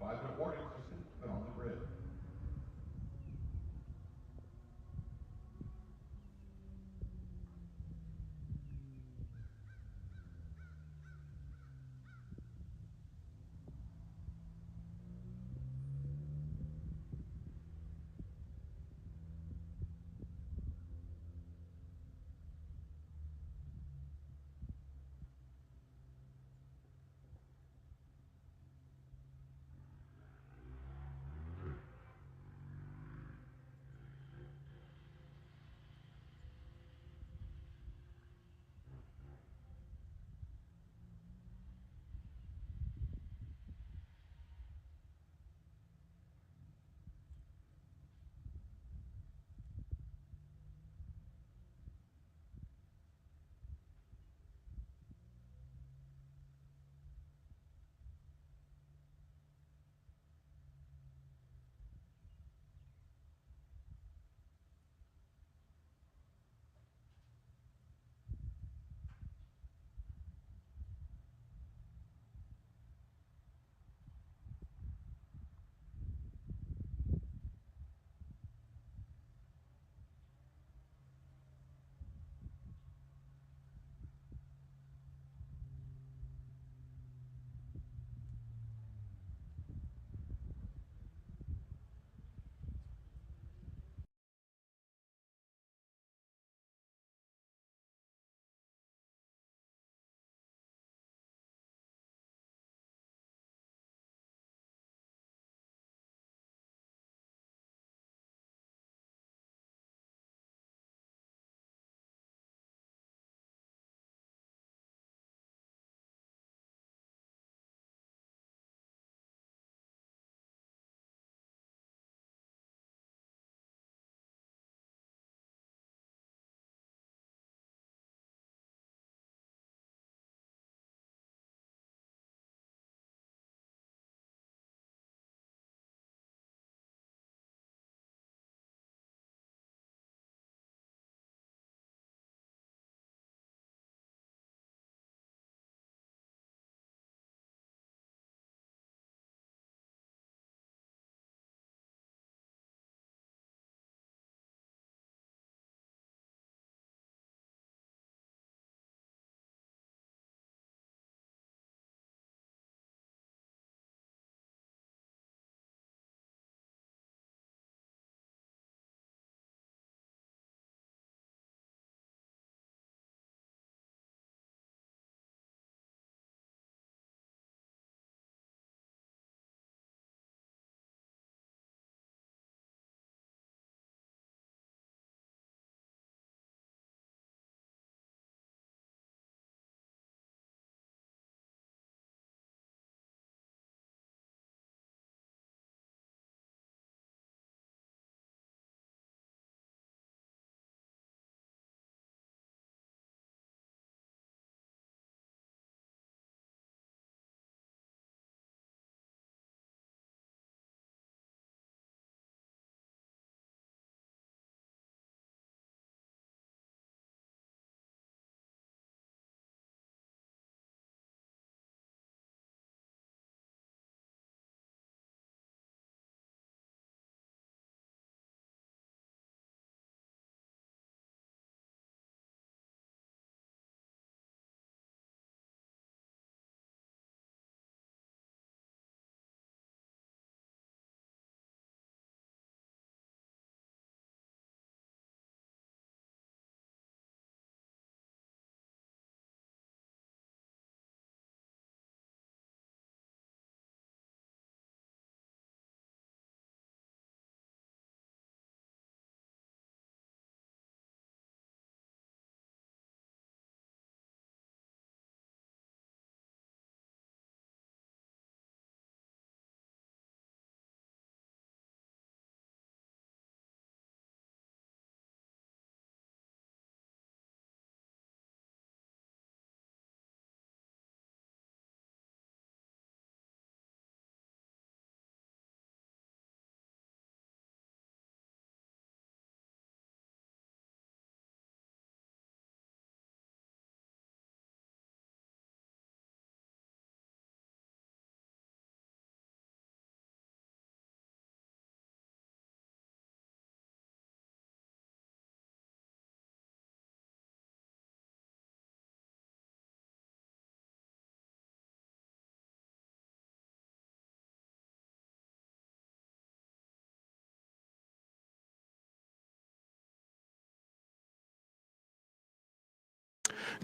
5-minute warning, participant on the grid.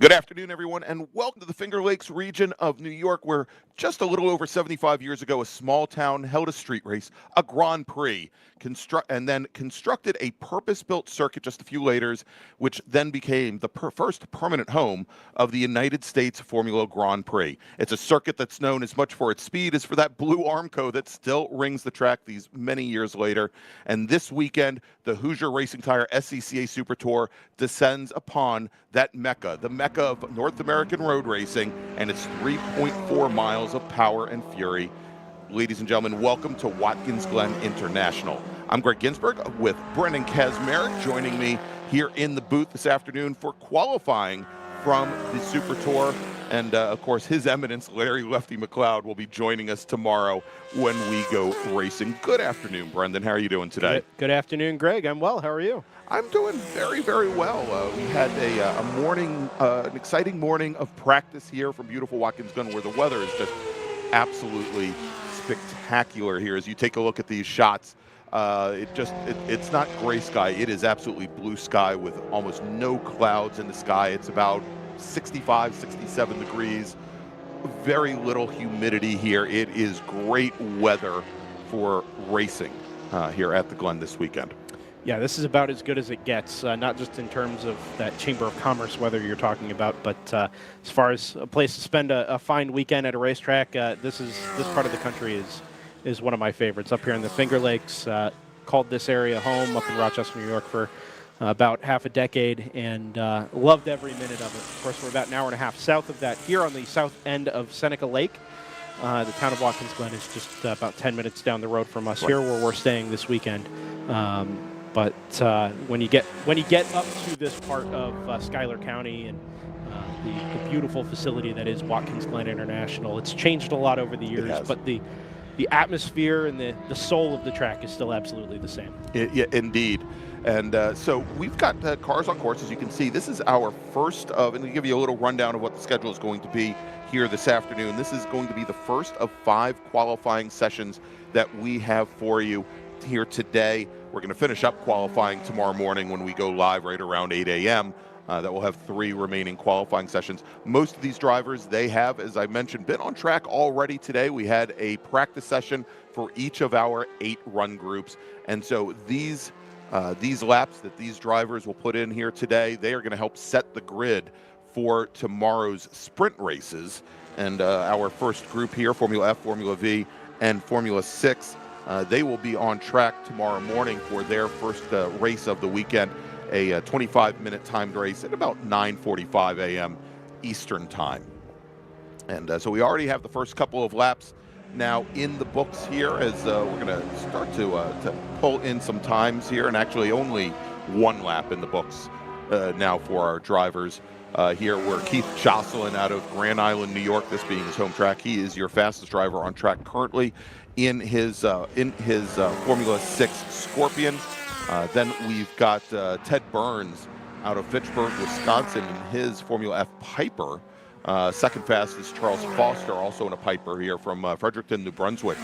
Good afternoon, everyone, and welcome to the Finger Lakes region of New York, where just a little over 75 years ago, a small town held a street race, a Grand Prix, and then constructed a purpose-built circuit just a few later, which then became the first permanent home of the United States Formula Grand Prix. It's a circuit that's known as much for its speed as for that blue Armco that still rings the track these many years later. And this weekend, the Hoosier Racing Tire SCCA Super Tour descends upon that mecca, the mecca of North American road racing, and its 3.4 miles of power and fury. Ladies and gentlemen, welcome to Watkins Glen International. I'm Gregg Ginsberg with Brendan Kazmarek, joining me here in the booth this afternoon for qualifying from the Super Tour. And, of course, His Eminence, Larry Lefty MacLeod, will be joining us tomorrow when we go racing. Good afternoon, Brendan. How are you doing today? Good afternoon, Greg. I'm well. How are you? I'm doing very, very well. We had a morning, an exciting morning of practice here from beautiful Watkins Glen, where the weather is just absolutely spectacular here. As you take a look at these shots, it's not gray sky. It is absolutely blue sky with almost no clouds in the sky. It's about 65, 67 degrees, very little humidity here. It is great weather for racing here at the Glen this weekend. Yeah, this is about as good as it gets, not just in terms of that Chamber of Commerce weather you're talking about, but as far as a place to spend a fine weekend at a racetrack, this part of the country is one of my favorites. Up here in the Finger Lakes, called this area home up in Rochester, New York for about half a decade, and loved every minute of it. Of course, we're about an hour and a half south of that here on the south end of Seneca Lake. The town of Watkins Glen is just about 10 minutes down the road from us here where we're staying this weekend. But when you get up to this part of Schuyler County and the beautiful facility that is Watkins Glen International, it's changed a lot over the years, but the atmosphere and the soul of the track is still absolutely the same. Yeah, indeed. And so we've got cars on course, as you can see. This is our first of, and to give you a little rundown of what the schedule is going to be here this afternoon. This is going to be the first of 5 qualifying sessions that we have for you here today. We're going to finish up qualifying tomorrow morning when we go live right around 8 a.m. That will have 3 remaining qualifying sessions. Most of these drivers, they have, as I mentioned, been on track already today. We had a practice session for each of our 8 run groups. And so these laps that these drivers will put in here today, they are going to help set the grid for tomorrow's sprint races. And our first group here, Formula F, Formula V, and Formula 6, they will be on track tomorrow morning for their first race of the weekend, a 25-minute timed race at about 9:45 a.m. Eastern time. And so we already have the first couple of laps now in the books here, as we're going to start to pull in some times here, and actually only 1 lap in the books now for our drivers here. We're Keith Jocelyn out of Grand Island, New York, this being his home track. He is your fastest driver on track currently in his Formula 6 Scorpion. Then we've got Ted Burns out of Fitchburg, Wisconsin, in his Formula F Piper. Second fastest, Charles Foster, also in a Piper here from Fredericton, New Brunswick.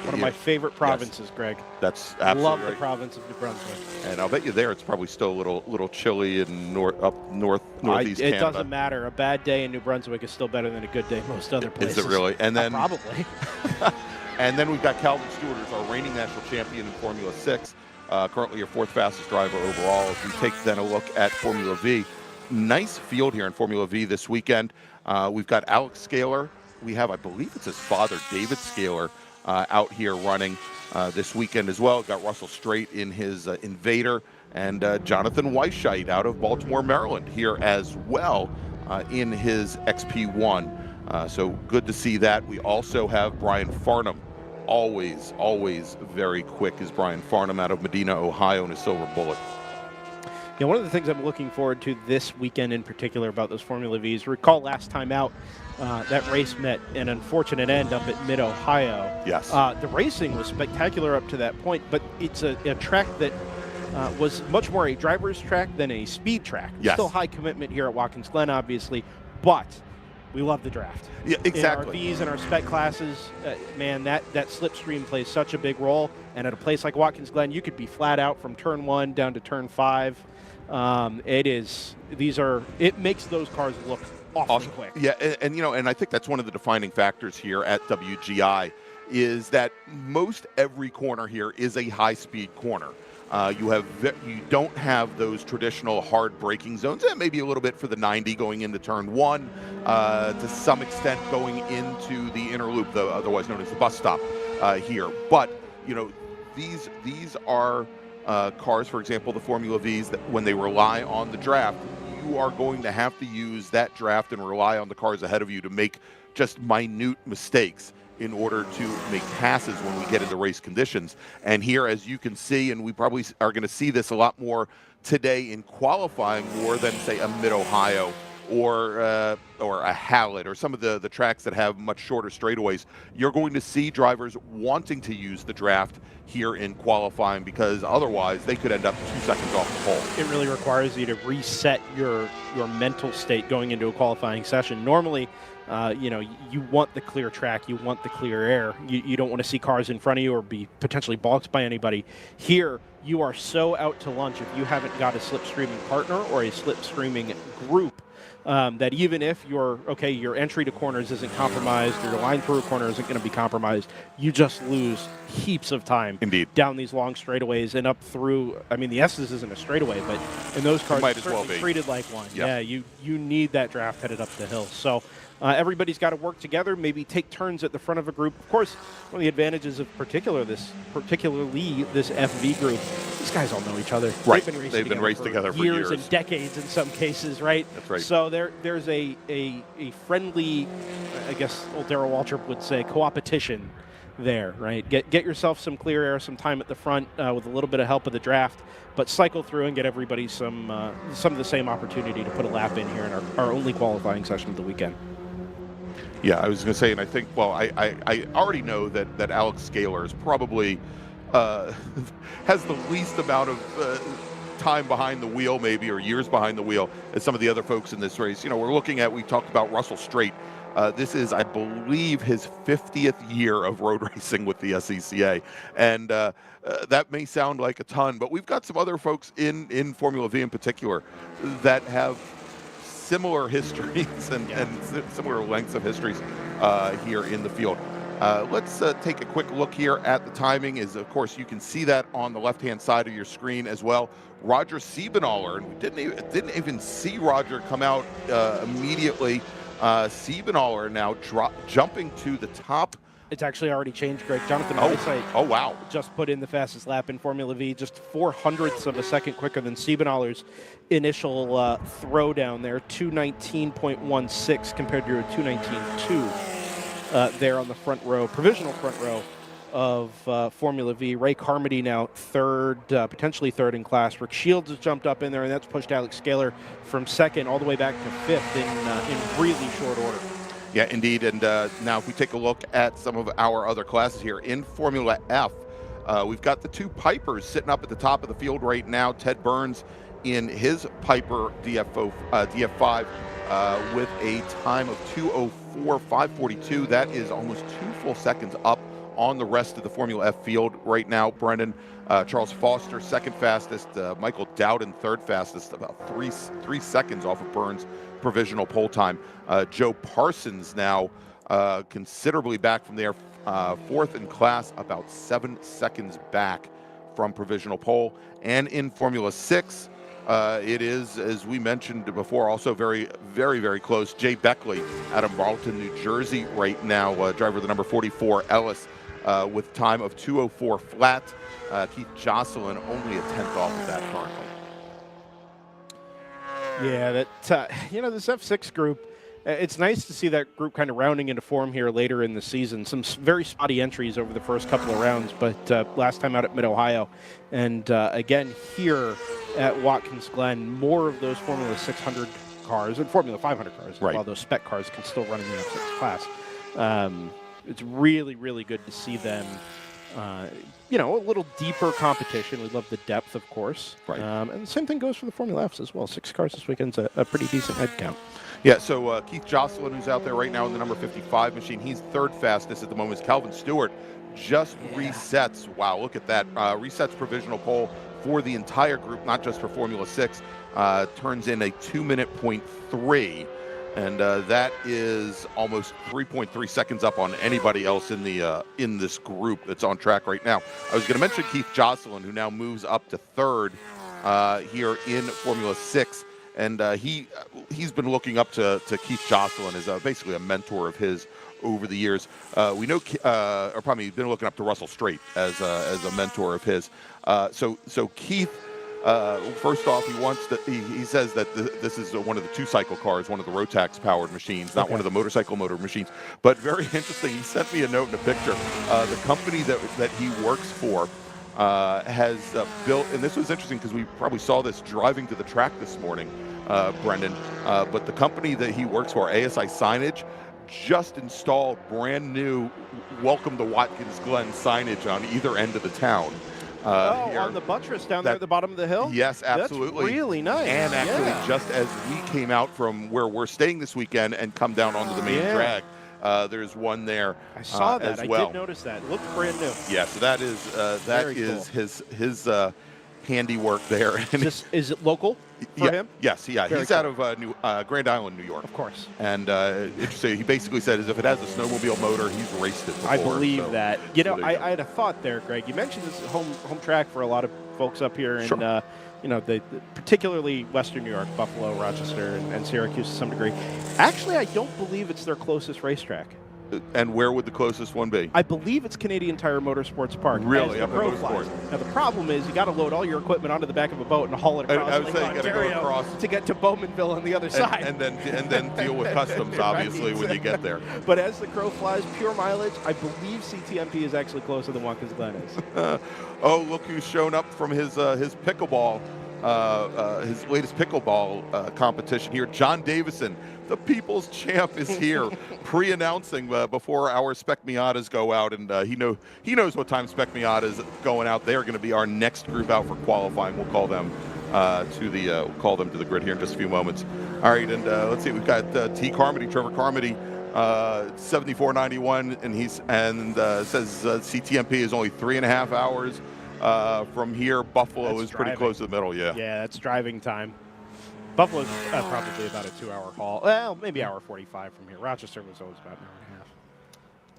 One of my favorite provinces, yes. Greg. That's absolutely love right. The province of New Brunswick. And I'll bet you there it's probably still a little chilly in northeast Canada. It doesn't matter. A bad day in New Brunswick is still better than a good day most other places. Is it really? And then probably. And then we've got Calvin Stewart as our reigning national champion in Formula 6, currently your 4th fastest driver overall. If we take then a look at Formula V, nice field here in Formula V this weekend. We've got Alex Scaler. We have, I believe it's his father, David Scaler, out here running this weekend as well. We've got Russell Straight in his Invader, and Jonathan Weisheit out of Baltimore, Maryland here as well in his XP1. So good to see that. We also have Brian Farnham, always very quick is Brian Farnham out of Medina, Ohio, in his Silver Bullet. Yeah, one of the things I'm looking forward to this weekend in particular about those Formula Vs, recall last time out, that race met an unfortunate end up at Mid-Ohio. Yes. The racing was spectacular up to that point, but it's a track that was much more a driver's track than a speed track. Yes. Still high commitment here at Watkins Glen, obviously, but we love the draft. Yeah, exactly. In our Vs and our spec classes, man, that slipstream plays such a big role. And at a place like Watkins Glen, you could be flat out from turn 1 down to turn 5 It makes those cars look awfully quick. Yeah, and you know, and I think that's one of the defining factors here at WGI is that most every corner here is a high-speed corner. You don't have those traditional hard braking zones, and maybe a little bit for the 90 going into turn one, to some extent going into the inner loop, otherwise known as the bus stop here. But you know, these are cars, for example, the Formula Vs, that when they rely on the draft, you are going to have to use that draft and rely on the cars ahead of you to make just minute mistakes in order to make passes when we get into race conditions. And here, as you can see, and we probably are going to see this a lot more today in qualifying more than, say, a Mid-Ohio or a Hallett or some of the tracks that have much shorter straightaways, you're going to see drivers wanting to use the draft here in qualifying, because otherwise they could end up 2 seconds off the pole. It really requires you to reset your mental state going into a qualifying session. Normally, you want the clear track, you want the clear air. You don't want to see cars in front of you or be potentially balked by anybody. Here, you are so out to lunch if you haven't got a slipstreaming partner or a slipstreaming group, that even if your entry to corners isn't compromised, or your line through a corner isn't going to be compromised, you just lose heaps of time. Indeed. Down these long straightaways and up through. I mean, the S's isn't a straightaway, but in those cars, might it's as well certainly be treated like one. Yep. Yeah, you need that draft headed up the hill. So everybody's got to work together, maybe take turns at the front of a group. Of course, one of the advantages of particularly this FV group, these guys all know each other. Right. They've been racing together for years and decades in some cases, right? That's right. So there's a friendly, I guess old Darrell Waltrip would say, co-opetition there, right? Get yourself some clear air, some time at the front with a little bit of help of the draft, but cycle through and get everybody some of the same opportunity to put a lap in here in our only qualifying session of the weekend. Yeah, I was going to say, and I think, well, I already know that Alex Scaler is probably has the least amount of time behind the wheel, maybe, or years behind the wheel, as some of the other folks in this race. You know, we talked about Russell Straight. This is, I believe, his 50th year of road racing with the SCCA, and that may sound like a ton, but we've got some other folks in Formula V in particular that have similar histories and similar lengths of histories here in the field. Let's take a quick look here at the timing. Of course, you can see that on the left-hand side of your screen as well. Roger Siebenaller, and we didn't even see Roger come out immediately. Siebenaller now jumping to the top. It's actually already changed, Greg. Jonathan Weissite wow. just put in the fastest lap in Formula V, just 0.04 of a second quicker than Siebenaller's initial throwdown there, 2:19.16 compared to a 2:19.2 there on the front row, provisional front row of Formula V. Ray Carmody now third, potentially third in class. Rick Shields has jumped up in there, and that's pushed Alex Scaler from second all the way back to fifth in really short order. Yeah, indeed. And now if we take a look at some of our other classes here in Formula F, we've got the two Pipers sitting up at the top of the field right now. Ted Burns in his Piper DF5 with a time of 2:04.542. That is almost 2 full seconds up on the rest of the Formula F field right now, Brendan. Charles Foster, second fastest. Michael Dowden, third fastest, about three seconds off of Burns' provisional pole time. Joe Parsons now considerably back from there, fourth in class, about 7 seconds back from provisional pole. And in Formula 6, it is, as we mentioned before, also very, very, very close. Jay Beckley out of Marlton, New Jersey right now, driver of the number 44, Ellis, with time of 2:04 flat. Keith Jocelyn only a tenth off of that currently. Yeah, this F6 group, it's nice to see that group kind of rounding into form here later in the season. Some very spotty entries over the first couple of rounds, but last time out at Mid-Ohio. And again, here at Watkins Glen, more of those Formula 600 cars and Formula 500 cars, right, while those spec cars can still run in the F6 class. It's really, really good to see them, a little deeper competition. We love the depth, of course. Right. And the same thing goes for the Formula Fs as well. 6 cars this weekend's a pretty decent head count. Yeah, so Keith Jocelyn, who's out there right now in the number 55 machine, he's third fastest at the moment. Calvin Stewart just resets. Wow, look at that. Resets provisional pole for the entire group, not just for Formula 6, turns in a 2:03. And that is almost 3.3 seconds up on anybody else in the in this group that's on track right now. I was going to mention Keith Jocelyn, who now moves up to third here in Formula 6, and he's been looking up to Keith Jocelyn as basically a mentor of his over the years. We know, or probably he's been looking up to Russell Strait as a mentor of his. So Keith. First off, he says that this is one of the two-cycle cars, one of the Rotax-powered machines, not one of the motorcycle motor machines. But very interesting, he sent me a note and a picture. The company that he works for has built, and this was interesting because we probably saw this driving to the track this morning, Brendan, but the company that he works for, ASI Signage, just installed brand new Welcome to Watkins Glen signage on either end of the town. On the buttress down there at the bottom of the hill? Yes, absolutely. That's really nice. And actually, just as we came out from where we're staying this weekend and come down onto the main drag, there's one there. I saw that. As well. I did notice that. It looked brand new. Yeah, so that is his handiwork there. And is it local for him? Yes, yeah. Very He's cool. out of Grand Island, New York. Of course. And interesting, he basically said as if it has a snowmobile motor, he's raced it before. I believe so, that. I had a thought there, Greg. You mentioned this home track for a lot of folks up here, and sure. Particularly Western New York, Buffalo, Rochester, and Syracuse to some degree. Actually, I don't believe it's their closest racetrack. And where would the closest one be? I believe it's Canadian Tire Motorsports Park. Really? As the crow flies. Now, the problem is you got to load all your equipment onto the back of a boat and haul it across Lake Ontario to get to Bowmanville on the other side. And then deal with customs, obviously, when you get there. But as the crow flies, pure mileage, I believe CTMP is actually closer than Watkins Glen is. Look who's shown up from his pickleball, his latest pickleball competition here. John Davison, the people's champ, is here, pre-announcing before our Spec Miatas go out, and he knows what time Spec Miata is going out. They are going to be our next group out for qualifying. We'll call them to the grid here in just a few moments. All right, and let's see, we've got T. Carmody, Trevor Carmody, 7491, and says CTMP is only 3.5 hours from here. Buffalo is pretty close to the middle. Yeah, that's driving time. Buffalo's probably about a 2-hour haul. Well, maybe hour 45 from here. Rochester was always about an hour and a half.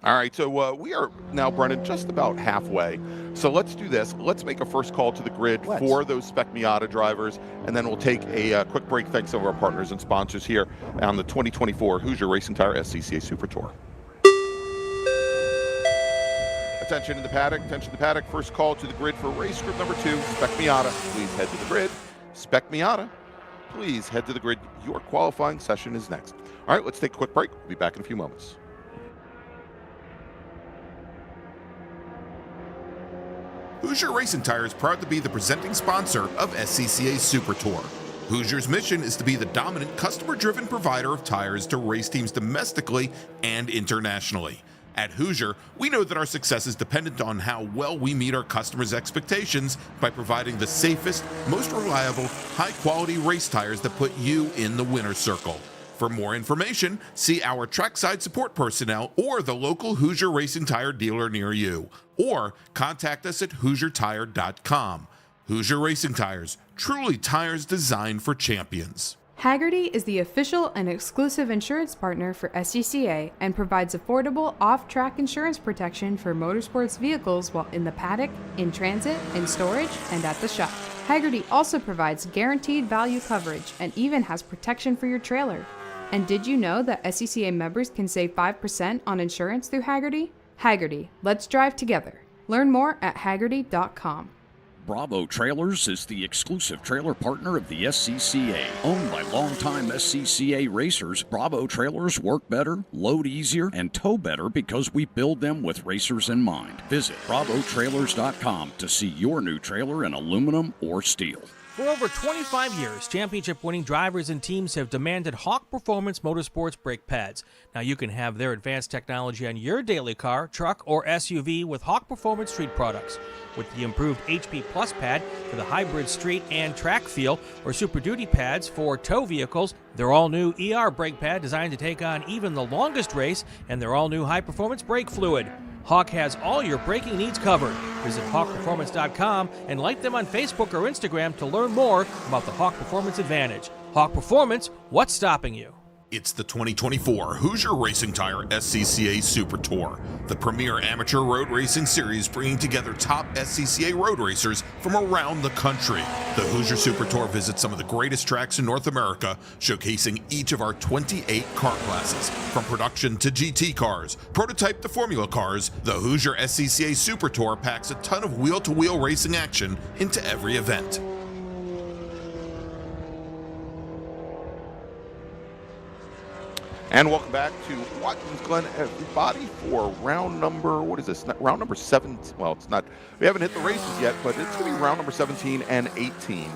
All right, so we are now, Brendan, just about halfway. So let's do this. Let's make a first call to the grid for those Spec Miata drivers, and then we'll take a quick break thanks to our partners and sponsors here on the 2024 Hoosier Racing Tire SCCA Super Tour. Attention in the paddock, first call to the grid for race group number 2, Spec Miata. Please head to the grid. Spec Miata, please head to the grid. Your qualifying session is next. All right, let's take a quick break. We'll be back in a few moments. Hoosier Racing Tire is proud to be the presenting sponsor of SCCA Super Tour. Hoosier's mission is to be the dominant customer-driven provider of tires to race teams domestically and internationally. At Hoosier, we know that our success is dependent on how well we meet our customers' expectations by providing the safest, most reliable, high-quality race tires that put you in the winner's circle. For more information, see our trackside support personnel or the local Hoosier Racing Tire dealer near you, or contact us at HoosierTire.com. Hoosier Racing Tires, truly tires designed for champions. Hagerty is the official and exclusive insurance partner for SCCA and provides affordable off-track insurance protection for motorsports vehicles while in the paddock, in transit, in storage, and at the shop. Hagerty also provides guaranteed value coverage and even has protection for your trailer. And did you know that SCCA members can save 5% on insurance through Hagerty? Hagerty, let's drive together. Learn more at Hagerty.com. Bravo Trailers is the exclusive trailer partner of the SCCA. Owned by longtime SCCA racers, Bravo Trailers work better, load easier, and tow better because we build them with racers in mind. Visit BravoTrailers.com to see your new trailer in aluminum or steel. For over 25 years, championship-winning drivers and teams have demanded Hawk Performance Motorsports brake pads. Now you can have their advanced technology on your daily car, truck, or SUV with Hawk Performance Street products. With the improved HP Plus pad for the hybrid street and track feel, or Super Duty pads for tow vehicles, their all-new ER brake pad designed to take on even the longest race, and their all-new high-performance brake fluid. Hawk has all your braking needs covered. Visit hawkperformance.com and like them on Facebook or Instagram to learn more about the Hawk Performance Advantage. Hawk Performance, what's stopping you? It's the 2024 Hoosier Racing Tire SCCA Super Tour, the premier amateur road racing series bringing together top SCCA road racers from around the country. The Hoosier Super Tour visits some of the greatest tracks in North America, showcasing each of our 28 car classes. From production to GT cars, prototype to Formula cars, the Hoosier SCCA Super Tour packs a ton of wheel-to-wheel racing action into every event. And welcome back to Watkins Glen, everybody, for round number, what is this? Round number 7. Well, it's not, we haven't hit the races yet, but it's going to be round number 17 and 18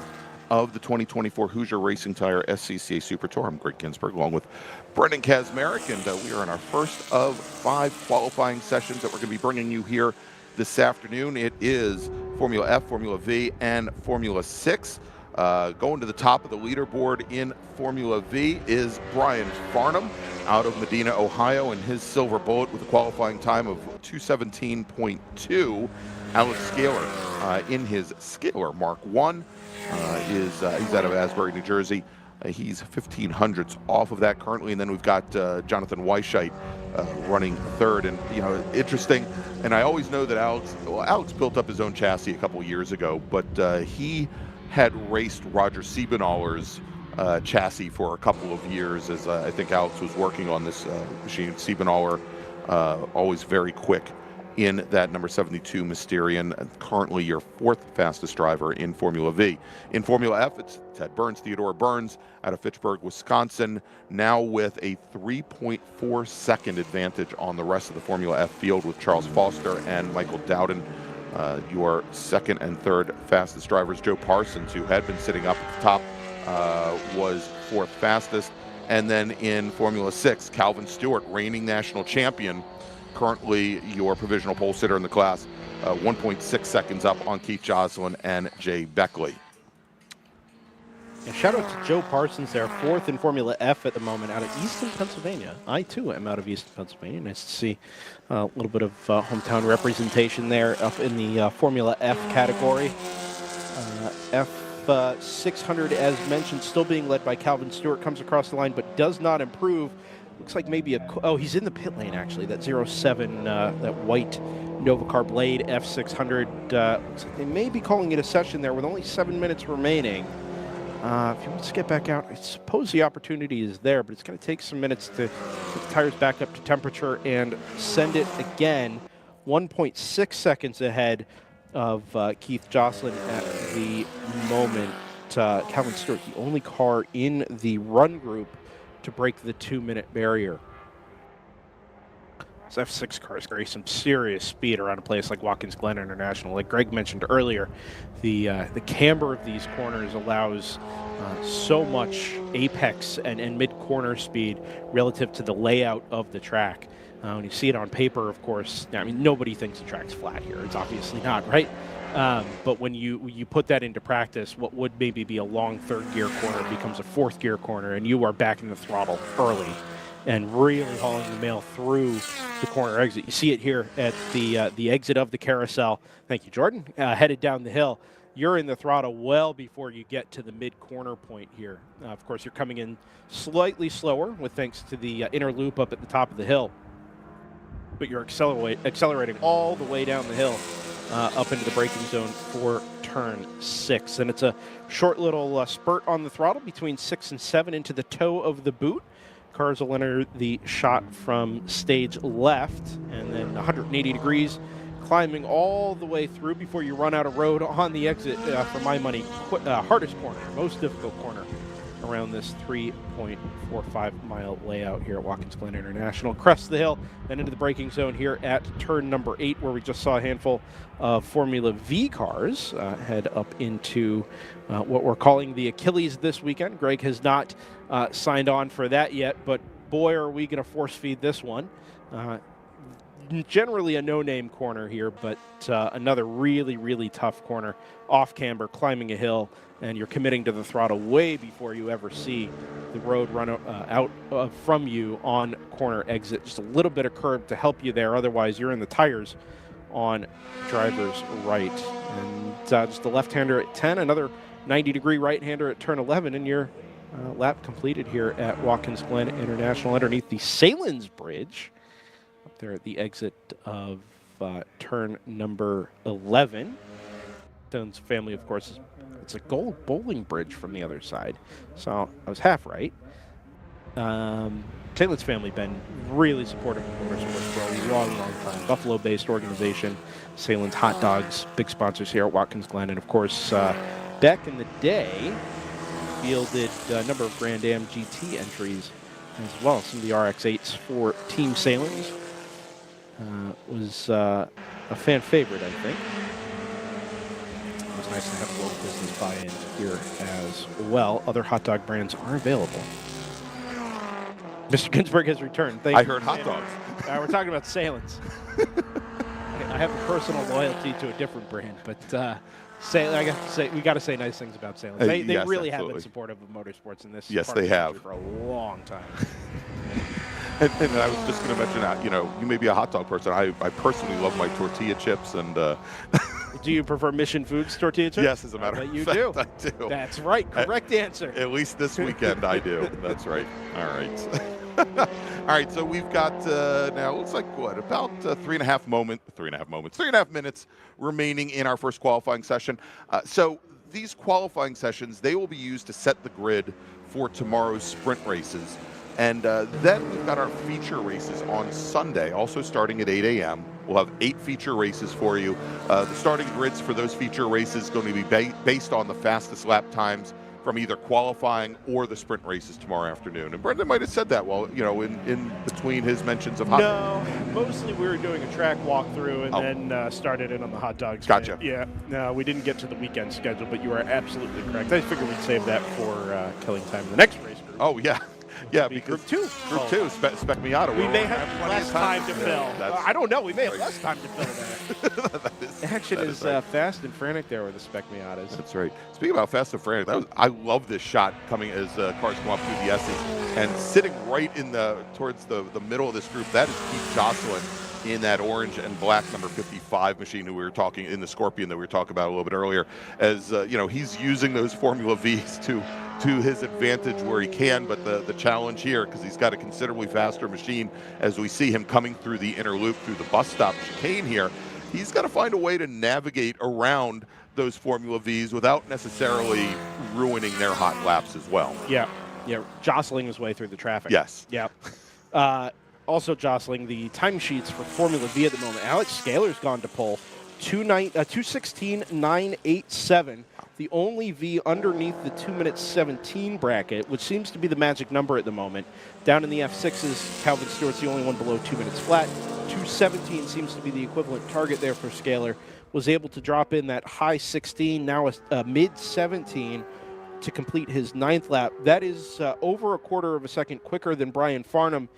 of the 2024 Hoosier Racing Tire SCCA Super Tour. I'm Gregg Ginsberg, along with Brendan Kazmarek, and we are in our first of 5 qualifying sessions that we're going to be bringing you here this afternoon. It is Formula F, Formula V, and Formula 6. Going to the top of the leaderboard in Formula V is Brian Farnham out of Medina, Ohio, and his silver bullet with a qualifying time of 2:17.2. Alex Scaler in his Scaler Mark 1 he's out of Asbury, New Jersey. He's 1500ths off of that currently, and then we've got Jonathan Weisheit running third. And interesting. And I always know that Alex built up his own chassis a couple years ago, but he had raced Roger Siebenauer's chassis for a couple of years as I think Alex was working on this machine. Siebenauer, always very quick in that number 72 Mysterian, currently your 4th fastest driver in Formula V. In Formula F, it's Ted Burns, Theodore Burns out of Fitchburg, Wisconsin, now with a 3.4 second advantage on the rest of the Formula F field with Charles Foster and Michael Dowden. Your 2nd and 3rd fastest drivers, Joe Parsons, who had been sitting up at the top, was 4th fastest. And then in Formula 6, Calvin Stewart, reigning national champion, currently your provisional pole sitter in the class, 1.6 seconds up on Keith Joslin and Jay Beckley. Yeah, shout out to Joe Parsons there, 4th in Formula F at the moment out of Easton, Pennsylvania. I, too, am out of Easton, Pennsylvania. Nice to see a little bit of hometown representation there up in the Formula F category. F600, as mentioned, still being led by Calvin Stewart, comes across the line but does not improve. Looks like maybe he's in the pit lane, actually, that 07, that white Novacar Blade F600. Looks like they may be calling it a session there with only 7 minutes remaining. If he wants to get back out, I suppose the opportunity is there, but it's going to take some minutes to get the tires back up to temperature and send it again. 1.6 seconds ahead of Keith Joslin at the moment. Calvin Stewart, the only car in the run group to break the 2-minute barrier. This F6 cars carry some serious speed around a place like Watkins Glen International. Like Greg mentioned earlier, the camber of these corners allows so much apex and mid-corner speed relative to the layout of the track. When you see it on paper, of course, I mean, nobody thinks the track's flat here. It's obviously not, right? But when you put that into practice, what would maybe be a long 3rd gear corner becomes a 4th gear corner, and you are back in the throttle early and really hauling the mail through the corner exit. You see it here at the exit of the carousel. Thank you, Jordan. Headed down the hill. You're in the throttle well before you get to the mid-corner point here. Of course, you're coming in slightly slower with thanks to the inner loop up at the top of the hill. But you're accelerating all the way down the hill up into the braking zone for turn 6. And it's a short little spurt on the throttle between 6 and 7 into the toe of the boot. Cars will enter the shot from stage left and then 180 degrees, climbing all the way through before you run out of road on the exit, for my money, hardest corner, most difficult corner around this 3.45-mile layout here at Watkins Glen International. Crest the hill, then into the braking zone here at turn number 8, where we just saw a handful of Formula V cars head up into what we're calling the Achilles this weekend. Greg has not signed on for that yet, but boy, are we going to force feed this one. generally a no-name corner here, but another really, really tough corner. Off camber, climbing a hill, and you're committing to the throttle way before you ever see the road run out from you on corner exit. Just a little bit of curb to help you there. Otherwise, you're in the tires on driver's right. And just the left-hander at 10, another 90-degree right-hander at turn 11, and your lap completed here at Watkins Glen International underneath the Salins Bridge up there at the exit of turn number 11. Stone's family, of course, it's a gold bowling bridge from the other side, so I was half right. Taylor's family been really supportive of motorsports for a long time. Buffalo-based organization. Salen's Hot Dogs, big sponsors here at Watkins Glen, and of course, back in the day, fielded a number of Grand Am GT entries as well. Some of the RX-8s for Team Salins. Was a fan favorite, I think. It was nice to have local business buy-in here as well. Other hot dog brands are available. Mr. Ginsberg has returned. Thank I you. heard hot dogs. We're talking about Salins. I have a personal loyalty to a different brand, but I got to say, we got to say nice things about Salins. They yes, really absolutely. have been supportive of motorsports in this. Yes, part of they the have. country for a long time. And I was just going to mention that, you may be a hot dog person. I personally love my tortilla chips. And do you prefer Mission Foods tortilla chips? yes, as a matter of you fact, do. I do. That's right. Correct answer. At least this weekend I do. That's right. All right. All right, so we've got now, it looks like what, about 3.5 minutes remaining in our first qualifying session. So these qualifying sessions, they will be used to set the grid for tomorrow's sprint races. And then we've got our feature races on Sunday, also starting at 8 a.m. We'll have 8 feature races for you. The starting grids for those feature races going to be based on the fastest lap times from either qualifying or the sprint races tomorrow afternoon. And Brendan might have said that while, in between his mentions of hot dogs. No, mostly we were doing a track walkthrough and then started in on the hot dogs. Gotcha. Yeah, no, we didn't get to the weekend schedule, but you are absolutely correct. I figured we'd save that for killing time in the next race group. Oh, yeah. Yeah, because Group 2. Group 2, Spec Miata. We may have less time to fill. I don't know. We may have right. less time to fill that. Action is right. fast and frantic there with the Spec Miatas. That's right. Speaking about fast and frantic, I love this shot coming as cars come up through the S's. And sitting right in towards the middle of this group, that is Keith Jocelyn in that orange and black number 55 machine who we were talking, in the Scorpion that we were talking about a little bit earlier, as he's using those Formula Vs to his advantage where he can, but the challenge here, because he's got a considerably faster machine, as we see him coming through the inner loop through the bus stop chicane here, he's got to find a way to navigate around those Formula Vs without necessarily ruining their hot laps as well. Yeah, jostling his way through the traffic. Yes. Yeah. Also jostling the timesheets for Formula V at the moment. Alex Scaler's gone to pole, 2:16.987. The only V underneath the 2:17 bracket, which seems to be the magic number at the moment. Down in the F6s, Calvin Stewart's the only one below 2 minutes flat. 2:17 seems to be the equivalent target there for Scaler. Was able to drop in that high 16, now a mid 17 to complete his 9th lap. That is over a quarter of a second quicker than Brian Farnham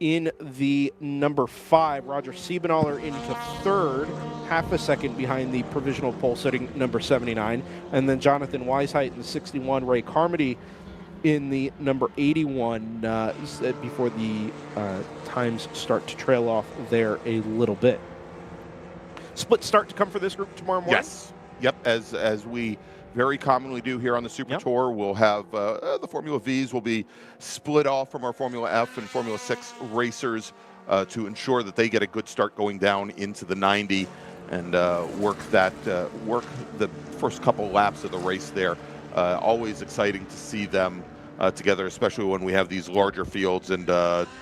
in the number 5. Roger Siebenaller into 3rd, half a second behind the provisional pole sitting number 79. And then Jonathan Weisheidt in the 61, Ray Carmody in the number 81 before the times start to trail off there a little bit. Split start to come for this group tomorrow morning? Yes. Yep, as we very commonly do here on the Super Tour. We'll have the Formula Vs will be split off from our Formula F and Formula 6 racers to ensure that they get a good start going down into the 90 and work the first couple laps of the race there. Always exciting to see them together, especially when we have these larger fields. And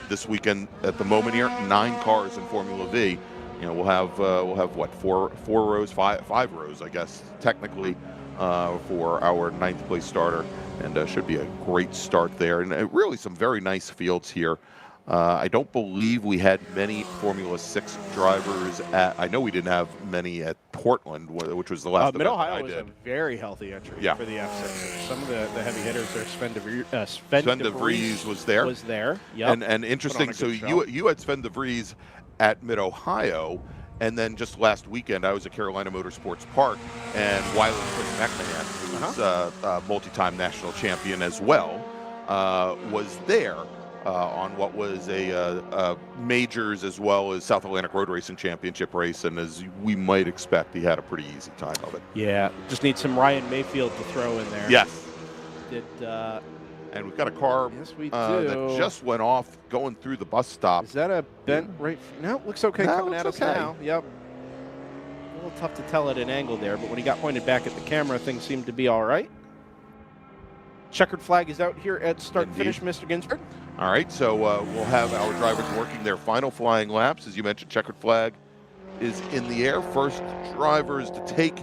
this weekend, at the moment here, 9 cars in Formula V. We'll have what, four rows, five rows, I guess, technically. For our 9th place starter, and should be a great start there. And really some very nice fields here. I don't believe we had many Formula 6 drivers I know we didn't have many at Portland, which was the last event Mid-Ohio I was did. a very healthy entry for the F6. Some of the heavy hitters there, Sven de Vries was there. Yep. And interesting, so you had Sven de Vries at Mid-Ohio. And then just last weekend, I was at Carolina Motorsports Park, and Wiley Chris McMahon, who's a multi-time national champion as well, was there on what was a majors as well as South Atlantic Road Racing Championship race. And as we might expect, he had a pretty easy time of it. Yeah, just need some Ryan Mayfield to throw in there. Yes. And we've got a car that just went off going through the bus stop. Is that a bent right? No, looks okay coming at us now. Yep. A little tough to tell at an angle there, but when he got pointed back at the camera, things seemed to be all right. Checkered flag is out here at start and finish, Mr. Ginsberg. All right, so we'll have our drivers working their final flying laps. As you mentioned, checkered flag is in the air. First drivers to take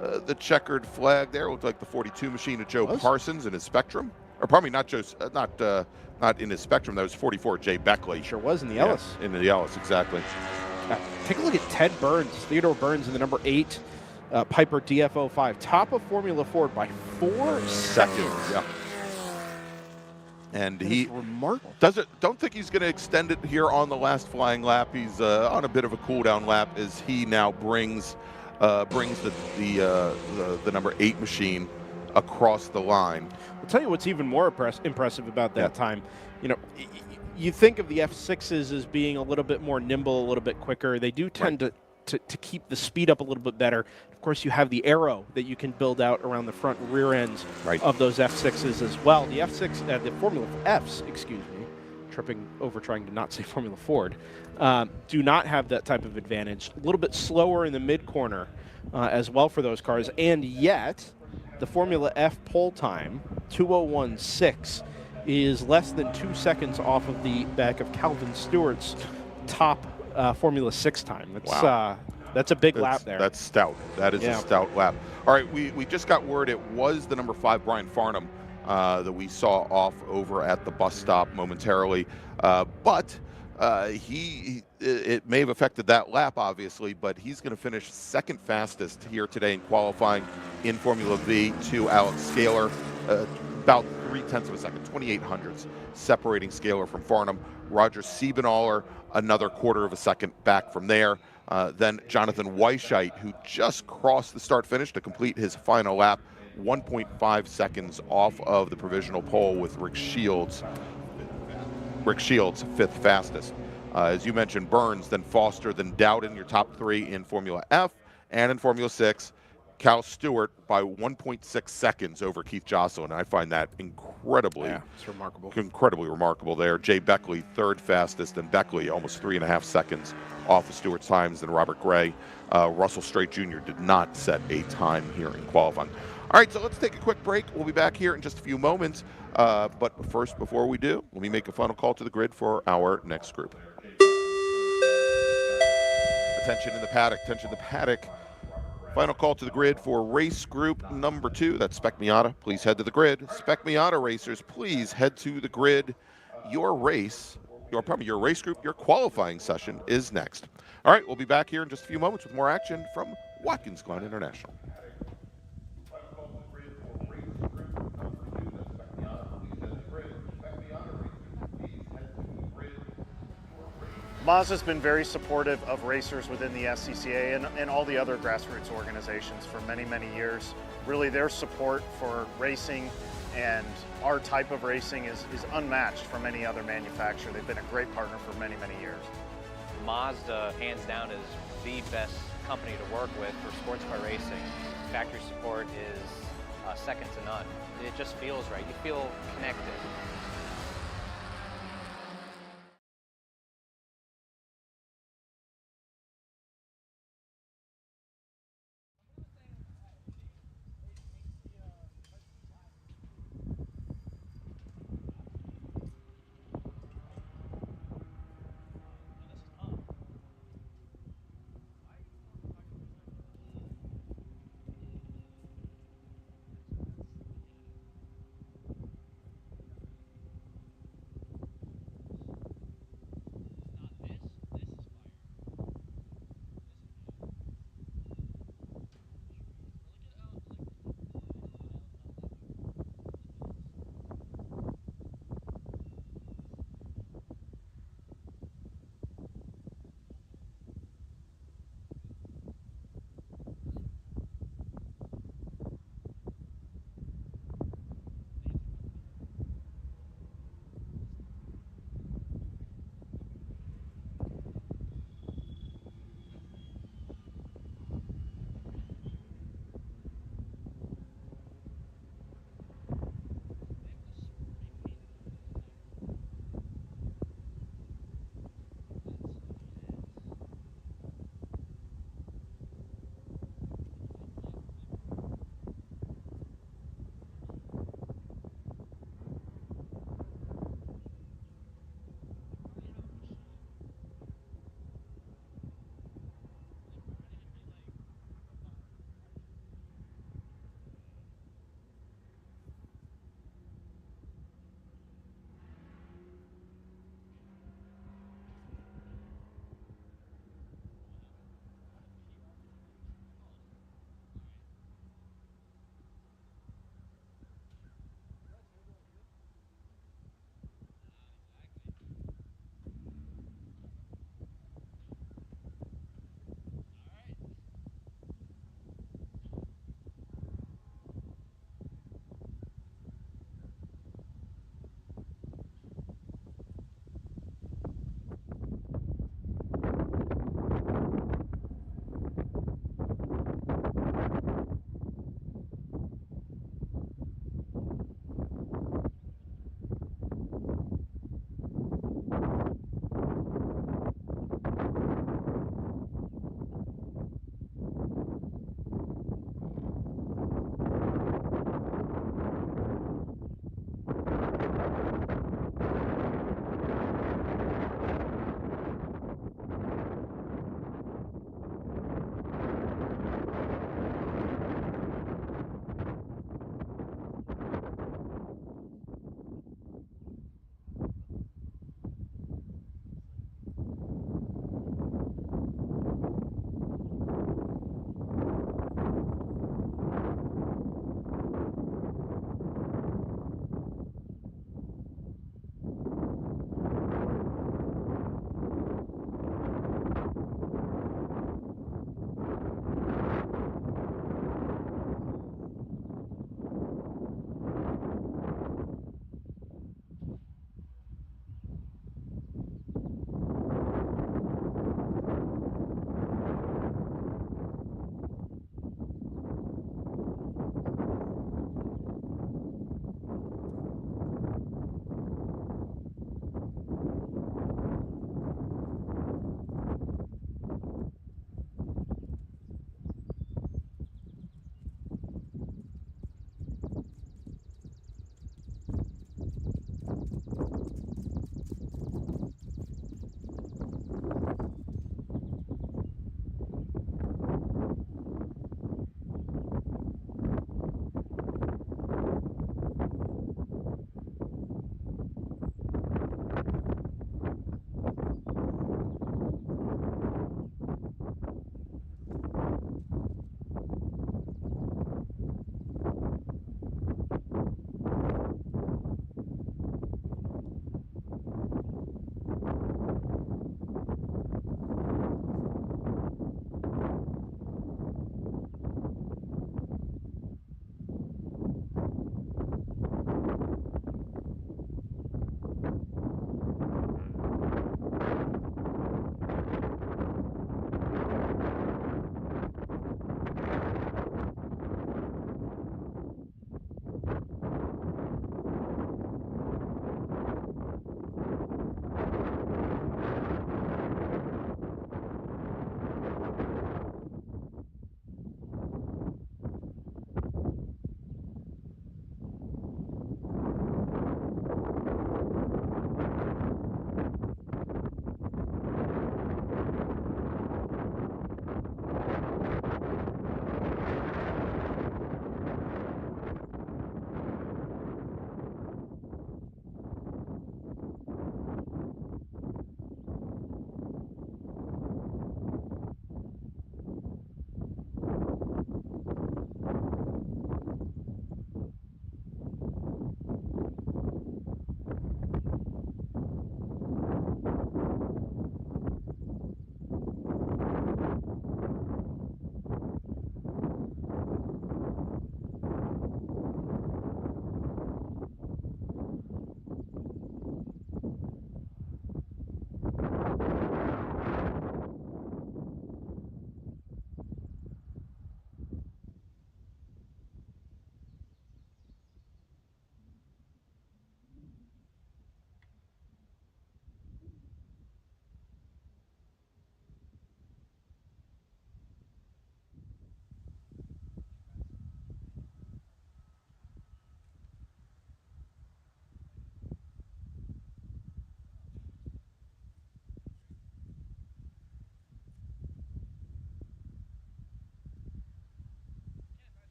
the checkered flag there. Looked like the 42 machine of Joe Parsons in his Spectrum. Or pardon me, not in his Spectrum. That was 44 Jay Beckley. Sure was in the Ellis. In the Ellis, exactly. Take a look at Ted Burns, Theodore Burns in the number 8 Piper DF05, top of Formula Ford by 4 seconds. Yeah. And he remarkable. Don't think he's going to extend it here on the last flying lap. He's on a bit of a cool down lap as he now brings the number 8 machine across the line. I'll tell you what's even more impressive about that time. You know, you think of the F6s as being a little bit more nimble, a little bit quicker. They do tend to keep the speed up a little bit better. Of course, you have the aero that you can build out around the front and rear ends of those F6s as well. The the Formula Fs, excuse me, tripping over trying to not say Formula Ford, do not have that type of advantage. A little bit slower in the mid-corner as well for those cars, and yet the Formula F pole time, 2:01.6, is less than 2 seconds off of the back of Calvin Stewart's top Formula 6 time. That's a big lap there. That's stout. That is a stout lap. All right, we just got word it was the number 5 Brian Farnham that we saw off over at the bus stop momentarily, but it may have affected that lap, obviously, but he's going to finish second fastest here today in qualifying in Formula V to Alex Scaler, about 0.3 of a second, 2800ths, separating Scaler from Farnham. Roger Siebenaller, another 1/4 of a second back from there. Then Jonathan Weisheit, who just crossed the start-finish to complete his final lap, 1.5 seconds off of the provisional pole with Rick Shields, 5th fastest. As you mentioned, Burns, then Foster, then Dowden, your top 3 in Formula F, and in Formula 6, Cal Stewart by 1.6 seconds over Keith Jocelyn. I find that incredibly remarkable there. Jay Beckley, 3rd fastest, and Beckley almost 3.5 seconds off of Stewart's times than Robert Gray. Russell Straight Jr. did not set a time here in qualifying. All right, so let's take a quick break. We'll be back here in just a few moments. But first, before we do, let me make a final call to the grid for our next group. Attention in the paddock, Final call to the grid for race group number 2. That's Spec Miata. Please head to the grid. Spec Miata racers, please head to the grid. Your race group, your qualifying session is next. All right, we'll be back here in just a few moments with more action from Watkins Glen International. Mazda's been very supportive of racers within the SCCA and all the other grassroots organizations for many, many years. Really, their support for racing and our type of racing is unmatched from any other manufacturer. They've been a great partner for many, many years. Mazda, hands down, is the best company to work with for sports car racing. Factory support is second to none. It just feels right. You feel connected.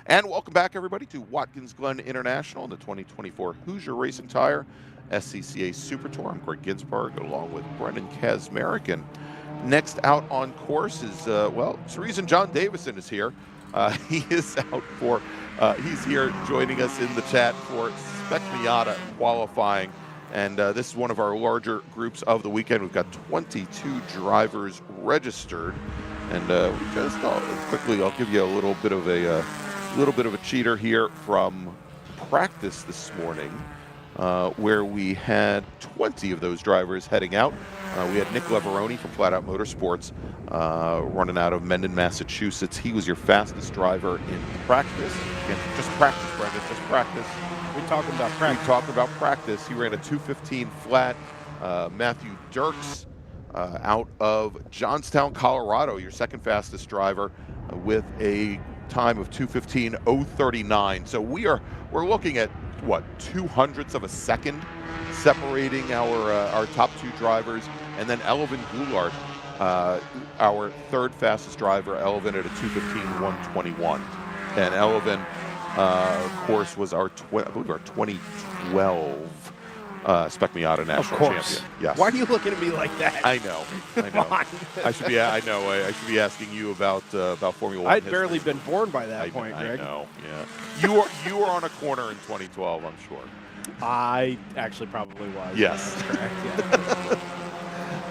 And welcome back, everybody, to Watkins Glen International and the 2024 Hoosier Racing Tire SCCA Super Tour. I'm Gregg Ginsberg, along with Brendan Kazmarek. And next out on course is, well, it's the reason John Davison is here. He is out for, he's here joining us in the chat for Spec Miata qualifying. And this is one of our larger groups of the weekend. We've got 22 drivers registered. And we just quickly, I'll give you a little bit of a cheater here from practice this morning, where we had 20 of those drivers heading out. We had Nick Leveroni from Flat Out Motorsports running out of Mendon, Massachusetts. He was your fastest driver in practice. Again, just practice, Brendan, just practice. We're talking about practice. We talked about practice. He ran a 2:15 flat. Matthew Dirks out of Johnstown, Colorado, your second fastest driver with a time of 2:15.039. So we're looking at what, 200ths of a second separating our top two drivers, and then Elvin Goulart, our third fastest driver, Elvin at a 2:15.121, and Elvin, of course, was our 2012 Spec Miata national champion. Yes. Why are you looking at me like that? I know. I should be. I know. I should be asking you about Formula One. I'd barely been born by that point, Greg. I know. Yeah. You were on a corner in 2012, I'm sure. I actually probably was. Yes. That's correct. Yeah.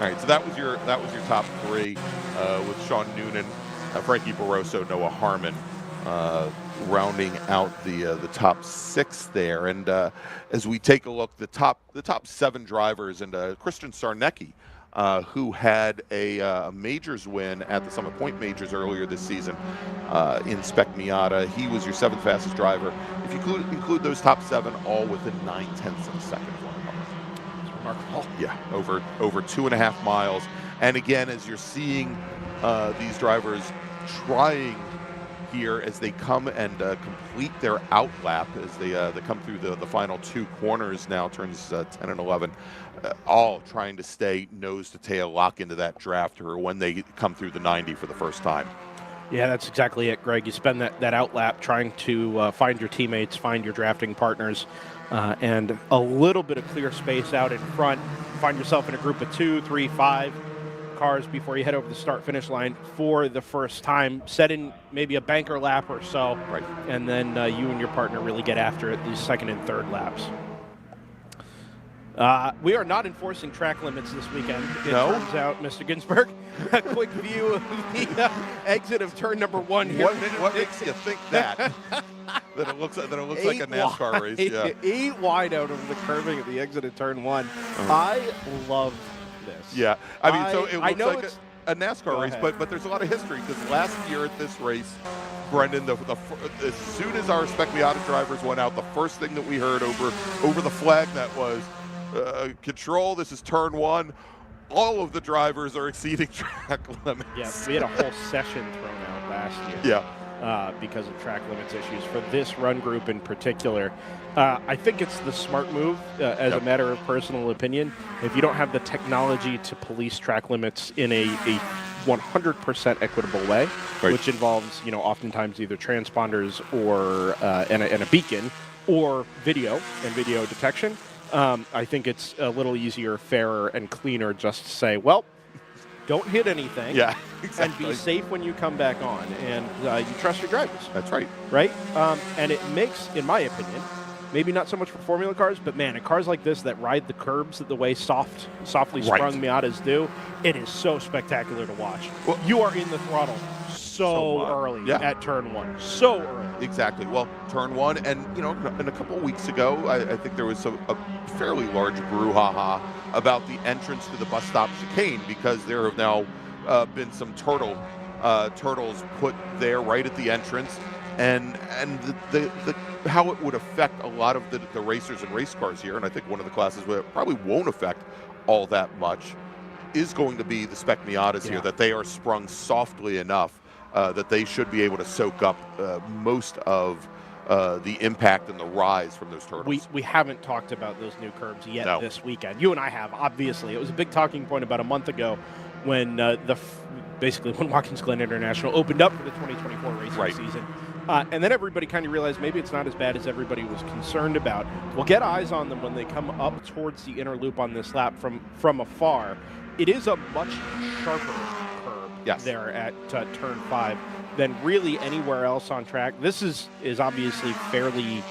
All right. So that was your top three with Sean Noonan, Frankie Barroso, Noah Harmon. Rounding out the top six there, and as we take a look, the top seven drivers, and Christian Sarnecki, who had a majors win at the Summit Point Majors earlier this season in Spec Miata. He was your seventh fastest driver. If you include those top seven, all within 9/10 of a second. It's remarkable. Yeah, over 2.5 miles. And again, as you're seeing these drivers trying here as they come and complete their out lap, as they come through the final two corners now, turns 10 and 11, all trying to stay nose to tail, lock into that draft or when they come through the 90 for the first time. Yeah, that's exactly it, Greg. You spend that out lap trying to find your teammates, find your drafting partners, and a little bit of clear space out in front. Find yourself in a group of 2, 3, 5 cars before you head over the start-finish line for the first time. Set in maybe a banker lap or so, right, and then you and your partner really get after it these second and third laps. We are not enforcing track limits this weekend. It turns out, Mr. Ginsberg. A quick view of the exit of turn number 1 here. What makes you think that? that it looks like a NASCAR race. Yeah. 8 wide out over the curving at the exit of turn 1. I love this. Yeah, I mean, so it looks like a NASCAR race, but there's a lot of history, because last year at this race, Brendan, as soon as our Spec Miata drivers went out, the first thing that we heard over the flag that was control. This is turn 1. All of the drivers are exceeding track limits. Yeah, we had a whole session thrown out last year. Yeah. Because of track limits issues for this run group in particular. I think it's the smart move as a matter of personal opinion. If you don't have the technology to police track limits in a 100% equitable way, which involves, oftentimes either transponders or and a beacon or video and video detection, I think it's a little easier, fairer, and cleaner just to say, well, don't hit anything. Yeah, exactly. And be safe when you come back on, and you trust your drivers. That's right. Right? And it makes, in my opinion, maybe not so much for formula cars, but man, in cars like this that ride the curbs the way softly sprung Miatas do, it is so spectacular to watch. Well, you are in the throttle so early at turn 1. So early. Exactly. Well, turn 1, and and a couple of weeks ago, I think there was a fairly large brouhaha about the entrance to the bus stop chicane, because there have now been some turtles put there right at the entrance, and the how it would affect a lot of the racers and race cars here, and I think one of the classes where it probably won't affect all that much is going to be the Spec Miatas here, that they are sprung softly enough that they should be able to soak up most of the impact and the rise from those turtles. We haven't talked about those new curbs yet this weekend. You and I have, obviously. It was a big talking point about a month ago when basically when Watkins Glen International opened up for the 2024 racing season. And then everybody kind of realized maybe it's not as bad as everybody was concerned about. We'll get eyes on them when they come up towards the inner loop on this lap from afar. It is a much sharper curb there at turn 5 than really anywhere else on track. This is obviously fairly,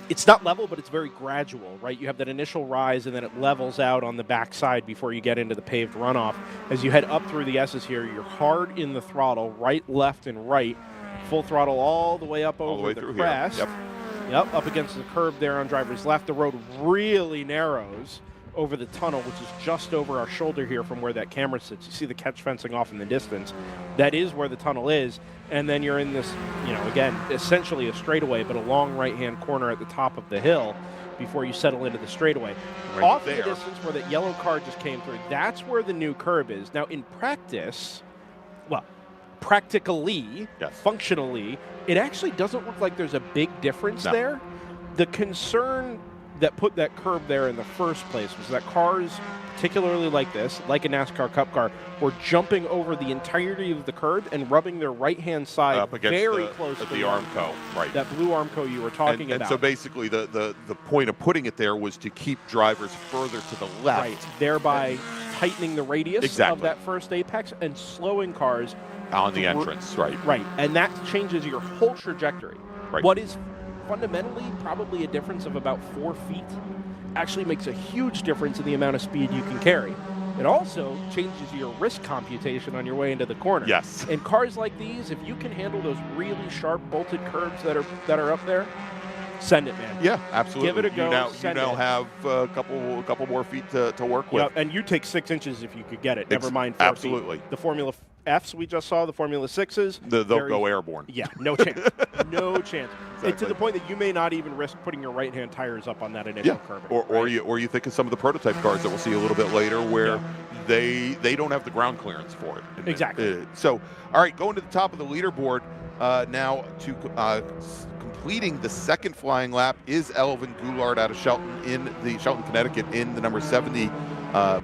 it's not level, but it's very gradual, right? You have that initial rise, and then it levels out on the backside before you get into the paved runoff. As you head up through the S's here, you're hard in the throttle, right, left, and right. Full throttle all the way up over the crest. Yep, up against the curb there on driver's left. The road really narrows over the tunnel, which is just over our shoulder here from where that camera sits. You see the catch fencing off in the distance. That is where the tunnel is. And then you're in this, again, essentially a straightaway, but a long right-hand corner at the top of the hill before you settle into the straightaway. Off in the distance where that yellow car just came through, that's where the new curb is. Now, in practice, practically, functionally, it actually doesn't look like there's a big difference there. The concern that put that curb there in the first place was that cars, particularly like this, like a NASCAR Cup car, were jumping over the entirety of the curb and rubbing their right-hand side up against very close to the Armco, right? That blue Armco you were talking about. And so basically, the point of putting it there was to keep drivers further to the left, right? Thereby tightening the radius of that first apex and slowing cars on the entrance, right? Right, and that changes your whole trajectory. Right. What is fundamentally probably a difference of about 4 feet actually makes a huge difference in the amount of speed you can carry. It also changes your risk computation on your way into the corner. Yes. In cars like these, if you can handle those really sharp bolted curbs that are up there, send it, man. Yeah, absolutely. Give it a go. You now have a couple more feet to work with. And you take 6 inches if you could get it. Never mind 4 absolutely. feet. The Formula Fs we just saw, the Formula 6s. They'll go airborne. Yeah, no chance. No chance. Exactly. And to the point that you may not even risk putting your right-hand tires up on that initial curb. Or you think of some of the prototype cars that we'll see a little bit later where they don't have the ground clearance for it. Exactly. So, all right, going to the top of the leaderboard now to completing the second flying lap is Elvin Goulart out of Shelton, Connecticut, in the number 70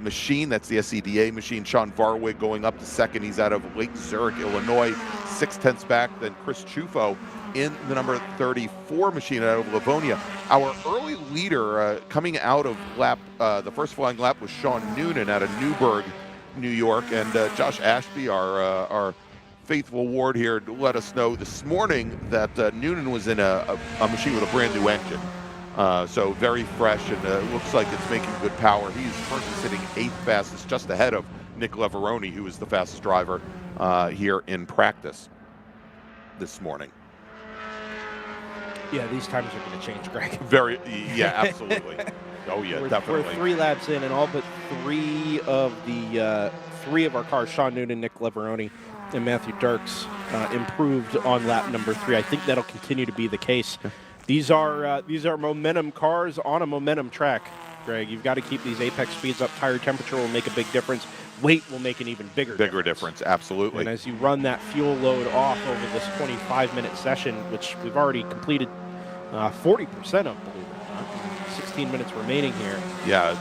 machine. That's the SCCA machine. Sean Varwig going up to second. He's out of Lake Zurich, Illinois, 6/10 back. Then Chris Chufo in the number 34 machine out of Livonia. Our early leader coming out of the first flying lap was Sean Noonan out of Newburgh, New York. And Josh Ashby, our faithful ward here, let us know this morning that Noonan was in a machine with a brand new engine. So very fresh, and looks like it's making good power. He's currently sitting 8th fastest, just ahead of Nick Leveroni, who is the fastest driver here in practice this morning. Yeah, these times are going to change, Greg. Absolutely. Oh yeah, definitely. We're 3 laps in, and all but 3 of our cars, Sean Noonan, Nick Leveroni, and Matthew Dirks, improved on lap number 3. I think that'll continue to be the case. These are momentum cars on a momentum track, Greg. You've got to keep these apex speeds up. Tire temperature will make a big difference. Weight will make an even bigger difference. Absolutely. And as you run that fuel load off over this 25-minute session, which we've already completed 40% of, believe it or not, 16 minutes remaining here. Yeah,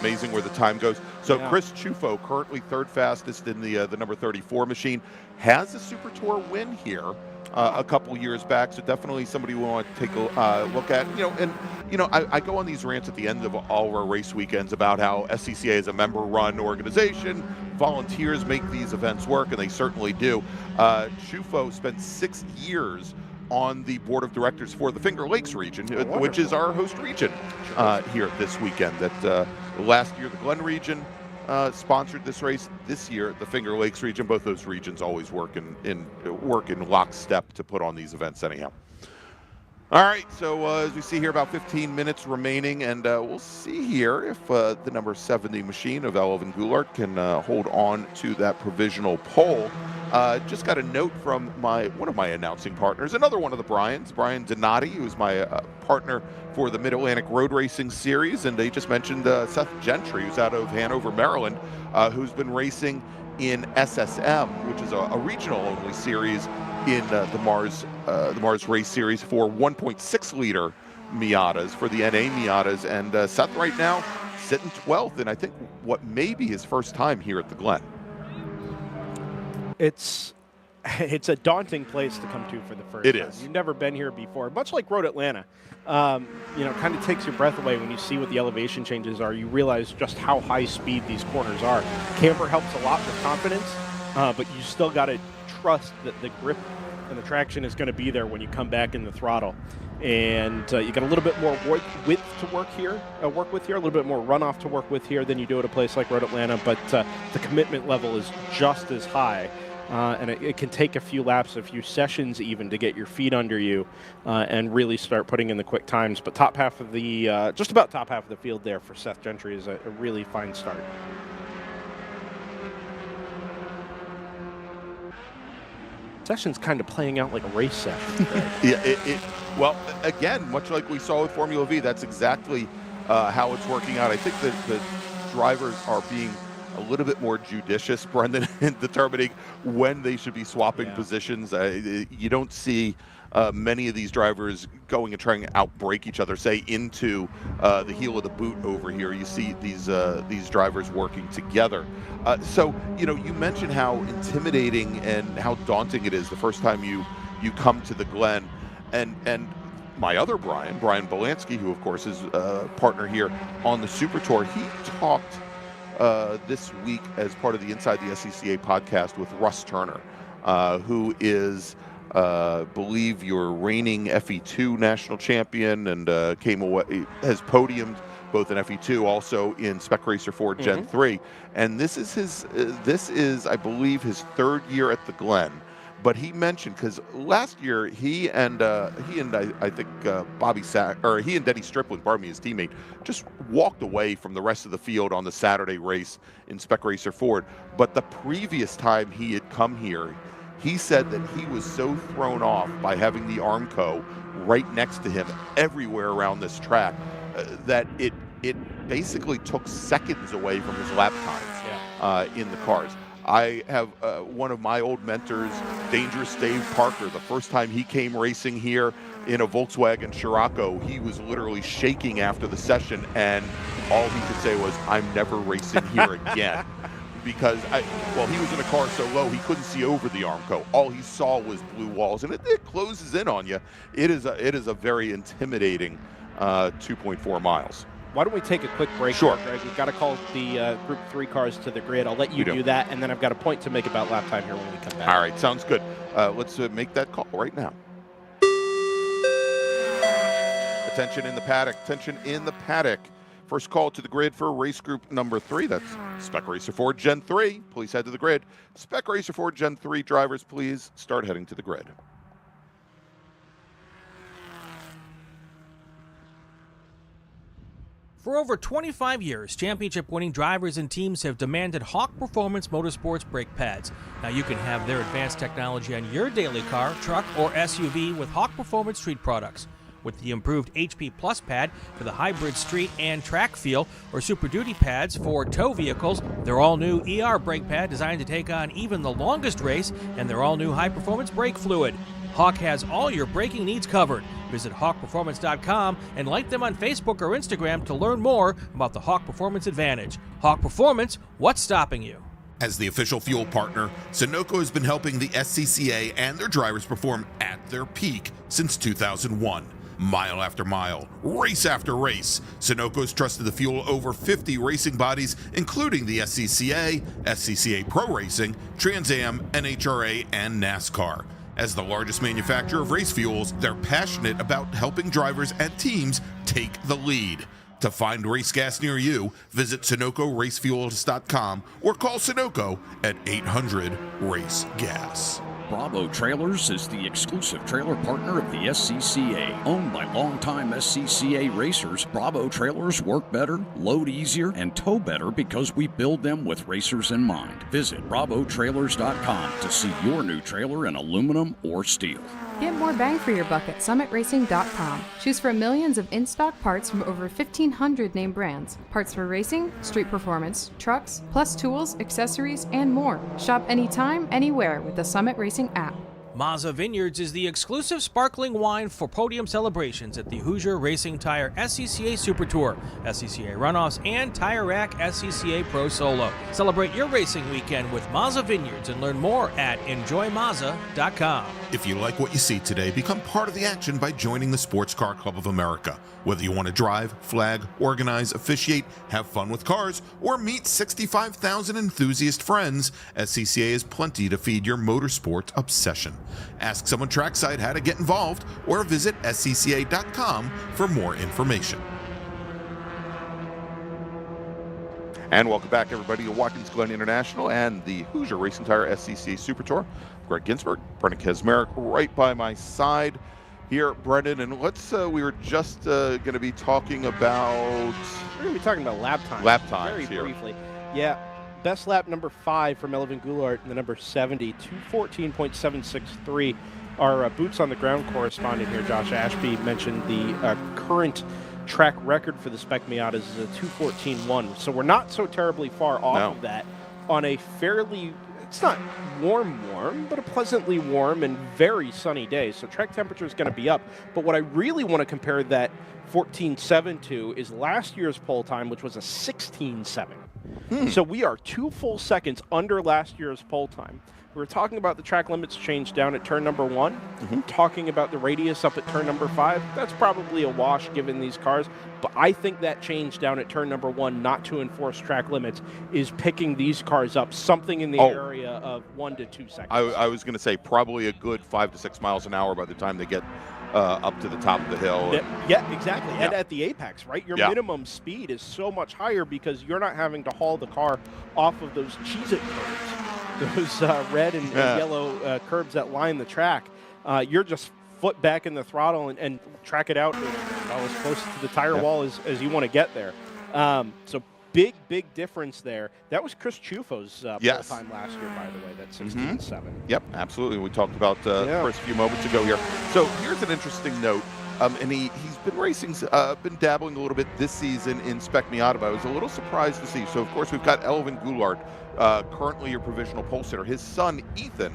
amazing where the time goes. So Chris Chufo, currently 3rd fastest in the number 34 machine, has a Super Tour win here a couple years back. So definitely somebody we want to take a look at. I go on these rants at the end of all of our race weekends about how SCCA is a member-run organization. Volunteers make these events work, and they certainly do. Chufo spent 6 years on the board of directors for the Finger Lakes region, which is our host region here this weekend. That last year the Glen region sponsored this race. This year the Finger Lakes region. Both those regions always work in lockstep to put on these events anyhow. All right, so as we see here, about 15 minutes remaining, and we'll see here if the number 70 machine of Elvin Goulart can hold on to that provisional pole. Just got a note from one of my announcing partners, another one of the Brian Donati, who's my partner for the Mid-Atlantic Road Racing Series, and they just mentioned Seth Gentry, who's out of Hanover, Maryland, who's been racing in SSM, which is a regional-only series in the Mars Race Series for 1.6 liter Miatas, for the NA Miatas, and Seth right now sitting 12th, and I think what may be his first time here at the Glen. It's it's a daunting place to come to for the first It time. is. You've never been here before, much like Road Atlanta. Kind of takes your breath away when you see what the elevation changes are. You realize just how high speed these corners are. Camber helps a lot with confidence, but you still got to trust that the grip and the traction is going to be there when you come back in the throttle. And you got a little bit more width to work with here, a little bit more runoff to work with here than you do at a place like Road Atlanta, but the commitment level is just as high. And it can take a few laps, a few sessions even, to get your feet under you and really start putting in the quick times. But just about top half of the field there for Seth Gentry is a really fine start. Session's kind of playing out like a race session. Yeah, well, again, much like we saw with Formula V, that's exactly how it's working out. I think that the drivers are being a little bit more judicious, Brendan, in determining when they should be swapping positions. You don't see many of these drivers going and trying to outbrake each other, say into the heel of the boot over here. You see these drivers working together. So you mentioned how intimidating and how daunting it is the first time you come to the Glen, and my other Brian Belansky, who of course is a partner here on the Super Tour, he talked this week as part of the Inside the SCCA podcast with Russ Turner, who is, believe, your reigning FE2 national champion, and has podiumed both in FE2, also in Spec Racer 4 Gen 3, and this is, I believe, his third year at the Glen. But he mentioned, because last year he and I think Bobby Sack, or he and Denny Stripling, pardon me, his teammate, just walked away from the rest of the field on the Saturday race in Spec Racer Ford. But the previous time he had come here, he said that he was so thrown off by having the Armco right next to him everywhere around this track that it basically took seconds away from his lap times in the cars. I have one of my old mentors, Dangerous Dave Parker. The first time he came racing here in a Volkswagen Scirocco, he was literally shaking after the session, and all he could say was, "I'm never racing here again." Because he was in a car so low he couldn't see over the Armco. All he saw was blue walls, and it closes in on you. It is a very intimidating 2.4 miles. Why don't we take a quick break? Sure. Here, Greg? We've got to call the Group 3 cars to the grid. I'll let you do that, and then I've got a point to make about lap time here when we come back. All right, sounds good. Let's make that call right now. Attention in the paddock. Attention in the paddock. First call to the grid for race group number 3. That's Spec Racer 4 Gen 3. Please head to the grid. Spec Racer 4 Gen 3 drivers, please start heading to the grid. For over 25 years, championship-winning drivers and teams have demanded Hawk Performance Motorsports brake pads. Now you can have their advanced technology on your daily car, truck, or SUV with Hawk Performance Street products. With the improved HP Plus pad for the hybrid street and track feel, or Super Duty pads for tow vehicles, their all-new ER brake pad designed to take on even the longest race, and their all-new high-performance brake fluid. Hawk has all your braking needs covered. Visit hawkperformance.com and like them on Facebook or Instagram to learn more about the Hawk Performance Advantage. Hawk Performance, what's stopping you? As the official fuel partner, Sunoco has been helping the SCCA and their drivers perform at their peak since 2001. Mile after mile, race after race, Sunoco's trusted the fuel over 50 racing bodies, including the SCCA, SCCA Pro Racing, Trans Am, NHRA, and NASCAR. As the largest manufacturer of race fuels, they're passionate about helping drivers and teams take the lead. To find race gas near you, visit SunocoRacefuels.com or call Sunoco at 800-RACE-GAS. Bravo Trailers is the exclusive trailer partner of the SCCA. Owned by longtime SCCA racers, Bravo Trailers work better, load easier, and tow better because we build them with racers in mind. Visit BravoTrailers.com to see your new trailer in aluminum or steel. Get more bang for your buck at SummitRacing.com. Choose from millions of in-stock parts from over 1,500 name brands. Parts for racing, street performance, trucks, plus tools, accessories, and more. Shop anytime, anywhere with the Summit Racing app. Mazza Vineyards is the exclusive sparkling wine for podium celebrations at the Hoosier Racing Tire SCCA Super Tour, SCCA Runoffs, and Tire Rack SCCA Pro Solo. Celebrate your racing weekend with Mazza Vineyards and learn more at enjoymazza.com. If you like what you see today, become part of the action by joining the Sports Car Club of America. Whether you want to drive, flag, organize, officiate, have fun with cars, or meet 65,000 enthusiast friends, SCCA has plenty to feed your motorsport obsession. Ask someone trackside how to get involved or visit scca.com for more information. And welcome back, everybody, to Watkins Glen International and the Hoosier Racing Tire SCCA Super Tour. Gregg Ginsberg, Brendan Kesmerick, right by my side here, Brendan. And we were just going to be talking about... We're going to be talking about lap times. Lap times very here. Briefly. Yeah, best lap number 5 from Elvin Goulart and the number 70, 2:14.763. Our boots on the ground correspondent here, Josh Ashby, mentioned the current track record for the Spec Miata is 2:14.1. So we're not so terribly far off of that on a fairly... It's not warm, but a pleasantly warm and very sunny day. So track temperature is going to be up. But what I really want to compare that 14.7 to is last year's pole time, which was a 16.7. So we are 2 full seconds under last year's pole time. We were talking about the track limits change down at turn number 1, talking about the radius up at turn number 5. That's probably a wash given these cars, but I think that change down at turn number 1 not to enforce track limits is picking these cars up something in the area of 1 to 2 seconds. I was going to say probably a good 5 to 6 miles an hour by the time they get up to the top of the hill. Yeah, exactly. Yeah. And at the apex, right? Your minimum speed is so much higher because you're not having to haul the car off of those Cheez-It curbs. Those red and yellow curbs that line the track. You're just foot back in the throttle and track it out as close to the tire wall as you want to get there. So big difference there. That was Chris Chufo's pole time last year, by the way, that 16.7. Yep, absolutely. We talked about Chris a few moments ago here. So here's an interesting note. And he's been racing, been dabbling a little bit this season in Spec Miata, but I was a little surprised to see. So, of course, we've got Elvin Goulart, currently your provisional pole sitter. His son, Ethan,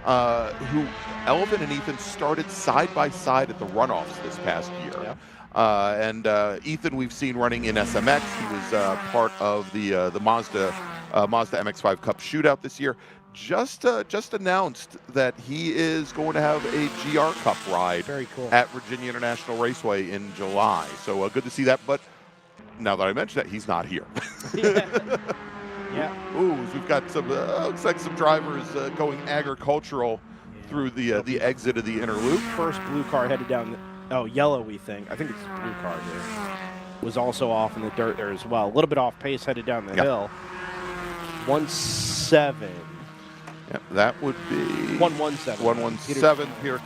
who Elvin and Ethan started side by side at the runoffs this past year. And Ethan we've seen running in SMX. He was part of the Mazda MX-5 Cup shootout this year. Just announced that he is going to have a GR Cup ride at Virginia International Raceway in July. So good to see that. But now that I mentioned that, he's not here. Ooh, we've got some looks like some drivers going agricultural through the exit of the inner loop. First blue car headed down yellowy thing. I think it's the blue car here. Was also off in the dirt there as well. A little bit off pace headed down the hill. 1.7. Yep, that would be 117. 117 Pierre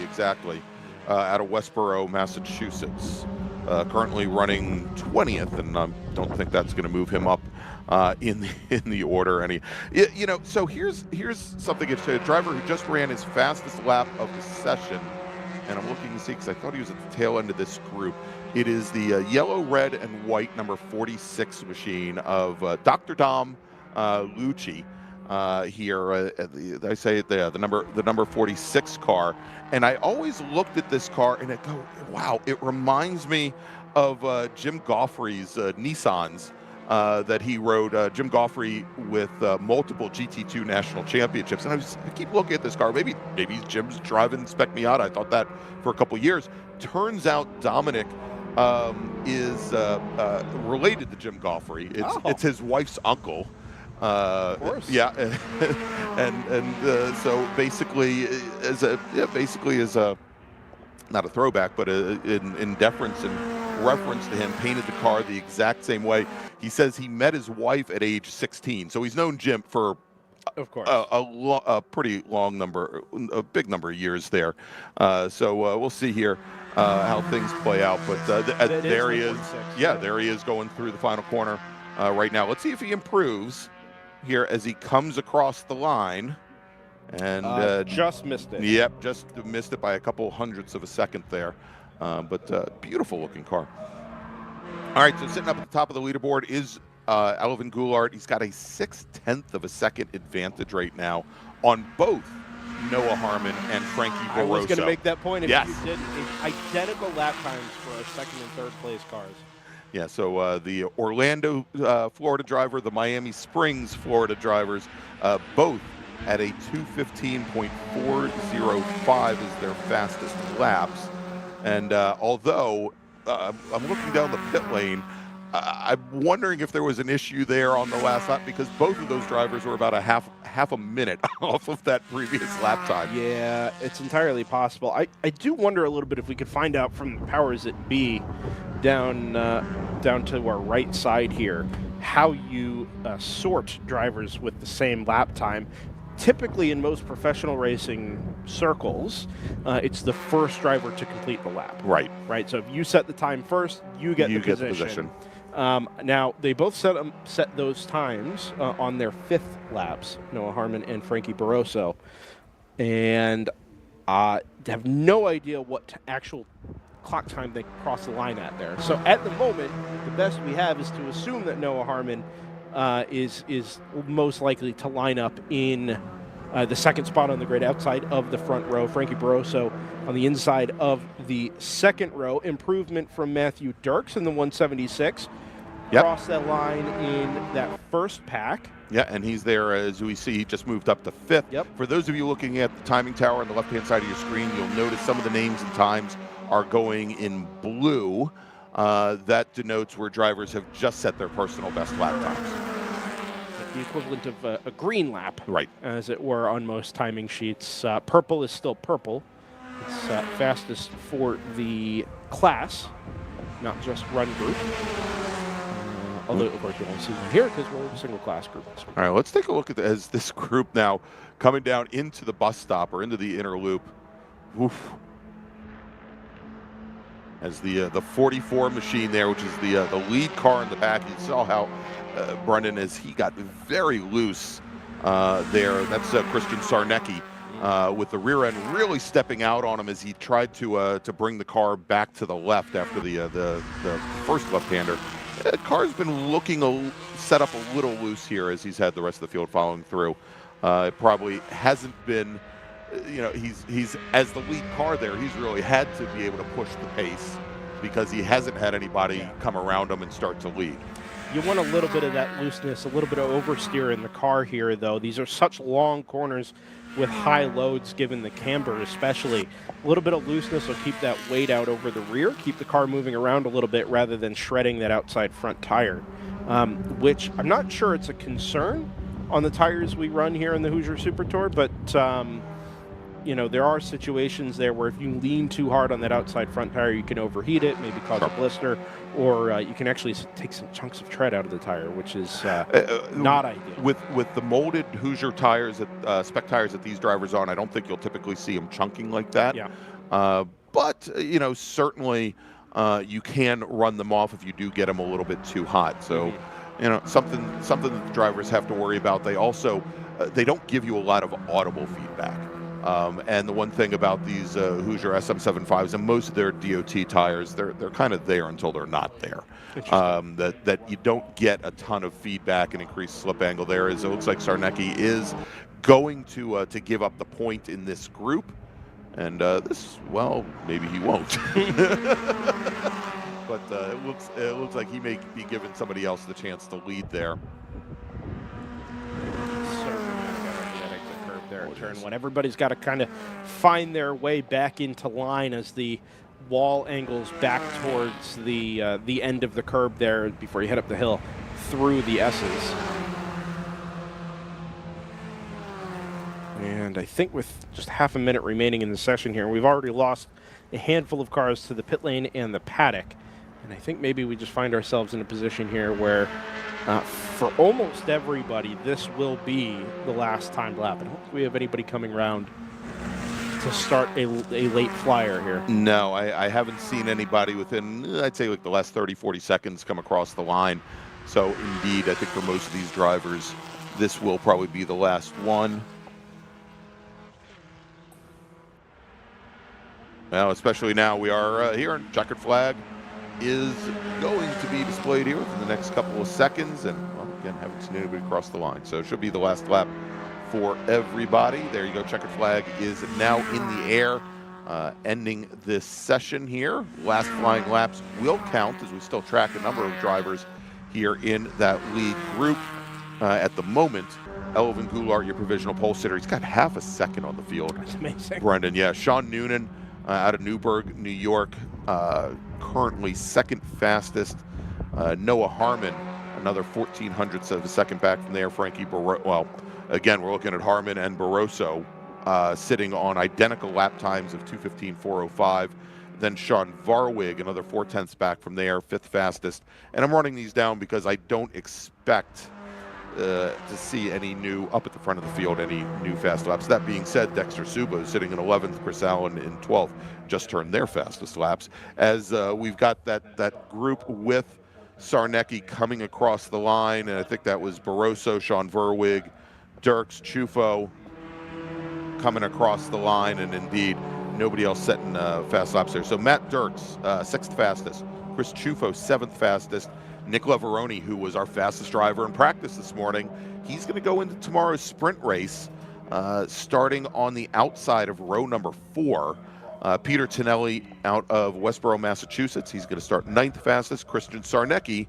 exactly, out of Westboro, Massachusetts. Currently running 20th, and I don't think that's going to move him up in the order any. So here's something. It's a driver who just ran his fastest lap of the session, and I'm looking to see because I thought he was at the tail end of this group. It is the yellow, red, and white number 46 machine of Dr. Dom Lucci. Here, I say the number 46 car, and I always looked at this car and I go, wow, it reminds me of Jim Goffrey's Nissans that he rode. Jim Goffrey with multiple GT2 national championships, and I keep looking at this car. Maybe Jim's driving Spec Miata. I thought that for a couple years. Turns out Dominic is related to Jim Goffrey. It's his wife's uncle. Of course. Yeah, and so basically as a not a throwback, but in deference and reference to him, painted the car the exact same way. He says he met his wife at age 16, so he's known Jim for, of course, a pretty long number, a big number of years there. So we'll see here how things play out. But there he is. Yeah, there he is going through the final corner right now. Let's see if he improves here as he comes across the line. And just missed it. Yep, just missed it by a couple hundredths of a second there. But beautiful looking car. All right, so sitting up at the top of the leaderboard is Elvin Goulart. He's got a 0.6 of a second advantage right now on both Noah Harmon and Frankie Barroso. I was going to make that point if Yes. you didn't. Identical lap times for our second and third place cars. Yeah, so the Orlando, Florida driver, the Miami Springs, Florida drivers, both at a 2:15.405 is their fastest laps. And although I'm looking down the pit lane, I'm wondering if there was an issue there on the last lap, because both of those drivers were about a half a minute off of that previous lap time. Yeah, it's entirely possible. I do wonder a little bit if we could find out from the powers that be down to our right side here how you sort drivers with the same lap time. Typically, in most professional racing circles, it's the first driver to complete the lap. Right. Right. So if you set the time first, you get the position. Now, they both set those times on their fifth laps, Noah Harmon and Frankie Barroso, and have no idea what actual clock time they cross the line at there. So at the moment, the best we have is to assume that Noah Harmon is most likely to line up in the second spot on the grid outside of the front row. Frankie Barroso on the inside of the second row. Improvement from Matthew Dirks in the 176. Yep. Crossed that line in that first pack. Yeah, and he's there, as we see, he just moved up to fifth. Yep. For those of you looking at the timing tower on the left-hand side of your screen, you'll notice some of the names and times are going in blue. That denotes where drivers have just set their personal best lap times. The equivalent of a green lap, Right. as it were, on most timing sheets. Purple is still purple. It's fastest for the class, not just run group. Although, of course, you won't see one here because we're a single class group. All right, let's take a look at as this group now coming down into the bus stop or into the inner loop. Oof. As the 44 machine there, which is the lead car in the back. You saw how Brendan, as he got very loose there. That's Christian Sarnecki with the rear end really stepping out on him as he tried to bring the car back to the left after the first left-hander. The car's been looking set up a little loose here as he's had the rest of the field following through. It probably hasn't been, he's as the lead car there, he's really had to be able to push the pace because he hasn't had anybody come around him and start to lead. You want a little bit of that looseness, a little bit of oversteer in the car here, though. These are such long corners with high loads, given the camber especially. A little bit of looseness will keep that weight out over the rear, keep the car moving around a little bit rather than shredding that outside front tire, which I'm not sure it's a concern on the tires we run here in the Hoosier Super Tour, but there are situations there where if you lean too hard on that outside front tire, you can overheat it, maybe cause a blister, or you can actually take some chunks of tread out of the tire, which is not ideal. With the molded Hoosier tires, spec tires that these drivers on, I don't think you'll typically see them chunking like that. Yeah. But certainly you can run them off if you do get them a little bit too hot. So, something that the drivers have to worry about. They also they don't give you a lot of audible feedback. And the one thing about these Hoosier SM75s and most of their DOT tires, they're kind of there until they're not there. That you don't get a ton of feedback and increased slip angle there. As it looks like Sarnecki is going to give up the point in this group, and maybe he won't. But it looks like he may be giving somebody else the chance to lead there. Turn when everybody's got to kind of find their way back into line as the wall angles back towards the end of the curb there before you head up the hill through the S's. And I think with just half a minute remaining in the session here, we've already lost a handful of cars to the pit lane and the paddock. And I think maybe we just find ourselves in a position here where for almost everybody, this will be the last time lap. I don't think we have anybody coming around to start a late flyer here. No, I haven't seen anybody within, I'd say, like the last 30, 40 seconds come across the line. So, indeed, I think for most of these drivers, this will probably be the last one. Well, especially now we are here, and checkered flag is going to be displayed here within the next couple of seconds, and again, haven't seen anybody cross the line, so it should be the last lap for everybody. There you go. Checkered flag is now in the air, ending this session here. Last flying laps will count as we still track a number of drivers here in that lead group. At the moment, Elvin Goulart, your provisional pole sitter, he's got half a second on the field. That's amazing. Brendan, yeah. Sean Noonan out of Newburgh, New York, currently second fastest. Noah Harmon, another 1400ths of a second back from there. Frankie Barroso, well, again, we're looking at Harmon and Barroso sitting on identical lap times of 2:15.405. Then Sean Varwig, another 4/10ths back from there, fifth fastest. And I'm running these down because I don't expect to see any new, up at the front of the field, any new fast laps. That being said, Dexter Suba is sitting in 11th, Chris Allen in 12th, just turned their fastest laps. As we've got that group with Sarnecki coming across the line, and I think that was Barroso, Sean Verwig, Dirks, Chufo coming across the line, and indeed nobody else setting fast laps there. So Matt Dirks, sixth fastest, Chris Chufo, seventh fastest, Nick Lavaroni, who was our fastest driver in practice this morning, he's going to go into tomorrow's sprint race, starting on the outside of row number 4. Peter Tonelli out of Westboro, Massachusetts, he's going to start 9th fastest. Christian Sarnecki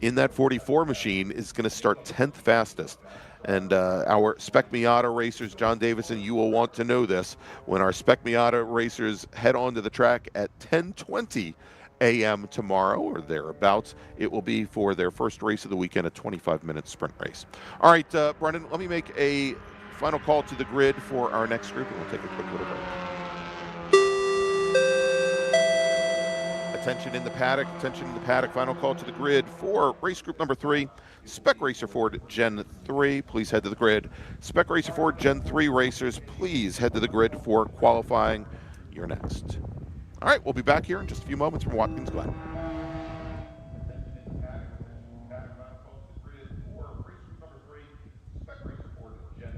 in that 44 machine is going to start 10th fastest. And our Spec Miata racers, John Davison, you will want to know this. When our Spec Miata racers head onto the track at 10:20 a.m. tomorrow or thereabouts, it will be for their first race of the weekend, a 25-minute sprint race. All right, Brendan, let me make a final call to the grid for our next group, and we'll take a quick little break. Attention in the paddock, final call to the grid for race group number 3, Spec Racer Ford Gen 3. Please head to the grid. Spec Racer Ford Gen 3 racers, please head to the grid for qualifying. You're next. All right, we'll be back here in just a few moments from Watkins Glen.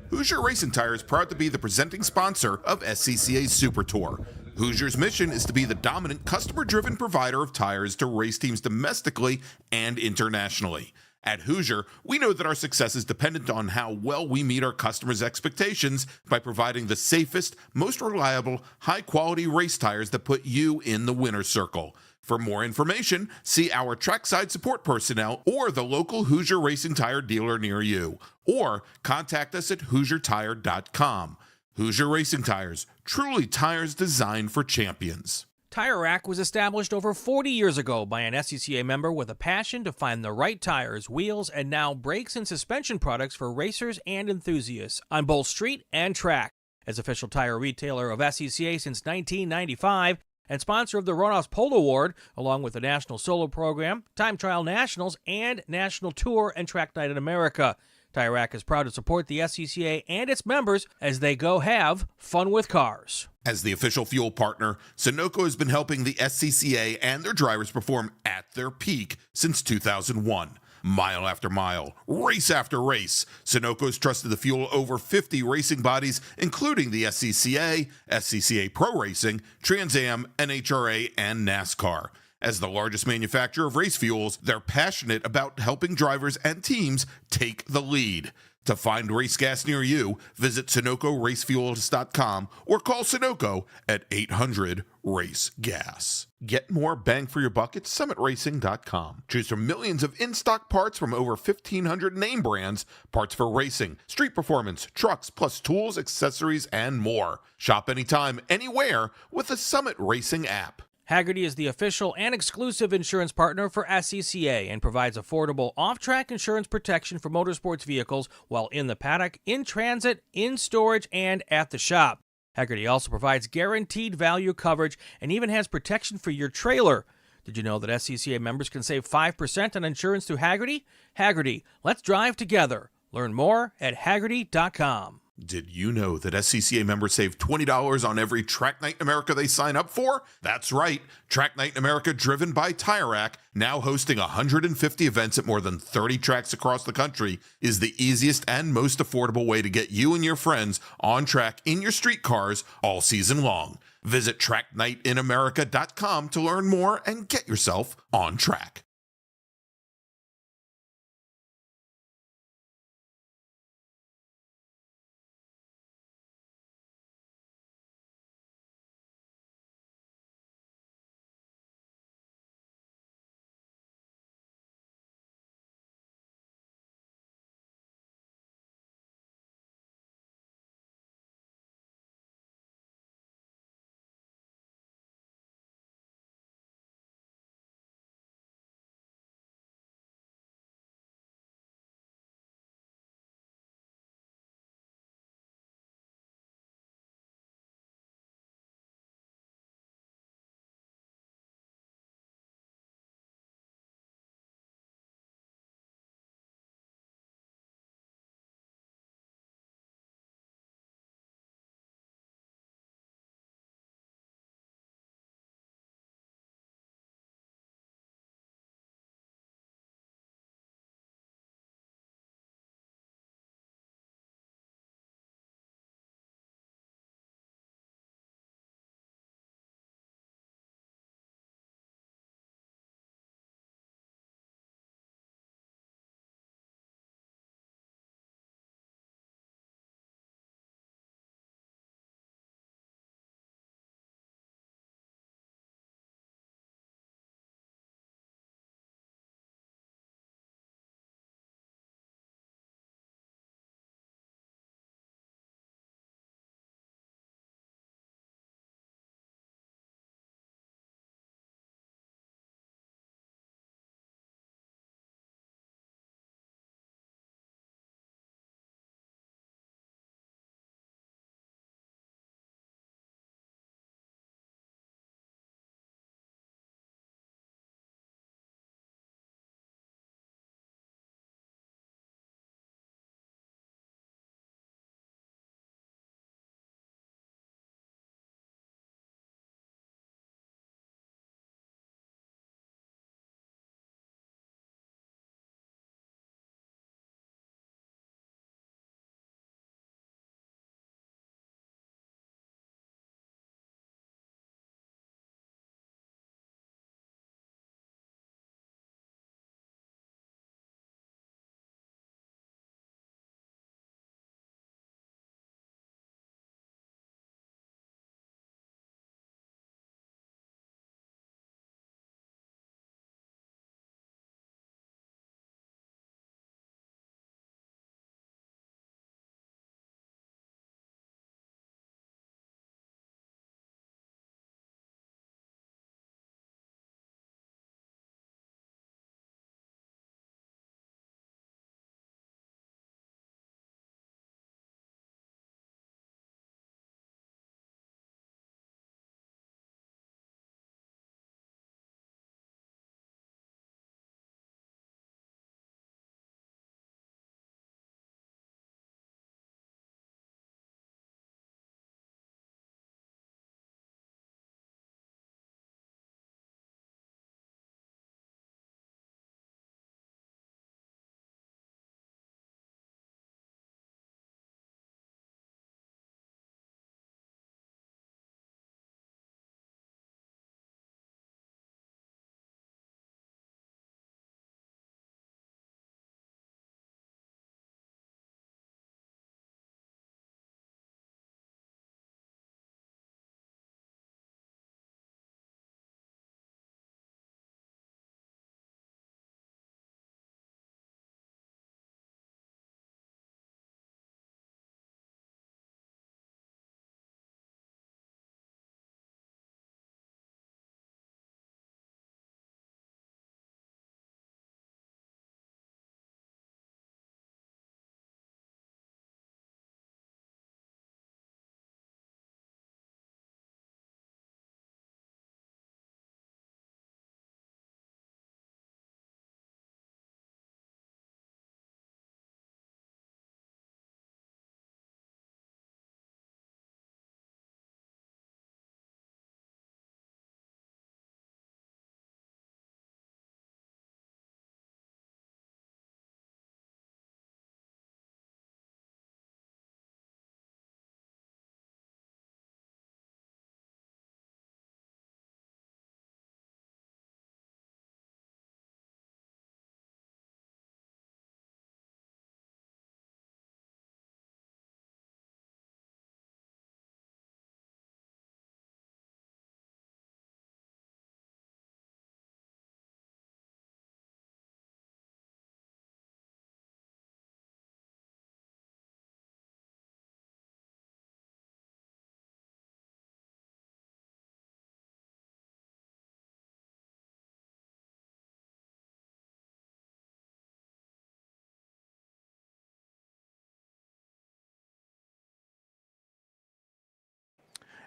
Hoosier Racing Tire is proud to be the presenting sponsor of SCCA Super Tour. Hoosier's mission is to be the dominant customer-driven provider of tires to race teams domestically and internationally. At Hoosier, we know that our success is dependent on how well we meet our customers' expectations by providing the safest, most reliable, high-quality race tires that put you in the winner's circle. For more information, see our trackside support personnel or the local Hoosier Racing Tire dealer near you, or contact us at HoosierTire.com. Hoosier Racing Tires, truly tires designed for champions. Tire Rack was established over 40 years ago by an SCCA member with a passion to find the right tires, wheels, and now brakes and suspension products for racers and enthusiasts on both street and track. As official tire retailer of SCCA since 1995 and sponsor of the Runoffs Pole Award, along with the National Solo Program, Time Trial Nationals, and National Tour and Track Night in America, Tire Rack is proud to support the SCCA and its members as they go have fun with cars. As the official fuel partner, Sunoco has been helping the SCCA and their drivers perform at their peak since 2001. Mile after mile, race after race, Sunoco's trusted the fuel over 50 racing bodies, including the SCCA, SCCA Pro Racing, Trans Am, NHRA, and NASCAR. As the largest manufacturer of race fuels, they're passionate about helping drivers and teams take the lead. To find race gas near you, visit SunocoRacefuels.com or call Sunoco at 800-RACE-GAS. Get more bang for your buck at SummitRacing.com. Choose from millions of in-stock parts from over 1,500 name brands, parts for racing, street performance, trucks, plus tools, accessories, and more. Shop anytime, anywhere with the Summit Racing app. Hagerty is the official and exclusive insurance partner for SCCA and provides affordable off-track insurance protection for motorsports vehicles while in the paddock, in transit, in storage, and at the shop. Hagerty also provides guaranteed value coverage and even has protection for your trailer. Did you know that SCCA members can save 5% on insurance through Hagerty? Hagerty, let's drive together. Learn more at Hagerty.com. Did you know that SCCA members save $20 on every Track Night in America they sign up for? That's right. Track Night in America, driven by Tire Rack, now hosting 150 events at more than 30 tracks across the country, is the easiest and most affordable way to get you and your friends on track in your street cars all season long. Visit TrackNightInAmerica.com to learn more and get yourself on track.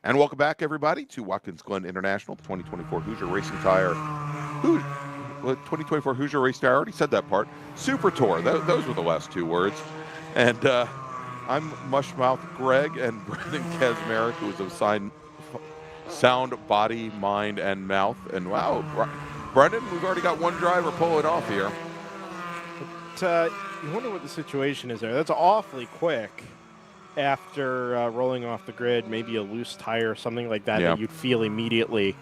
And welcome back, everybody, to Watkins Glen International, 2024 Hoosier Racing Tire. 2024 Hoosier Racing Tire, I already said that part. Super Tour, those were the last two words. And I'm Mushmouth Greg, and Brendan Kazmarek, who is assigned sound, body, mind, and mouth. And wow, Brendan, we've already got one driver pull it off here. But, you wonder what the situation is there. That's awfully quick. After rolling off the grid, maybe a loose tire or something like that, that you'd feel immediately.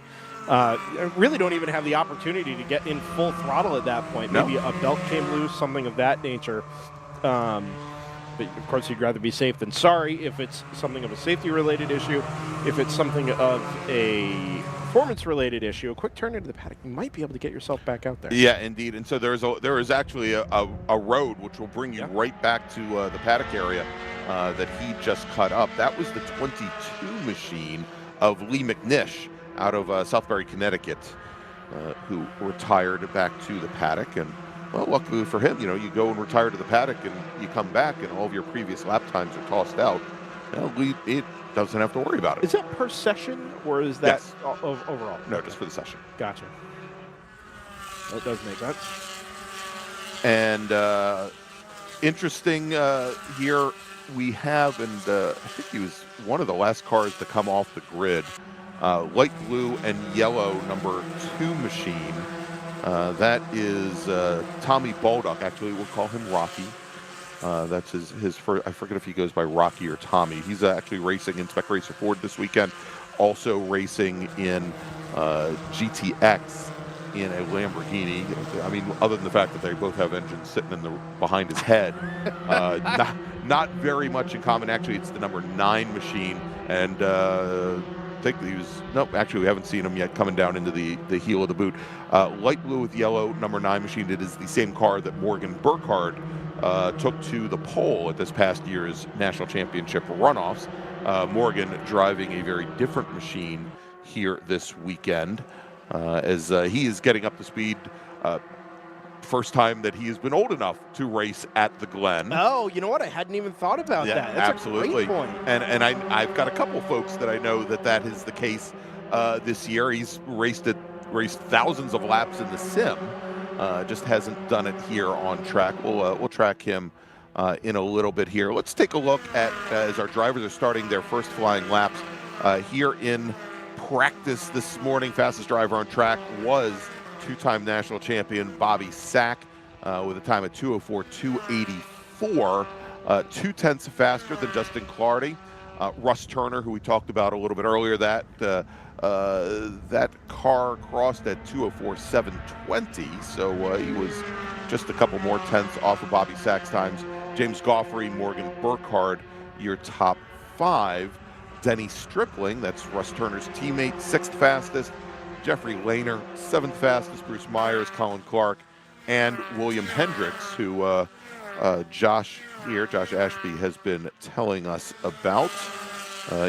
Really don't even have the opportunity to get in full throttle at that point. Maybe a belt came loose, something of that nature. But of course, you'd rather be safe than sorry if it's something of a safety-related issue. If it's something of a performance-related issue, a quick turn into the paddock, you might be able to get yourself back out there. Yeah, indeed. And so there is actually a road which will bring you right back to the paddock area that he just cut up. That was the 22 machine of Lee McNish out of Southbury, Connecticut, who retired back to the paddock. And, well, luckily for him, you go and retire to the paddock and you come back and all of your previous lap times are tossed out. Lee, it doesn't have to worry about it. Is that per session or is that overall? No, just for the session. Gotcha. That does make sense. And interesting here we have, and I think he was one of the last cars to come off the grid, light blue and yellow number 2 machine. That is Tommy Baldock. Actually, we'll call him Rocky. That's his first. I forget if he goes by Rocky or Tommy. He's actually racing in Spec Racer Ford this weekend. Also racing in GTX in a Lamborghini. I mean, other than the fact that they both have engines sitting behind his head, not very much in common. Actually, it's the number 9 machine, and I think actually we haven't seen him yet coming down into the heel of the boot. Light blue with yellow number 9 machine. It is the same car that Morgan Burkhardt took to the pole at this past year's national championship runoffs. Morgan driving a very different machine here this weekend as he is getting up to speed. First time that he has been old enough to race at the Glen. Oh, you know what? I hadn't even thought about that. That's absolutely. a great point. And I've got a couple folks that I know that is the case this year. He's raced thousands of laps in the sim. Just hasn't done it here on track. We'll track him in a little bit here. Let's take a look at as our drivers are starting their first flying laps here in practice this morning. Fastest driver on track was two-time national champion Bobby Sack with a time of 2:04.284, 0.2 faster than Justin Clardy. Russ Turner, who we talked about a little bit earlier, that car crossed at 2:04.720, so he was just a couple more tenths off of Bobby Sack's times. James Goffrey, Morgan Burkhardt, your top 5. Denny Stripling, that's Russ Turner's teammate, 6th fastest. Jeffrey Lehner, 7th fastest. Bruce Myers, Colin Clark, and William Hendricks, who Josh Ashby has been telling us about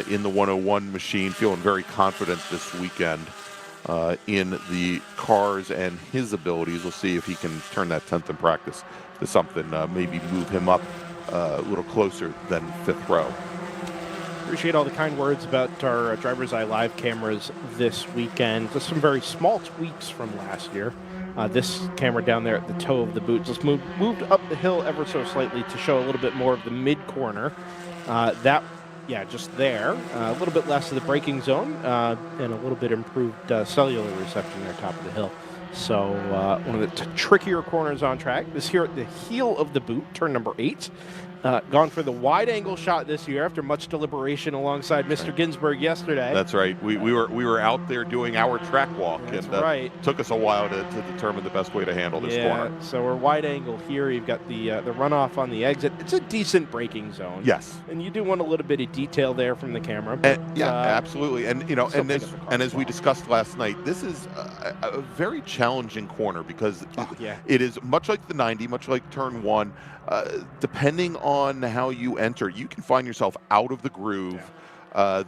in the 101 machine, feeling very confident this weekend in the cars and his abilities. We'll see if he can turn that 10th in practice to something, maybe move him up a little closer than 5th row. Appreciate all the kind words about our DriverSeye live cameras this weekend. Just some very small tweaks from last year. This camera down there at the toe of the boot just moved up the hill ever so slightly to show a little bit more of the mid-corner. Just there. A little bit less of the braking zone and a little bit improved cellular reception there top of the hill. So one of the trickier corners on track. This here at the heel of the boot, turn number 8. Gone for the wide-angle shot this year after much deliberation alongside Mr. Ginsberg yesterday. That's right. We were out there doing our track walk. That's and right. Took us a while to determine the best way to handle this corner. So we're wide-angle here. You've got the runoff on the exit. It's a decent braking zone. Yes. And you do want a little bit of detail there from the camera. But, absolutely. And as we discussed last night, this is a very challenging corner because it is much like the 90, much like turn 1. Depending on how you enter, you can find yourself out of the groove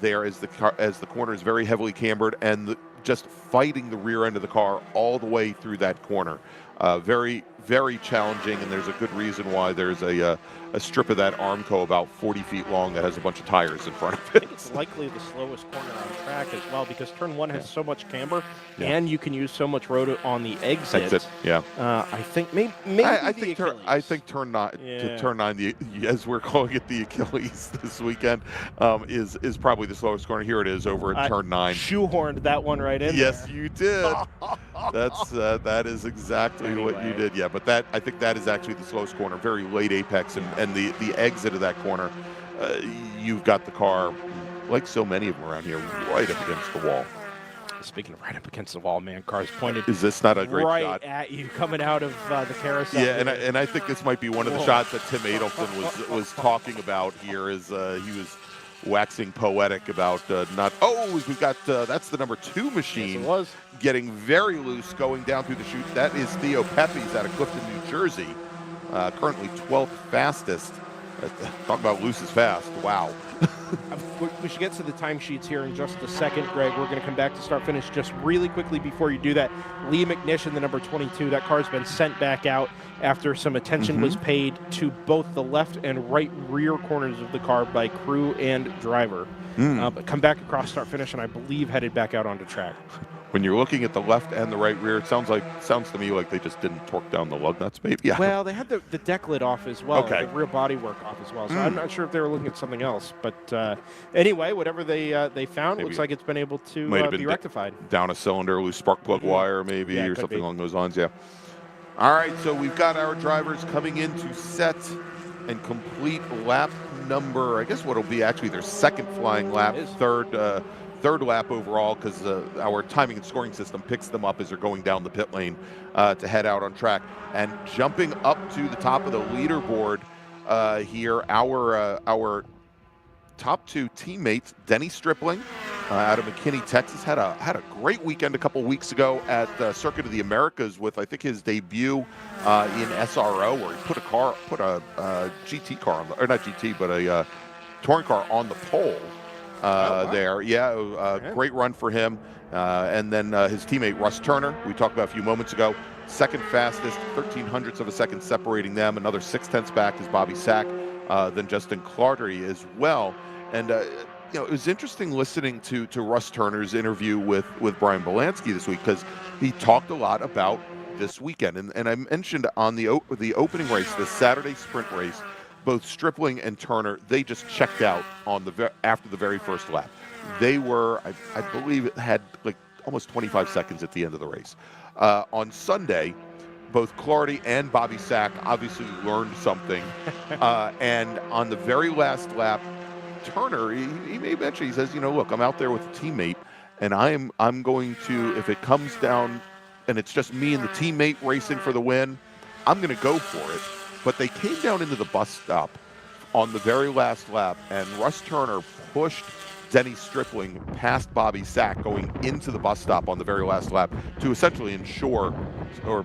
there as the corner is very heavily cambered and just fighting the rear end of the car all the way through that corner. Very, very challenging, and there's a good reason why. There's a strip of that Armco about 40 feet long that has a bunch of tires in front of I it. think it's likely the slowest corner on track as well, because turn 1 has so much camber, Yeah. and you can use so much road on the exit. Yeah. I think maybe I the think Achilles. turn 9 Yeah. to turn 9, as we're calling it, the Achilles this weekend, is probably the slowest corner. Here it is over at turn 9. Shoehorned that one right in. Yes, there. you did. That is exactly what you did. Yeah, but I think that is actually the slowest corner. Very late apex, and the exit of that corner, you've got the car, like so many of them around here, right up against the wall. Speaking of right up against the wall, man, cars pointed Is this not a great right shot? at you coming out of the carousel. Yeah, and I think this might be one of the shots that Tim Adelson was talking about here. Is he was waxing poetic about not. Oh, we've got that's the number 2 machine. Yes, it was. Getting very loose, going down through the chute. That is Theo Pepe's out of Clifton, New Jersey. Currently 12th fastest. Talk about loose is fast. Wow. We should get to the timesheets here in just a second, Greg. We're going to come back to start finish just really quickly before you do that. Lee McNish in the number 22. That car's been sent back out after some attention was paid to both the left and right rear corners of the car by crew and driver. But come back across start finish, and I believe headed back out onto track. When you're looking at the left and the right rear, it sounds to me like they just didn't torque down the lug nuts, maybe. Yeah. Well, they had the deck lid off as well, Okay. the rear body work off as well. So I'm not sure if they were looking at something else. But anyway, whatever they found, Maybe looks like it's been able to Might have been be rectified. Down a cylinder, loose spark plug wire, maybe, Yeah, or could something be. along those lines. Yeah. All right, so we've got our drivers coming in to set and complete lap number. I guess what'll be actually their second flying lap, It is. third lap overall, because our timing and scoring system picks them up as they're going down the pit lane to head out on track. And jumping up to the top of the leaderboard here, our top 2 teammates, Denny Stripling out of McKinney, Texas, had a great weekend a couple weeks ago at Circuit of the Americas with, I think, his debut in SRO, where he put a GT car on or not GT, but a touring car on the pole. Wow. There. Yeah, great run for him. And then his teammate, Russ Turner, we talked about a few moments ago, second fastest, 0.13 of a second separating them. Another 0.6 back is Bobby Sack, then Justin Clartery as well. And, it was interesting listening to Russ Turner's interview with Brian Belansky this week, because he talked a lot about this weekend. And I mentioned on the opening race, the Saturday sprint race, both Stripling and Turner, they just checked out on after the very first lap. They were, I believe, it had like almost 25 seconds at the end of the race. On Sunday, both Clardy and Bobby Sack obviously learned something. And on the very last lap, Turner, he made mention, he says, look, I'm out there with a teammate, and I'm going to, if it comes down and it's just me and the teammate racing for the win, I'm going to go for it. But they came down into the bus stop on the very last lap, and Russ Turner pushed Denny Stripling past Bobby Sack going into the bus stop on the very last lap to essentially ensure or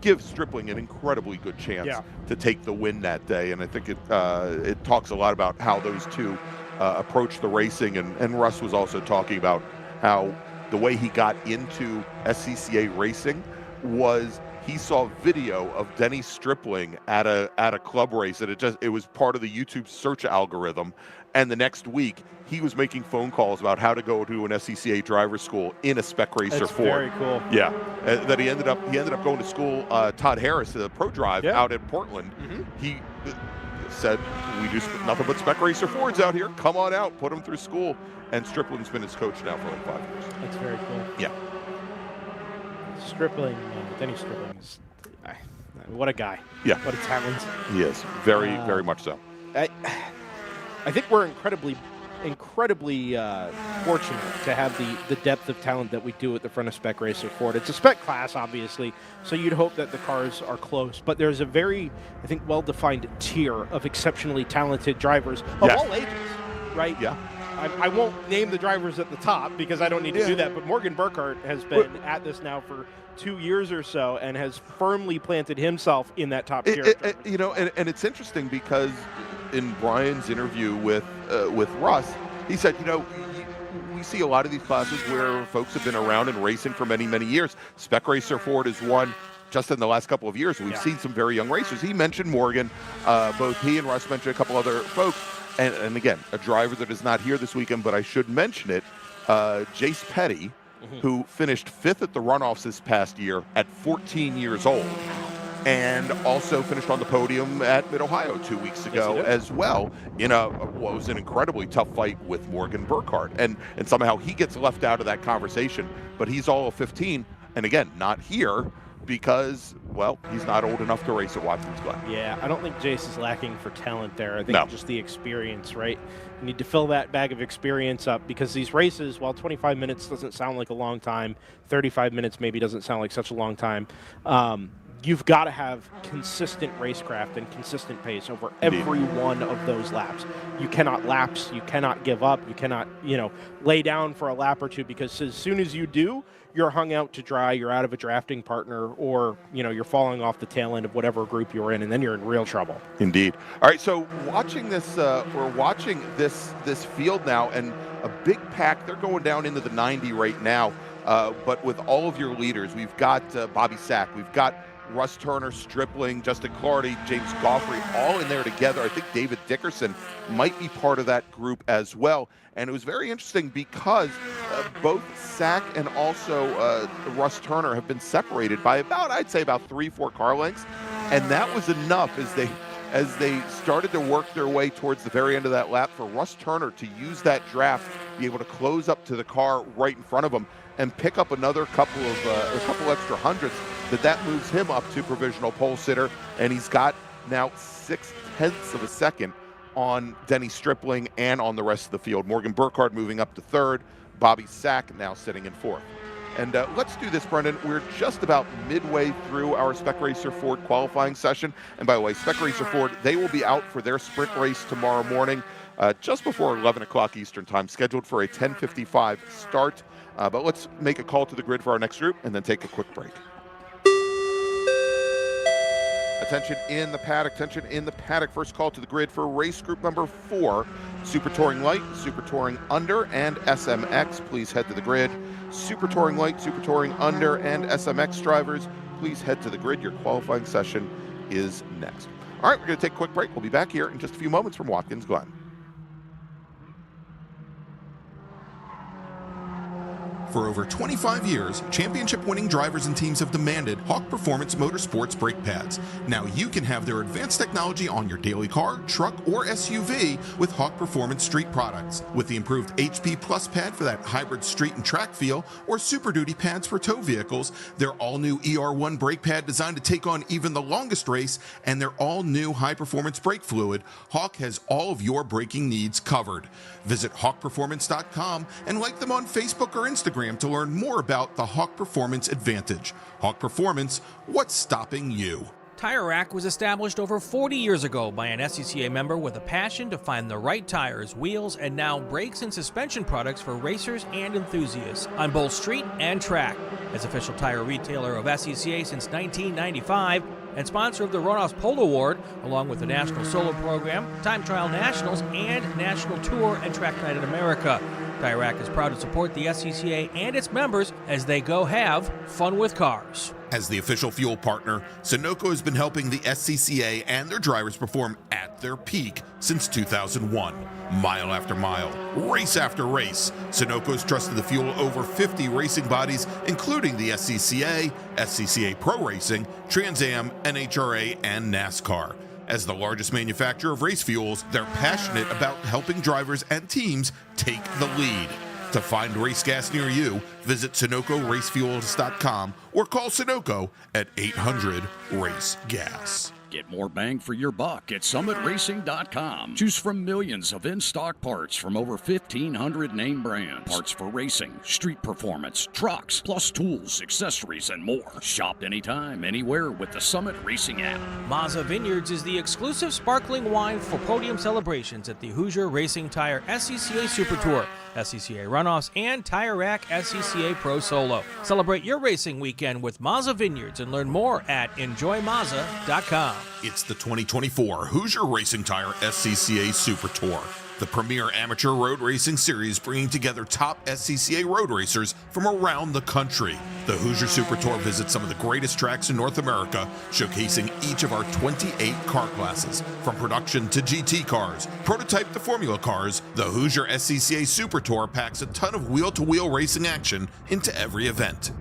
give Stripling an incredibly good chance to take the win that day. And I think it talks a lot about how those two approach the racing. And Russ was also talking about how the way he got into SCCA racing was he saw video of Denny Stripling at a club race, and it was part of the YouTube search algorithm. And the next week, he was making phone calls about how to go to an SCCA driver school in a Spec Racer That's Ford. very cool. Yeah, that he ended up going to school. Todd Harris, the Pro Drive out in Portland. He said, "We do nothing but Spec Racer Fords out here. Come on out, put them through school." And Stripling's been his coach now for like 5 years. That's very cool. Yeah. Stripling, Denny Stripling is, what a guy. Yeah. What a talent. He is very much so. I think we're incredibly fortunate to have the depth of talent that we do at the front of Spec Racer Ford. It's a spec class, obviously, so you'd hope that the cars are close. But there's a very, I think, well-defined tier of exceptionally talented drivers of all ages, right? Yeah. I won't name the drivers at the top because I don't need to do that, but Morgan Burkhart has been at this now for 2 years or so and has firmly planted himself in that top tier. And it's interesting because in Brian's interview with Russ, he said, we see a lot of these classes where folks have been around and racing for many, many years. Spec Racer Ford is one. just in the last couple of years, we've seen some very young racers. He mentioned Morgan. Both he and Russ mentioned a couple other folks. And again, a driver that is not here this weekend, but I should mention it, Jace Petty, who finished 5th at the runoffs this past year at 14 years old. And also finished on the podium at Mid-Ohio 2 weeks ago as well in what was an incredibly tough fight with Morgan Burkhardt. And somehow he gets left out of that conversation, but he's all of 15. And again, not here because, well, he's not old enough to race at Watkins Glen. Yeah, I don't think Jace is lacking for talent there. I think just the experience, right? You need to fill that bag of experience up because these races, while 25 minutes doesn't sound like a long time, 35 minutes maybe doesn't sound like such a long time, you've got to have consistent racecraft and consistent pace over every one of those laps. You cannot lapse, you cannot give up, you cannot, lay down for a lap or two, because as soon as you do, you're hung out to dry, you're out of a drafting partner, or, you're falling off the tail end of whatever group you're in, and then you're in real trouble. Indeed. All right, so watching this, we're watching this field now, and a big pack, they're going down into the 90 right now, but with all of your leaders, we've got Bobby Sack, we've got Russ Turner, Stripling, Justin Clardy, James Goffrey, all in there together. I think David Dickerson might be part of that group as well. And it was very interesting because both Sack and also Russ Turner have been separated by I'd say about 3-4 car lengths. And that was enough as they started to work their way towards the very end of that lap for Russ Turner to use that draft, be able to close up to the car right in front of him and pick up another couple extra hundredths. That moves him up to provisional pole sitter, and he's got now 0.6 of a second on Denny Stripling and on the rest of the field. Morgan Burkhardt moving up to 3rd, Bobby Sack now sitting in 4th. And let's do this, Brendan. We're just about midway through our Spec Racer Ford qualifying session. And by the way, Spec Racer Ford, they will be out for their sprint race tomorrow morning, just before 11 o'clock Eastern time, scheduled for a 10:55 start. But let's make a call to the grid for our next group and then take a quick break. Attention in the paddock, First call to the grid for race group number 4, Super Touring Light, Super Touring Under, and SMX. Please head to the grid. Super Touring Light, Super Touring Under, and SMX drivers, please head to the grid. Your qualifying session is next. All right, we're going to take a quick break. We'll be back here in just a few moments from Watkins Glen. For over 25 years, championship-winning drivers and teams have demanded Hawk Performance Motorsports brake pads. Now you can have their advanced technology on your daily car, truck, or SUV with Hawk Performance Street products. With the improved HP Plus pad for that hybrid street and track feel, or Super Duty pads for tow vehicles, their all-new ER1 brake pad designed to take on even the longest race, and their all-new high-performance brake fluid, Hawk has all of your braking needs covered. Visit hawkperformance.com and like them on Facebook or Instagram to learn more about the Hawk Performance Advantage. Hawk Performance, what's stopping you? Tire Rack was established over 40 years ago by an SCCA member with a passion to find the right tires, wheels, and now brakes and suspension products for racers and enthusiasts on both street and track. As official tire retailer of SCCA since 1995 and sponsor of the Runoffs Pole Award, along with the National Solo Program, Time Trial Nationals, and National Tour and Track Night in America. Tire Rack is proud to support the SCCA and its members as they go have fun with cars. As the official fuel partner, Sunoco has been helping the SCCA and their drivers perform at their peak since 2001. Mile after mile, race after race, Sunoco has trusted the fuel over 50 racing bodies, including the SCCA, SCCA Pro Racing, Trans Am, NHRA, and NASCAR. As the largest manufacturer of race fuels, they're passionate about helping drivers and teams take the lead. To find race gas near you, visit SunocoRacefuels.com or call Sunoco at 800-RACE-GAS. Get more bang for your buck at SummitRacing.com. Choose from millions of in-stock parts from over 1,500 name brands. Parts for racing, street performance, trucks, plus tools, accessories, and more. Shop anytime, anywhere with the Summit Racing app. Maza Vineyards is the exclusive sparkling wine for podium celebrations at the Hoosier Racing Tire SCCA Super Tour, SCCA Runoffs, and Tire Rack SCCA Pro Solo. Celebrate your racing weekend with Maza Vineyards and learn more at enjoymaza.com. It's the 2024 Hoosier Racing Tire SCCA Super Tour. the premier amateur road racing series bringing together top SCCA road racers from around the country. The Hoosier Super Tour visits some of the greatest tracks in North America, showcasing each of our 28 car classes. From production to GT cars, prototype to Formula cars, the Hoosier SCCA Super Tour packs a ton of wheel-to-wheel racing action into every event.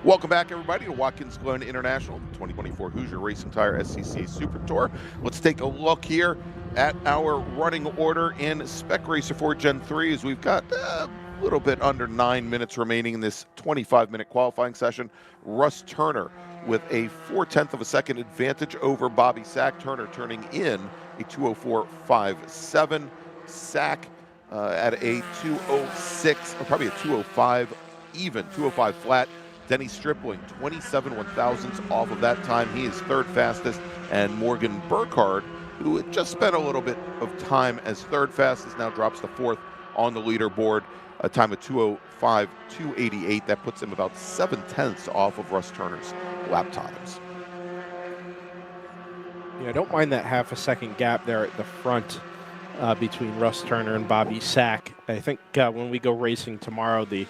Welcome back, everybody, to Watkins Glen International, 2024 Hoosier Racing Tire SCCA Super Tour. Let's take a look here at our running order in Spec Racer 4 Gen 3 as we've got a little bit under 9 minutes remaining in this 25-minute qualifying session. Russ Turner with a 0.4 of a second advantage over Bobby Sack. Turner turning in a 2:04.57. Sack at a 2:06, or probably a 2:05 even, 2:05 flat. Denny Stripling, 27 1/1000ths off of that time. He is third fastest. And Morgan Burkhardt, who had just spent a little bit of time as third fastest, now drops to fourth on the leaderboard. A time of 2:05.288. That puts him about 0.7 off of Russ Turner's lap times. Yeah, I don't mind that half a second gap there at the front between Russ Turner and Bobby Sack. I think when we go racing tomorrow, the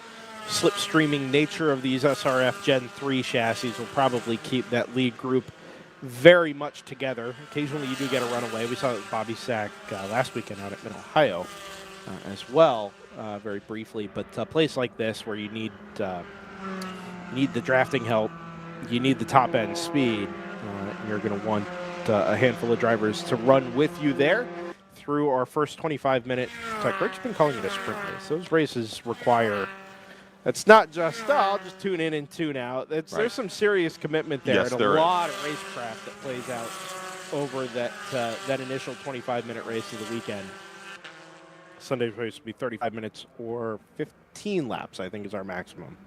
slipstreaming nature of these SRF Gen 3 chassis will probably keep that lead group very much together. Occasionally you do get a runaway. We saw it with Bobby Sack last weekend out at Mid-Ohio as well, very briefly. But a place like this where you need the drafting help, you need the top-end speed, you're going to want a handful of drivers to run with you there through our first 25-minute. Gregg's been calling it a sprint race. Those races require... It's not just, I'll just tune in and tune out. Right. There's some serious commitment there, yes, and a lot of racecraft that plays out over that initial 25-minute race of the weekend. Sunday's race will be 35 minutes or 15 laps, I think, is our maximum.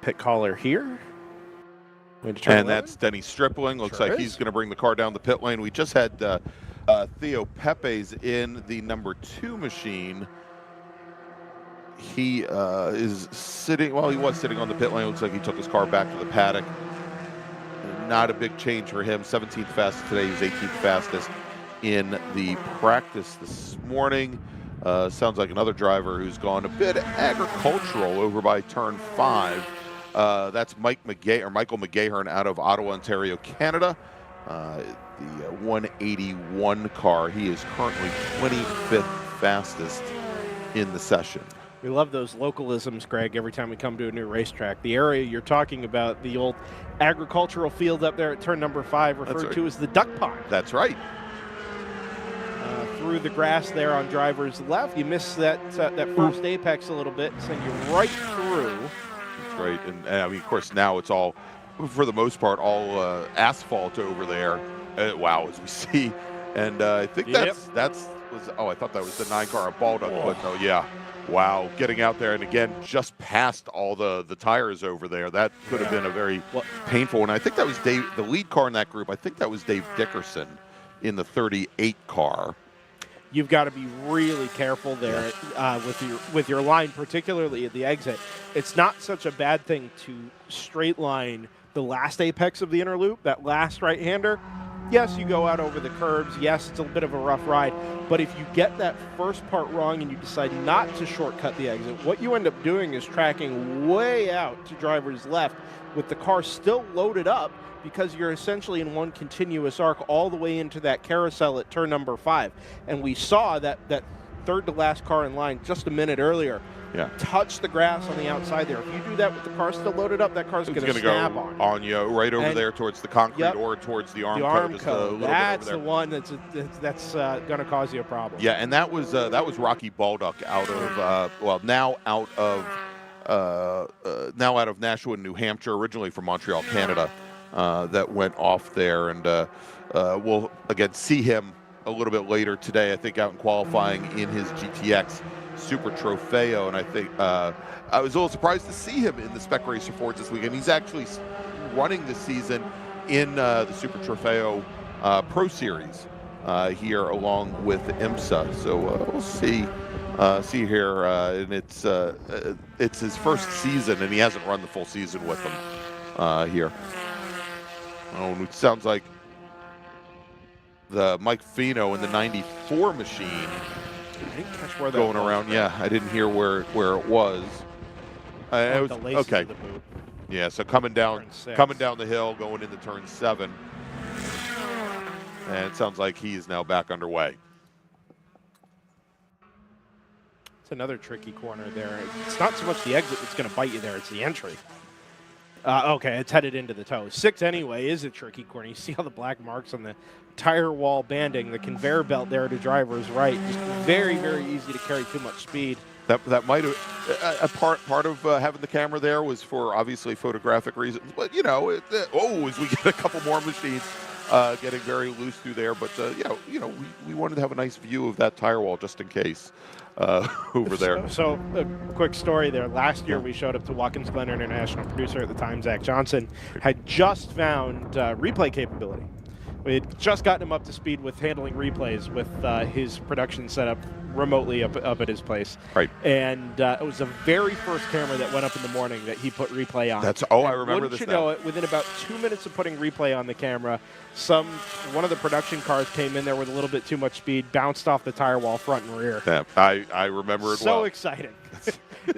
Pit caller here. And that's Denny Stripling. Looks like he's going to bring the car down the pit lane. We just had Theo Pepe's in the number 2 machine. He is sitting, well, he was sitting on the pit lane. Looks like he took his car back to the paddock. Not a big change for him. 17th fastest today. He was 18th fastest in the practice this morning. Sounds like another driver who's gone a bit agricultural over by turn 5. That's Michael McGahern out of Ottawa, Ontario, Canada. The 181 car. He is currently 25th fastest in the session. We love those localisms, Gregg, every time we come to a new racetrack. The area you're talking about, the old agricultural field up there at turn number 5, referred to as the duck pond. That's right. Through the grass there on driver's left. You miss that first apex a little bit, send you right through. That's right. And I mean, of course, now it's all, for the most part, all asphalt over there. Wow, as we see. And I think I thought that was the 9 car at Baldock, but no, yeah. Wow, getting out there, and again, just past all the tires over there. That could have been a very painful one. I think that was Dave, the lead car in that group. I think that was Dave Dickerson in the 38 car. You've got to be really careful there with your line, particularly at the exit. It's not such a bad thing to straight line the last apex of the inner loop, that last right-hander. Yes, you go out over the curbs. Yes, it's a bit of a rough ride. But if you get that first part wrong and you decide not to shortcut the exit, what you end up doing is tracking way out to driver's left with the car still loaded up, because you're essentially in one continuous arc all the way into that carousel at turn number 5. And we saw that third to last car in line just a minute earlier touch the grass on the outside there. If you do that with the car still loaded up, that car's going to snap on you right over there towards the concrete or towards the arm code. That's the one that's going to cause you a problem. Yeah, and that was Rocky Baldock out of now out of Nashua, New Hampshire, originally from Montreal, Canada, that went off there, and we'll again see him a little bit later today, I think, out in qualifying in his GTX Super Trofeo. And I think I was a little surprised to see him in the Spec Racer Fords this weekend. He's actually running this season in the Super Trofeo Pro Series here along with IMSA. So we'll see here, and it's his first season, and he hasn't run the full season with them here. Oh, and it sounds like the Mike Fino in the 94 machine I didn't catch where that going was, around. but Yeah, I didn't hear where it was. It was the laces okay. of the boot. Yeah, so coming down the hill, going into turn 7, and it sounds like he is now back underway. It's another tricky corner there. It's not so much the exit that's going to bite you there; it's the entry. Okay, it's headed into the toe. 6 anyway is a tricky corner. You see all the black marks on the tire wall banding, the conveyor belt there to driver's right. Just very, very easy to carry too much speed. That might have a part of having the camera there was for obviously photographic reasons. But as we get a couple more machines getting very loose through there. But we wanted to have a nice view of that tire wall just in case over there. So a quick story there. Last year we showed up to Watkins Glen International. Producer at the time, Zach Johnson, had just found replay capability. We had just gotten him up to speed with handling replays with his production setup remotely up at his place. Right. And it was the very first camera that went up in the morning that he put replay on. I remember this. Wouldn't you now. know it, within about 2 minutes of putting replay on the camera, one of the production cars came in there with a little bit too much speed, bounced off the tire wall front and rear. Yeah, I remember it well. So exciting.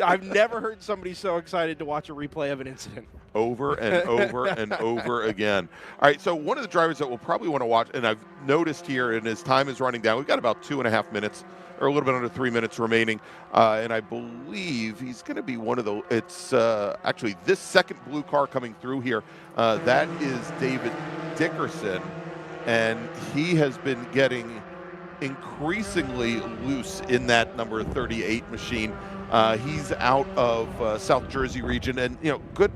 I've never heard somebody so excited to watch a replay of an incident. Over and over and over again. All right, so one of the drivers that we'll probably want to watch, and I've noticed here, and his time is running down. We've got about 2.5 minutes, or a little bit under 3 minutes remaining, and I believe he's going to be one of the. It's actually this second blue car coming through here. That is David Dickerson, and he has been getting increasingly loose in that number 38 machine. He's out of South Jersey region, and good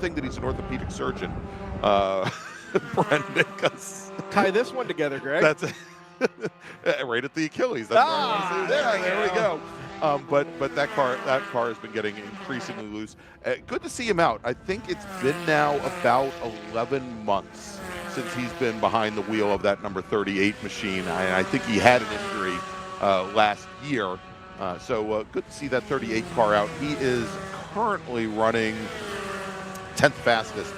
thing that he's an orthopedic surgeon, Brendan. Tie this one together, Greg. That's right at the Achilles. That's what I want to say. There we go. But that car has been getting increasingly loose. Good to see him out. I think it's been now about 11 months since he's been behind the wheel of that number 38 machine. I think he had an injury last year. So good to see that 38 car out. He is currently running 10th fastest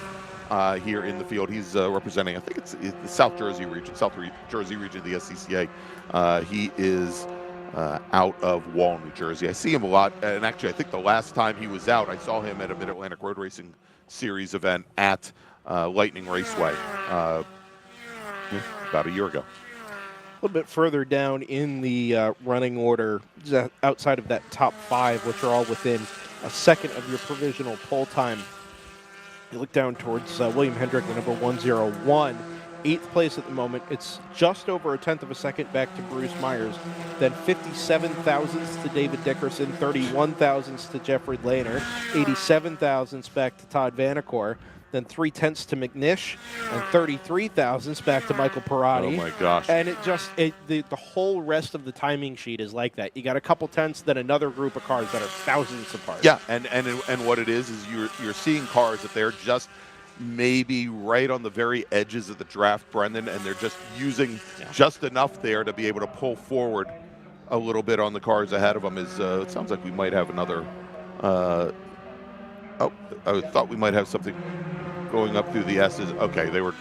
here in the field. He's representing, I think it's the South Jersey region of the SCCA. He is out of Wall, New Jersey. I see him a lot, and actually I think the last time he was out, I saw him at a Mid-Atlantic Road Racing Series event at Lightning Raceway about a year ago. A little bit further down in the running order, outside of that top 5, which are all within a second of your provisional pole time. You look down towards William Hendrick, the number 101, 8th place at the moment. It's just over a tenth of a second back to Bruce Myers, then 57 thousandths to David Dickerson, 31 thousandths to Jeffrey Lehner, 87 thousandths back to Todd Vanacore, then 3/10 to McNish, and 33 thousandths back to Michael Perotti. Oh my gosh! And the whole rest of the timing sheet is like that. You got a couple tenths, then another group of cars that are thousands apart. Yeah, and what it is you're seeing cars that they're just maybe right on the very edges of the draft, Brendan, and they're just using just enough there to be able to pull forward a little bit on the cars ahead of them. It sounds like we might have another. I thought we might have something going up through the S's. Okay, they were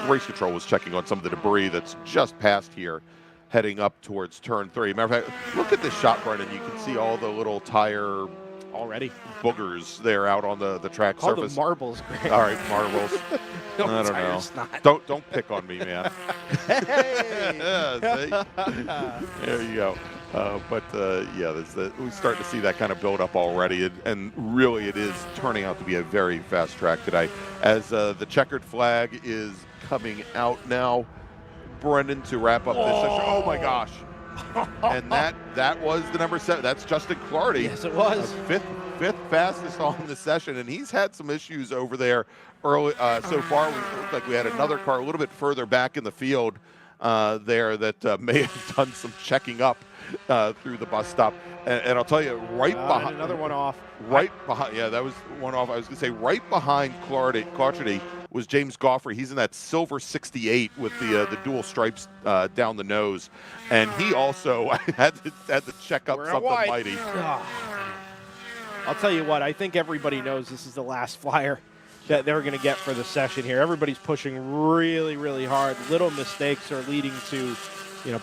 race control was checking on some of the debris that's just past here, heading up towards turn 3. Matter of fact, look at this shot, Brendan. You can see all the little tire already boogers there out on the track Call surface. Them marbles, Greg. All right, marbles. No, I don't know. Not. Don't pick on me, man. Hey! There you go. We start to see that kind of build up already, and really it is turning out to be a very fast track today. As the checkered flag is coming out now, Brendan, to wrap up this session. Oh my gosh! And that was the number 7. That's Justin Clardy. Yes, it was. Fifth fastest on the session, and he's had some issues over there early so far. We looked like we had another car a little bit further back in the field there that may have done some checking up through the bus stop. And I'll tell you, right behind another one off. Right behind, yeah, that was one off. I was going to say right behind Clardy was James Goffrey. He's in that silver 68 with the dual stripes down the nose, and he also had to check up We're out something wide. mighty. I'll tell you what, I think everybody knows this is the last flyer that they're going to get for the session here. Everybody's pushing really, really hard. Little mistakes are leading to,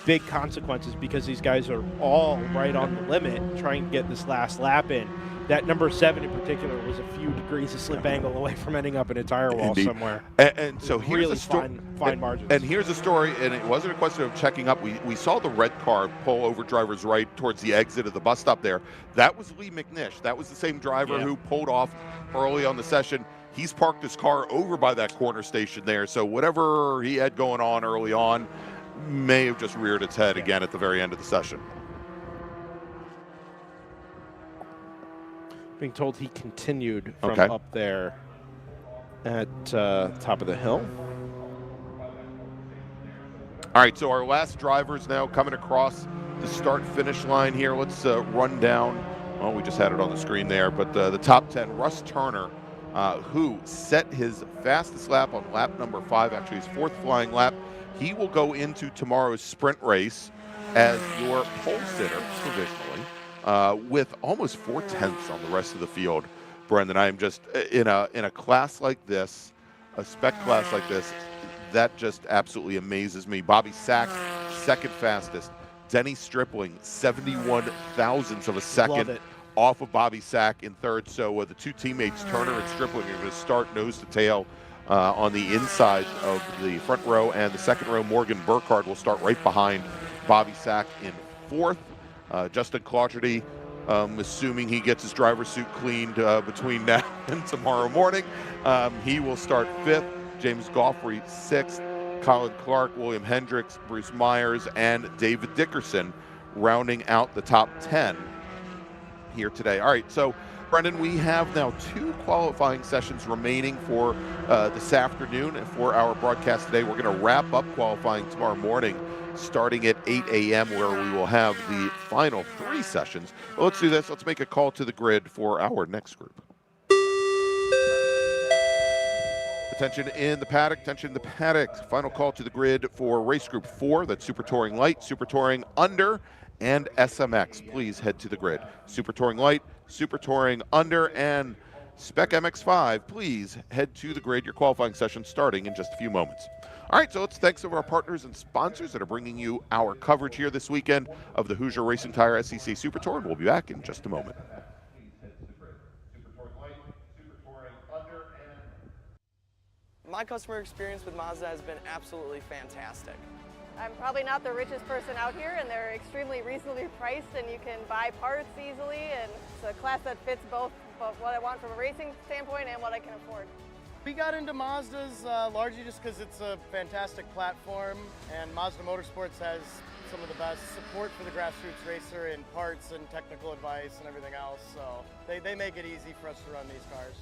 big consequences because these guys are all right on the limit trying to get this last lap in. That number 7 in particular was a few degrees of slip angle away from ending up in a tire wall somewhere. And so here's really a story. fine margins. And here's a story, and it wasn't a question of checking up. We saw the red car pull over driver's right towards the exit of the bus stop there. That was Lee McNish. That was the same driver who pulled off early on the session. He's parked his car over by that corner station there. So whatever he had going on early on may have just reared its head again at the very end of the session. Being told he continued from up there at top of the hill. All right, so our last drivers now coming across the start-finish line here. Let's run down. Well, we just had it on the screen there, but the top 10. Russ Turner, who set his fastest lap on lap number 5, actually his 4th flying lap. He will go into tomorrow's sprint race as your pole sitter provisionally, with almost 4/10 on the rest of the field. Brendan, I am just in a class like this, a spec class like this, that just absolutely amazes me. Bobby Sack, 2nd fastest. Denny Stripling, 71 thousandths of a second off of Bobby Sack in 3rd. So the 2 teammates, Turner and Stripling, are going to start nose to tail on the inside of the front row, and the 2nd row, Morgan Burkhardt, will start right behind Bobby Sack in 4th. Justin Claugerty, assuming he gets his driver's suit cleaned between now and tomorrow morning, he will start 5th. James Goffrey, 6th. Colin Clark, William Hendricks, Bruce Myers, and David Dickerson rounding out the top 10 here today. All right, so Brendan, we have now 2 qualifying sessions remaining for this afternoon and for our broadcast today. We're going to wrap up qualifying tomorrow morning starting at 8 a.m. where we will have the final 3 sessions. Well, let's do this. Let's make a call to the grid for our next group. Attention in the paddock, attention in the paddock. Final call to the grid for race group 4. That's Super Touring Light, Super Touring Under, and SMX. Please head to the grid. Super Touring Light, Super Touring Under, and Spec MX5. Please head to the grid. Your qualifying session starting in just a few moments. All right, so let's thanks to our partners and sponsors that are bringing you our coverage here this weekend of the Hoosier Racing Tire SCCA Super Tour, and we'll be back in just a moment. My customer experience with Mazda has been absolutely fantastic. I'm probably not the richest person out here, and they're extremely reasonably priced, and you can buy parts easily, and it's a class that fits both what I want from a racing standpoint and what I can afford. We got into Mazdas largely just because it's a fantastic platform, and Mazda Motorsports has some of the best support for the grassroots racer in parts and technical advice and everything else, so they make it easy for us to run these cars.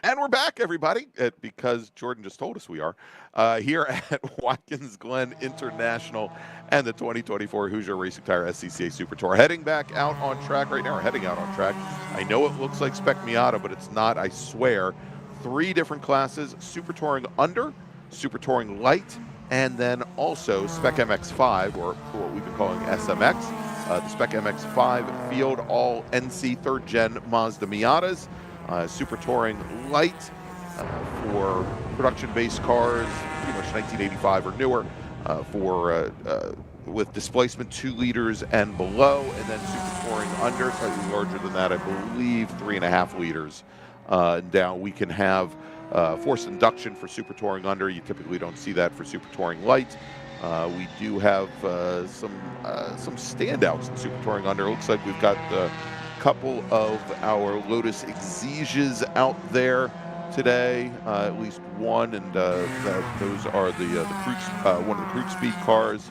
And we're back, everybody, because Jordan just told us we are, here at Watkins Glen International and the 2024 Hoosier Racing Tire SCCA Super Tour. Heading back out on track right now, or heading out on track. I know it looks like Spec Miata, but it's not, I swear. 3 different classes, Super Touring Under, Super Touring Light, and then also Spec MX-5, or what we've been calling SMX. The Spec MX-5 field, all NC 3rd Gen Mazda Miatas. Super Touring Light for production-based cars, pretty much 1985 or newer, with displacement 2 liters and below, and then Super Touring Under, slightly larger than that, I believe 3.5 liters down. We can have forced induction for Super Touring Under. You typically don't see that for Super Touring Light. We do have some standouts in Super Touring Under. It looks like we've got a couple of our Lotus Exiges out there today, at least one, and those are one of the Cruise Speed cars.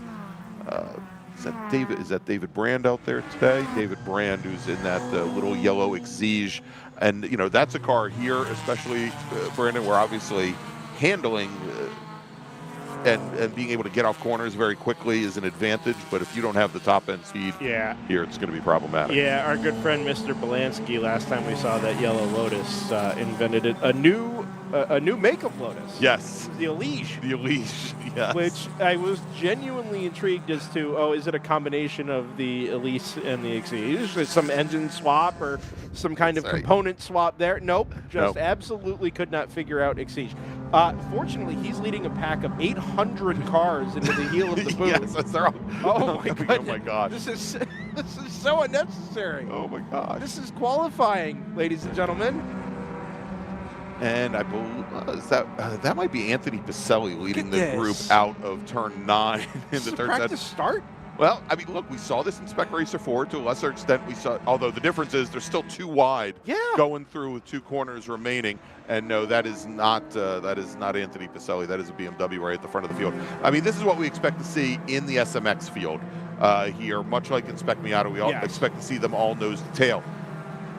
Is that David Brand out there today? David Brand, who's in that little yellow Exige, and that's a car here, especially Brandon, where obviously handling and being able to get off corners very quickly is an advantage, but if you don't have the top end speed here, it's going to be problematic. Yeah, our good friend Mr. Belansky, last time we saw that yellow Lotus, invented a new make of Lotus. Yes. The Elige. The Elige, yes. Which I was genuinely intrigued as to, is it a combination of the Elise and the Exige? Is some engine swap or some kind of component swap there? Nope. Absolutely could not figure out Exige. Fortunately, he's leading a pack of 800 cars into the heel of the boot. Yes, they're all. Oh my god! Oh my gosh! This is so unnecessary. Oh my god! This is qualifying, ladies and gentlemen. And I believe that might be Anthony Pacelli leading the group out of turn 9 in the third practice start. Well, I mean, look, we saw this in Spec Racer 4 to a lesser extent. We saw, although the difference is they're still too wide going through with 2 corners remaining. And no, that is not Anthony Pacelli. That is a BMW right at the front of the field. I mean, this is what we expect to see in the SMX field here. Much like in Spec Miata, we all expect to see them all nose to tail.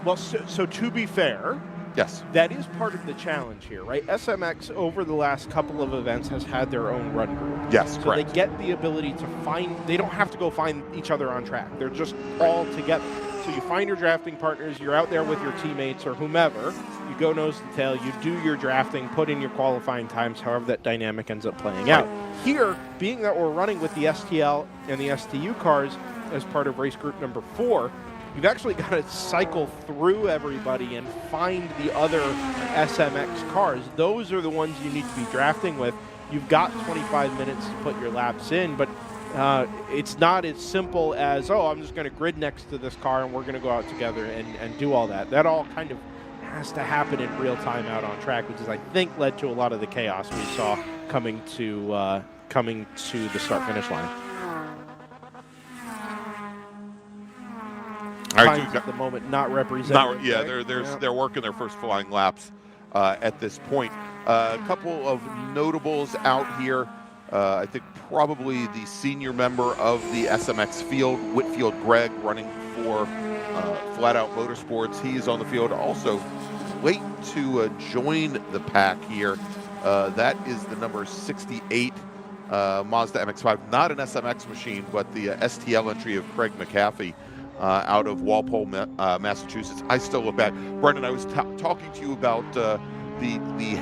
Well, so to be fair, yes, that is part of the challenge here, right? SMX over the last couple of events has had their own run group. Yes, so correct. They get the ability to find, they don't have to go find each other on track. They're just all together. So you find your drafting partners, you're out there with your teammates or whomever, you go nose to tail, you do your drafting, put in your qualifying times, however that dynamic ends up playing out. Here, being that we're running with the STL and the STU cars as part of race group number 4, you've actually got to cycle through everybody and find the other SMX cars. Those are the ones you need to be drafting with. You've got 25 minutes to put your laps in, but it's not as simple as, I'm just going to grid next to this car and we're going to go out together and do all that. That all kind of has to happen in real time out on track, which is, I think, led to a lot of the chaos we saw coming to the start-finish line. All right, at the moment not represented. They're working their first flying laps at this point. A couple of notables out here. I think probably the senior member of the SMX field, Whitfield Gregg, running for Flat Out Motorsports. He is on the field. Also, late to join the pack here. That is the number 68 Mazda MX-5, not an SMX machine, but the STL entry of Craig McAfee. Out of Walpole, Massachusetts. I still look back. Brendan, I was talking to you about the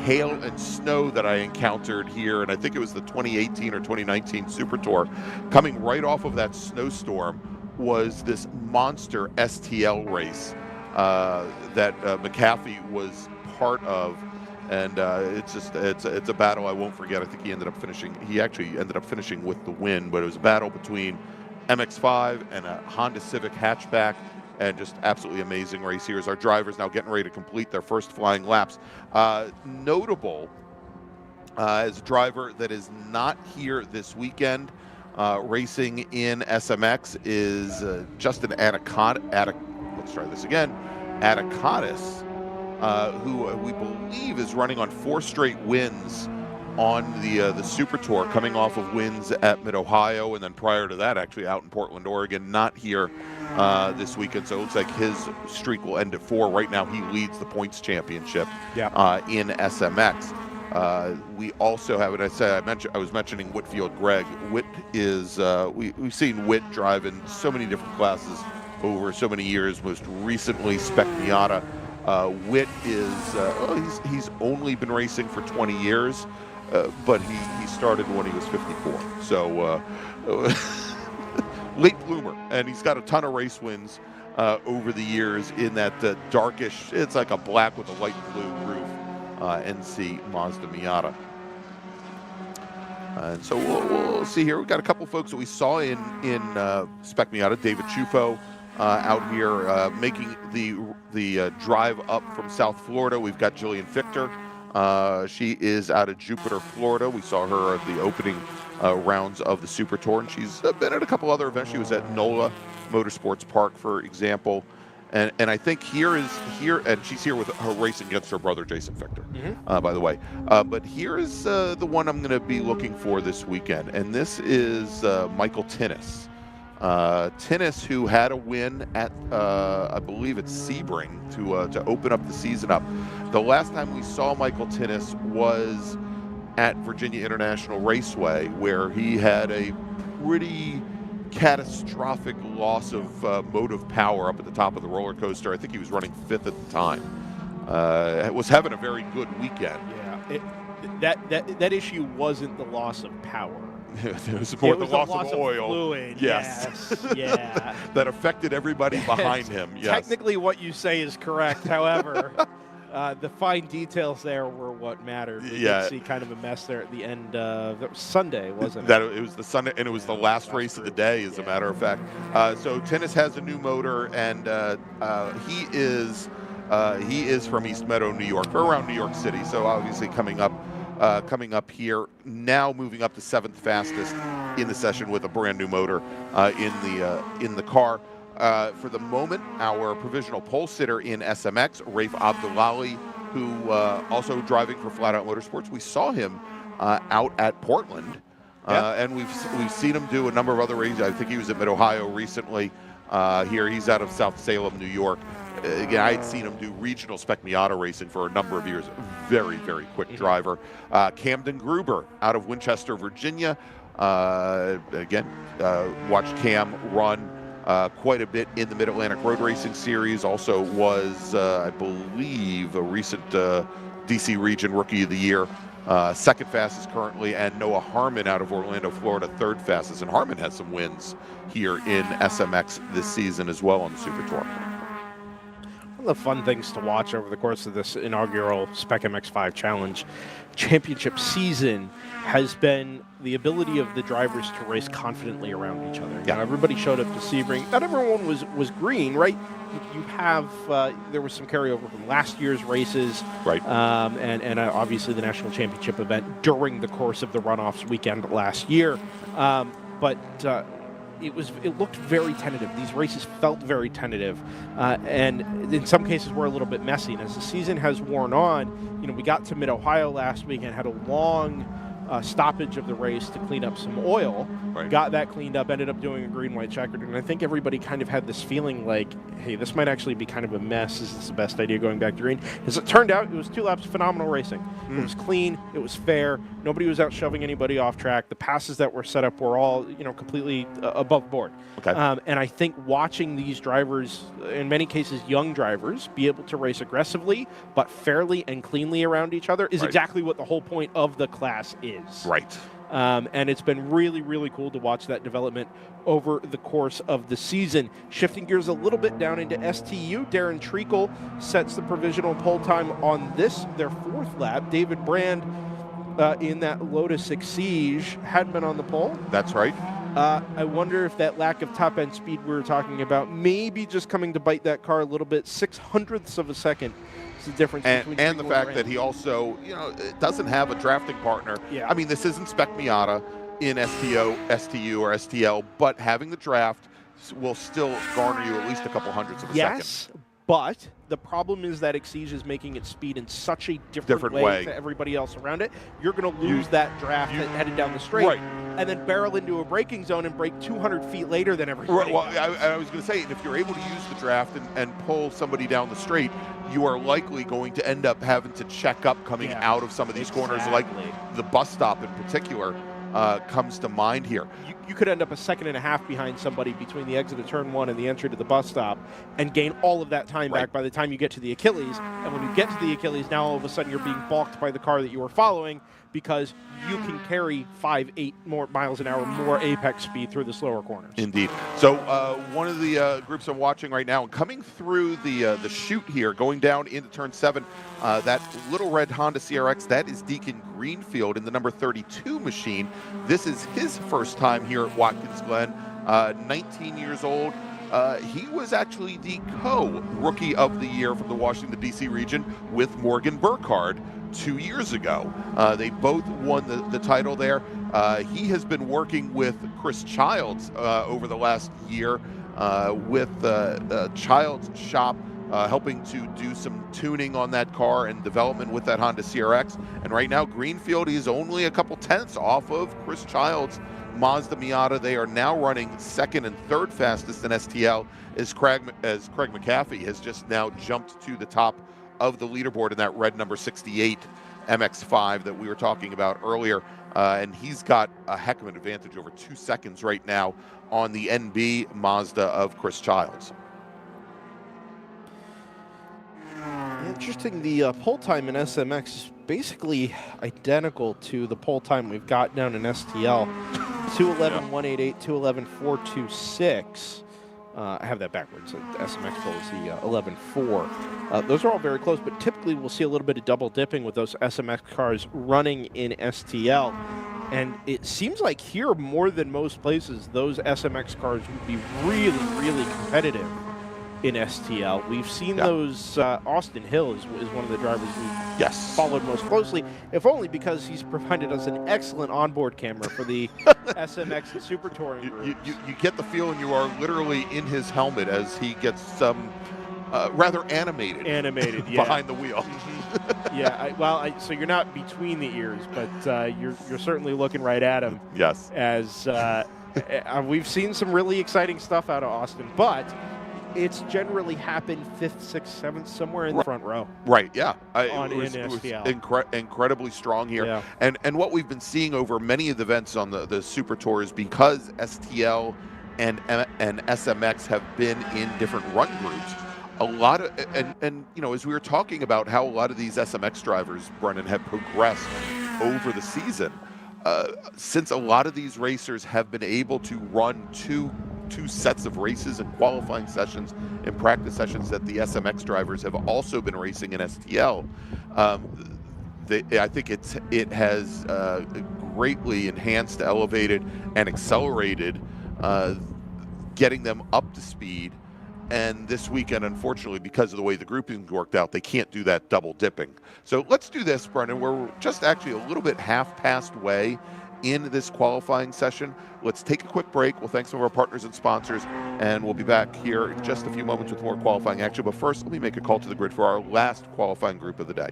hail and snow that I encountered here, and I think it was the 2018 or 2019 Super Tour. Coming right off of that snowstorm was this monster STL race that McAfee was part of, and it's a battle I won't forget. I think he actually ended up finishing with the win, but it was a battle between MX-5 and a Honda Civic hatchback, and just absolutely amazing race here as our drivers now getting ready to complete their first flying laps. Notable as a driver that is not here this weekend racing in SMX is Justin Anacondas, who we believe is running on 4 straight wins on the Super Tour, coming off of wins at Mid-Ohio, and then prior to that, actually out in Portland, Oregon, not here this weekend. So it looks like his streak will end at 4. Right now, he leads the points championship in SMX. We also have, and I was mentioning Whitfield Gregg. Whit is, we've seen Whit drive in so many different classes over so many years, most recently Spec Miata. Whit is, he's only been racing for 20 years, but he started when he was 54. So late bloomer, and he's got a ton of race wins over the years in that darkish, it's like a black with a light blue roof NC Mazda Miata. And so we'll see here. We've got a couple folks that we saw in Spec Miata. David Chufo out here making the drive up from South Florida. We've got Jillian Fichter. She is out of Jupiter, Florida. We saw her at the opening rounds of the Super Tour, and she's been at a couple other events. She was at NOLA Motorsports Park, for example. And I think and she's here with her racing against her brother, Jason Fichter, by the way. But here is the one I'm going to be looking for this weekend, and this is Michael Tinnis. Tinnis, who had a win at, I believe it's Sebring to open up the season up. The last time we saw Michael Tinnis was at Virginia International Raceway, where he had a pretty catastrophic loss of motive power up at the top of the roller coaster. I think he was running 5th at the time. Was having a very good weekend. Yeah, that issue wasn't the loss of power. It was more the loss of oil. Fluid. Yes. Yeah. That affected everybody behind him. Yes. Technically, what you say is correct. However, the fine details there were what mattered. We did see kind of a mess there at the end. That was Sunday, wasn't it? It was the Sunday, and it was the last race of the day, as a matter of fact. So Tinnis has a new motor, and he is from East Meadow, New York, or around New York City. So obviously coming up here, now moving up to 7th fastest in the session with a brand new motor in the car. For the moment, our provisional pole sitter in SMX, Rafe Abdullali, who also driving for Flat Out Motorsports. We saw him out at Portland, and we've seen him do a number of other races. I think he was at Mid-Ohio recently. Here, he's out of South Salem, New York. Again, I had seen him do regional Spec Miata racing for a number of years. Very, very quick driver. Camden Gruber out of Winchester, Virginia. Again, watched Cam run quite a bit in the Mid-Atlantic Road Racing Series. Also was, I believe, a recent DC Region Rookie of the Year. 2nd fastest currently, and Noah Harmon out of Orlando, Florida, 3rd fastest. And Harmon has some wins here in SMX this season as well on the Super Tour. One of the fun things to watch over the course of this inaugural Spec MX5 Challenge Championship season has been the ability of the drivers to race confidently around each other. You know, everybody showed up to Sebring. Not everyone was green, right? You have there was some carryover from last year's races, right? And obviously the national championship event during the course of the runoffs weekend last year, but. It looked very tentative. These races felt very tentative, and in some cases were a little bit messy. And as the season has worn on, we got to Mid-Ohio last week and had a long stoppage of the race to clean up some oil. Right. Got that cleaned up, ended up doing a green-white checkered, and I think everybody kind of had this feeling like, hey, this might actually be kind of a mess. Is this the best idea going back to green? As it turned out, it was 2 laps of phenomenal racing. It was clean, it was fair, nobody was out shoving anybody off track. The passes that were set up were all, completely above board. Okay. And I think watching these drivers, in many cases young drivers, be able to race aggressively but fairly and cleanly around each other is exactly what the whole point of the class is. Right. And it's been really, really cool to watch that development over the course of the season. Shifting gears a little bit down into STU, Darren Treacle sets the provisional pole time on their 4th lap. David Brand in that Lotus Exige had been on the pole. That's right. I wonder if that lack of top-end speed we were talking about maybe just coming to bite that car a little bit. 0.06 of a second is the difference between and the fact Brand. that he also, doesn't have a drafting partner. Yeah. I mean, this isn't Spec Miata in STU or STL, but having the draft will still garner you at least a couple hundredths of a second. Yes, But the problem is that Exige is making its speed in such a different way to everybody else around it. You're going to lose that draft headed down the straight, and then barrel into a braking zone and brake 200 feet later than everybody. Well, I was going to say, and if you're able to use the draft and pull somebody down the straight, you are likely going to end up having to check up coming out of some of these corners, like the bus stop in particular comes to mind here. You could end up a second and a half behind somebody between the exit of turn 1 and the entry to the bus stop and gain all of that time back by the time you get to the Achilles. And when you get to the Achilles, now all of a sudden you're being balked by the car that you were following because you can carry 5-8 more miles an hour more apex speed through the slower corners. Indeed. So one of the groups I'm watching right now, coming through the chute here, going down into turn 7, that little red Honda CRX, that is Deacon Greenfield in the number 32 machine. This is his first time here at Watkins Glen, 19 years old. He was actually the co-rookie of the year from the Washington, D.C. region with Morgan Burkhardt 2 years ago. They both won the title there. He has been working with Chris Childs over the last year with Childs' shop, helping to do some tuning on that car and development with that Honda CRX. And right now, Greenfield is only a couple tenths off of Chris Childs' Mazda Miata. They are now running second and third fastest in STL as Craig McAfee has just now jumped to the top of the leaderboard in that red number 68 MX-5 that we were talking about earlier. And he's got a heck of an advantage, over 2 seconds right now on the NB Mazda of Chris Childs. Interesting, the pole time in SMX is basically identical to the pole time we've got down in STL. 2:11.188, 2:11.426. I have that backwards. The SMX pole is the 11.4. Those are all very close, but typically we'll see a little bit of double dipping with those SMX cars running in STL. And it seems like here, more than most places, those SMX cars would be really, really competitive in STL. We've seen those. Austin Hill is one of the drivers we've followed most closely, if only because he's provided us an excellent onboard camera for the SMX and Super Touring groups. You get the feeling you are literally in his helmet as he gets some rather animated behind the wheel. So you're not between the ears, but you're certainly looking right at him. Yes. As we've seen some really exciting stuff out of Austin, but it's generally happened 5th, 6th, 7th, somewhere in the front row. Right, yeah. It was incredibly strong here. Yeah. And what we've been seeing over many of the events on the Super Tours, because STL and SMX have been in different run groups, a lot of, and you know, as we were talking about how a lot of these SMX drivers, Brennan, have progressed over the season, since a lot of these racers have been able to run two sets of races and qualifying sessions and practice sessions that the SMX drivers have also been racing in STL. I think it has greatly enhanced, elevated, and accelerated getting them up to speed. And this weekend, unfortunately, because of the way the grouping worked out, they can't do that double dipping. So let's do this, Brendan. We're just actually a little bit half past way in this qualifying session. Let's take a quick break. We'll thank some of our partners and sponsors, and we'll be back here in just a few moments with more qualifying action. But first, let me make a call to the grid for our last qualifying group of the day.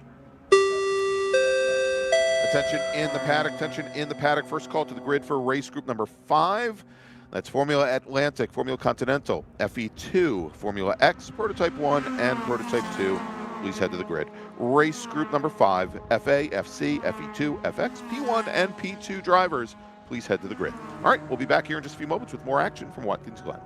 Attention in the paddock, attention in the paddock. First call to the grid for race group number 5. That's Formula Atlantic, Formula Continental, FE2, Formula X, Prototype 1, and Prototype 2. Please head to the grid. Race group number 5, FA, FC, FE2, FX, P1, and P2 drivers. Please head to the grid. All right, we'll be back here in just a few moments with more action from Watkins Glen.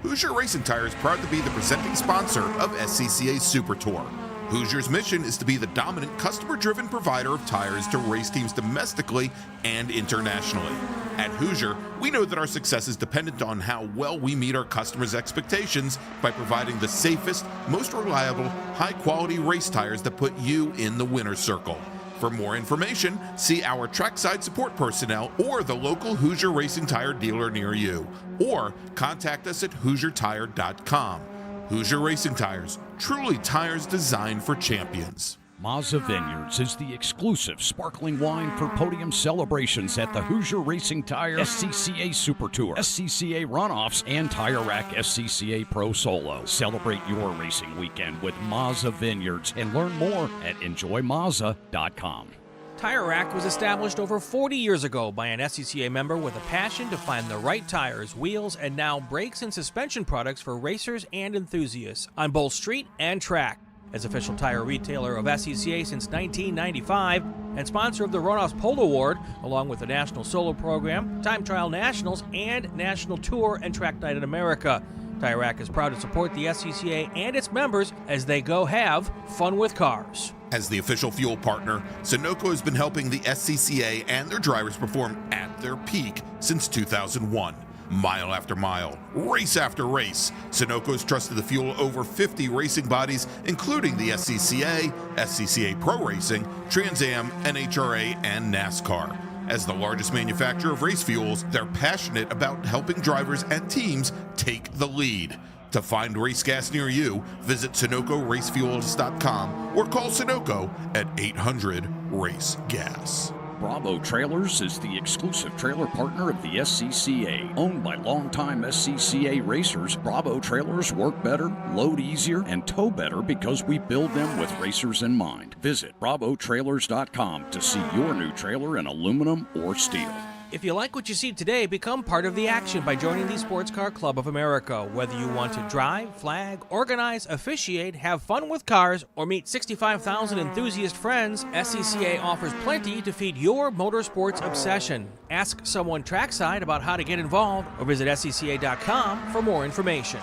Hoosier Racing Tire is proud to be the presenting sponsor of SCCA Super Tour. Hoosier's mission is to be the dominant customer-driven provider of tires to race teams domestically and internationally. At Hoosier, we know that our success is dependent on how well we meet our customers' expectations by providing the safest, most reliable, high-quality race tires that put you in the winner's circle. For more information, see our trackside support personnel or the local Hoosier Racing Tire dealer near you, or contact us at HoosierTire.com. Hoosier Racing Tires, truly tires designed for champions. Mazza Vineyards is the exclusive sparkling wine for podium celebrations at the Hoosier Racing Tire SCCA Super Tour, SCCA Runoffs, and Tire Rack SCCA Pro Solo. Celebrate your racing weekend with Mazza Vineyards and learn more at enjoymazza.com. Tire Rack was established over 40 years ago by an SCCA member with a passion to find the right tires, wheels, and now brakes and suspension products for racers and enthusiasts on both street and track. As official tire retailer of SCCA since 1995 and sponsor of the Runoffs Pole Award, along with the National Solo Program, Time Trial Nationals, and National Tour and Track Night in America. Tire Rack is proud to support the SCCA and its members as they go have fun with cars. As the official fuel partner, Sunoco has been helping the SCCA and their drivers perform at their peak since 2001. Mile after mile, race after race, Sunoco has trusted the fuel over 50 racing bodies, including the SCCA, SCCA Pro Racing, Trans Am, NHRA, and NASCAR. As the largest manufacturer of race fuels, they're passionate about helping drivers and teams take the lead. To find race gas near you, visit SunocoRacefuels.com or call Sunoco at 800-RACE-GAS. Bravo Trailers is the exclusive trailer partner of the SCCA. Owned by longtime SCCA racers, Bravo Trailers work better, load easier, and tow better because we build them with racers in mind. Visit BravoTrailers.com to see your new trailer in aluminum or steel. If you like what you see today, become part of the action by joining the Sports Car Club of America. Whether you want to drive, flag, organize, officiate, have fun with cars, or meet 65,000 enthusiast friends, SCCA offers plenty to feed your motorsports obsession. Ask someone trackside about how to get involved or visit SCCA.com for more information.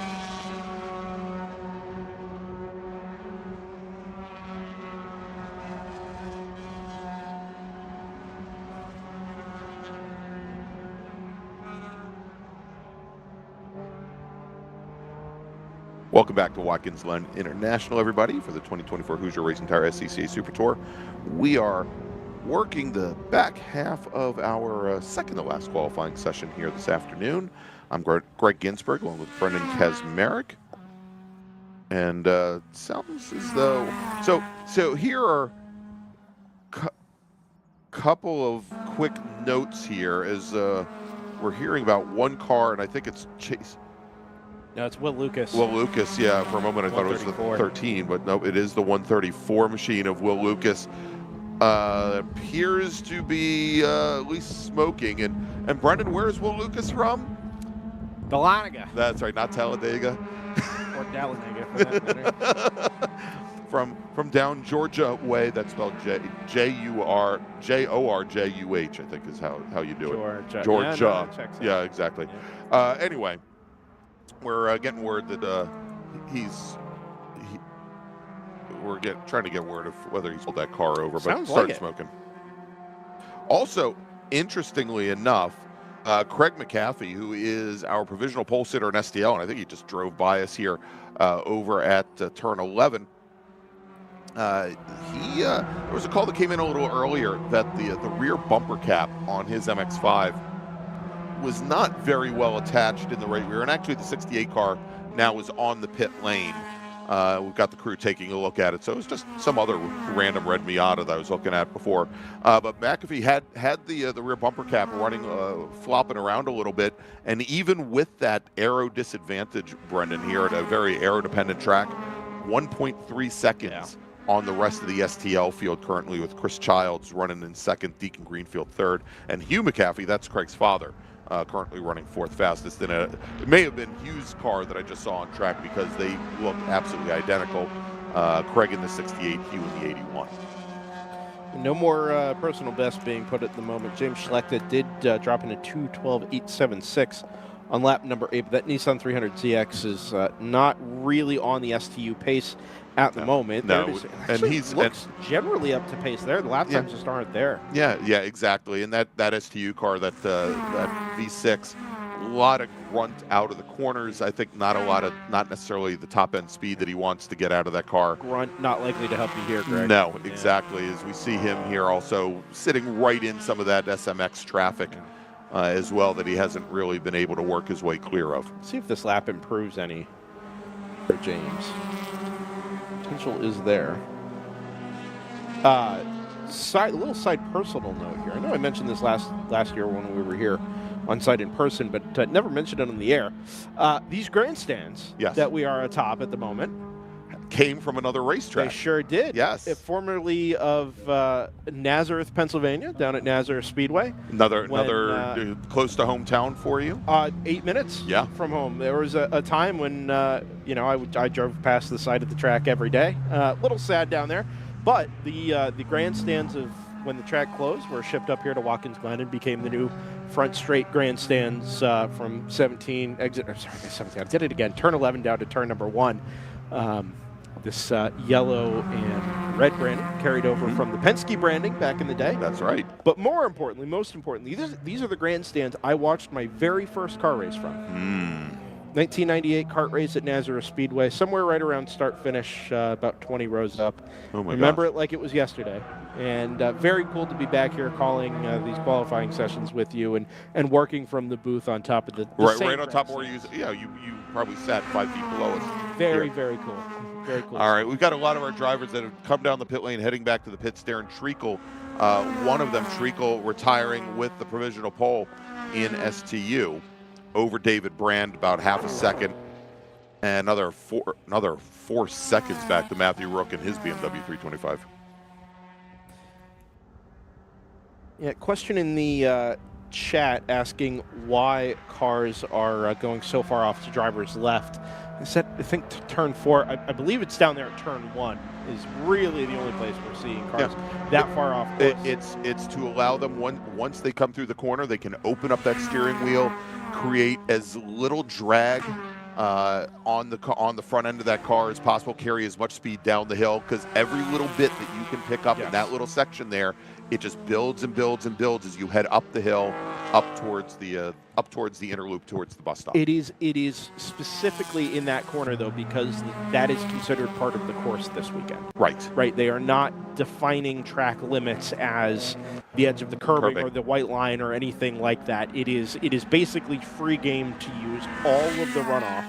Welcome back to Watkins Glen International, everybody, for the 2024 Hoosier Racing Tire SCCA Super Tour. We are working the back half of our second-to-last qualifying session here this afternoon. I'm Gregg Ginsberg, along with Brendan Kazmarek. And sounds as though... So here are a couple of quick notes here as we're hearing about one car, and I think it's Chase... No, it's Will Lucas. Will Lucas, yeah. For a moment I thought it was the 13, but no, it is the 134 machine of Will Lucas. Appears to be at least smoking. And Brendan, where is Will Lucas from? Dahlonega. That's right, not Talladega. Or Dahlonega, for that matter. From down Georgia way. That's spelled J-O-R-J-U-H, I think is how you do it. Georgia. Yeah, exactly. Yeah. Anyway. We're getting word that we're trying to get word of whether he's pulled that car over, but started smoking. Also, interestingly enough, Craig McAfee, who is our provisional pole sitter in STL, and I think he just drove by us here over at turn 11. There was a call that came in a little earlier that the rear bumper cap on his MX-5 was not very well attached in the right rear, and actually the 68 car now is on the pit lane. We've got the crew taking a look at it, so it was just some other random red Miata that I was looking at before. But McAfee had the rear bumper cap running, flopping around a little bit, and even with that aero disadvantage, Brendan, here at a very aero-dependent track, 1.3 seconds on the rest of the STL field currently, with Chris Childs running in second, Deacon Greenfield third, and Hugh McAfee, that's Craig's father, currently running fourth fastest in it may have been Hugh's car that I just saw on track because they look absolutely identical. Craig in the 68, Hugh in the 81. No more personal best being put at the moment. James Schlechta did drop in a 2:12.876 on lap number 8, but that Nissan 300ZX is not really on the STU pace at the moment. No, and he's looks generally up to pace there. The lap times just aren't there. Yeah, exactly. And that STU car, that V6, a lot of grunt out of the corners. I think not necessarily the top end speed that he wants to get out of that car. Grunt not likely to help you here, Greg. No, exactly. As we see him here also sitting right in some of that SMX traffic as well that he hasn't really been able to work his way clear of. See if this lap improves any for James. Potential is there. A little side personal note here. I know I mentioned this last year when we were here on site in person, but never mentioned it on the air. These grandstands that we are atop at the moment came from another racetrack. They sure did. Yes. Formerly of Nazareth, Pennsylvania, down at Nazareth Speedway. Another close to hometown for you? 8 minutes yeah. from home. There was a time when, I drove past the side of the track every day. A little sad down there. But the grandstands of when the track closed were shipped up here to Watkins Glen and became the new front straight grandstands from 17, I did it again, turn 11 down to turn number 1. This yellow and red branding carried over from the Penske branding back in the day. That's right. But most importantly, these are the grandstands I watched my very first car race from. 1998 kart race at Nazareth Speedway, somewhere right around start-finish, about 20 rows up. Oh my Remember it like it was yesterday. And very cool to be back here calling these qualifying sessions with you and working from the booth on top of the right on top of where you probably sat 5 feet below us. Very cool. Very cool. All right, we've got a lot of our drivers that have come down the pit lane heading back to the pits. Darren Treacle, one of them, Treacle, retiring with the provisional pole in STU over David Brand, about half a second, and another four seconds back to Matthew Rook and his BMW 325. Yeah, question in the chat asking why cars are going so far off to drivers left. I think turn 4, I believe it's down there at turn 1 is really the only place we're seeing cars that far off course. It's to allow them, once they come through the corner, they can open up that steering wheel, create as little drag on the front end of that car as possible, carry as much speed down the hill, because every little bit that you can pick up in that little section there, it just builds and builds and builds as you head up the hill, up towards the inner loop, towards the bus stop. It is specifically in that corner though, because that is considered part of the course this weekend. Right. They are not defining track limits as the edge of the curbing or the white line or anything like that. It is basically free game to use all of the runoff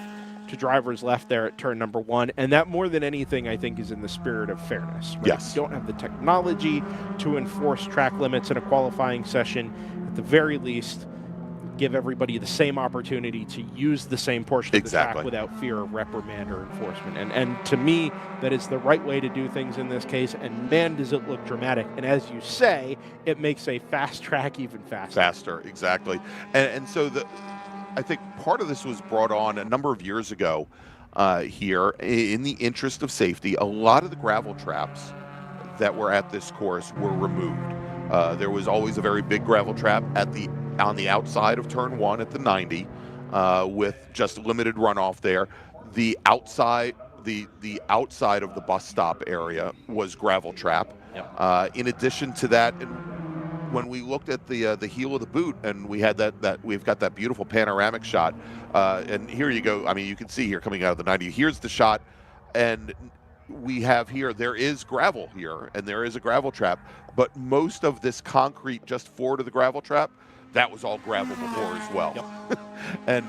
to drivers left there at turn number 1, and that more than anything I think is in the spirit of fairness. Right? Yes. You don't have the technology to enforce track limits in a qualifying session. At the very least, give everybody the same opportunity to use the same portion of the track without fear of reprimand or enforcement. And to me, that is the right way to do things in this case, and man, does it look dramatic. And as you say, it makes a fast track even faster. Faster, exactly. And so I think part of this was brought on a number of years ago here in the interest of safety. A lot of the gravel traps that were at this course were removed. There was always a very big gravel trap on the outside of turn 1 at the 90 with just limited runoff there. The outside of the bus stop area was gravel trap. In addition to that, when we looked at the heel of the boot, and we had we've got that beautiful panoramic shot, and here you go. I mean, you can see here coming out of the 90. Here's the shot, and we have here, there is gravel here, and there is a gravel trap, but most of this concrete just forward of the gravel trap, that was all gravel before as well. and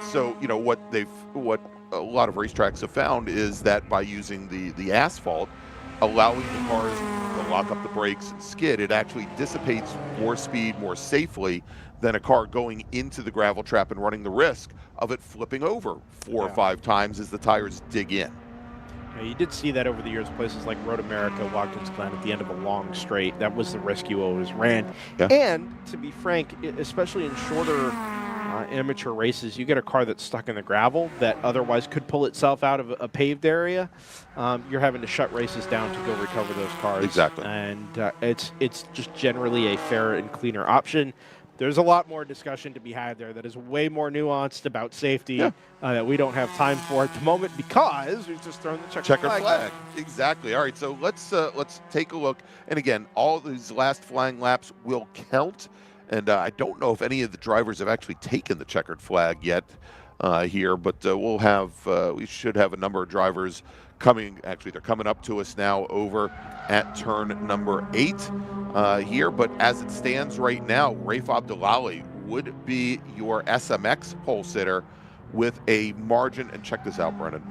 so what a lot of racetracks have found is that by using the asphalt, allowing the cars to lock up the brakes and skid, it actually dissipates more speed more safely than a car going into the gravel trap and running the risk of it flipping over 4 or 5 times as the tires dig in. You did see that over the years, places like Road America, Watkins Glen, at the end of a long straight. That was the risk you always ran. And to be frank, especially in shorter amateur races, you get a car that's stuck in the gravel that otherwise could pull itself out of a paved area. You're having to shut races down to go recover those cars. Exactly. And it's just generally a fairer and cleaner option. There's a lot more discussion to be had there that is way more nuanced about safety that we don't have time for at the moment because we've just thrown the checkered flag. Exactly. All right, so let's take a look. And again, all these last flying laps will count. And I don't know if any of the drivers have actually taken the checkered flag yet here, but we should have a number of drivers coming. Actually, they're coming up to us now over at turn number 8 here. But as it stands right now, Raif Abdullahi would be your SMX pole sitter with a margin. And check this out, Brennan.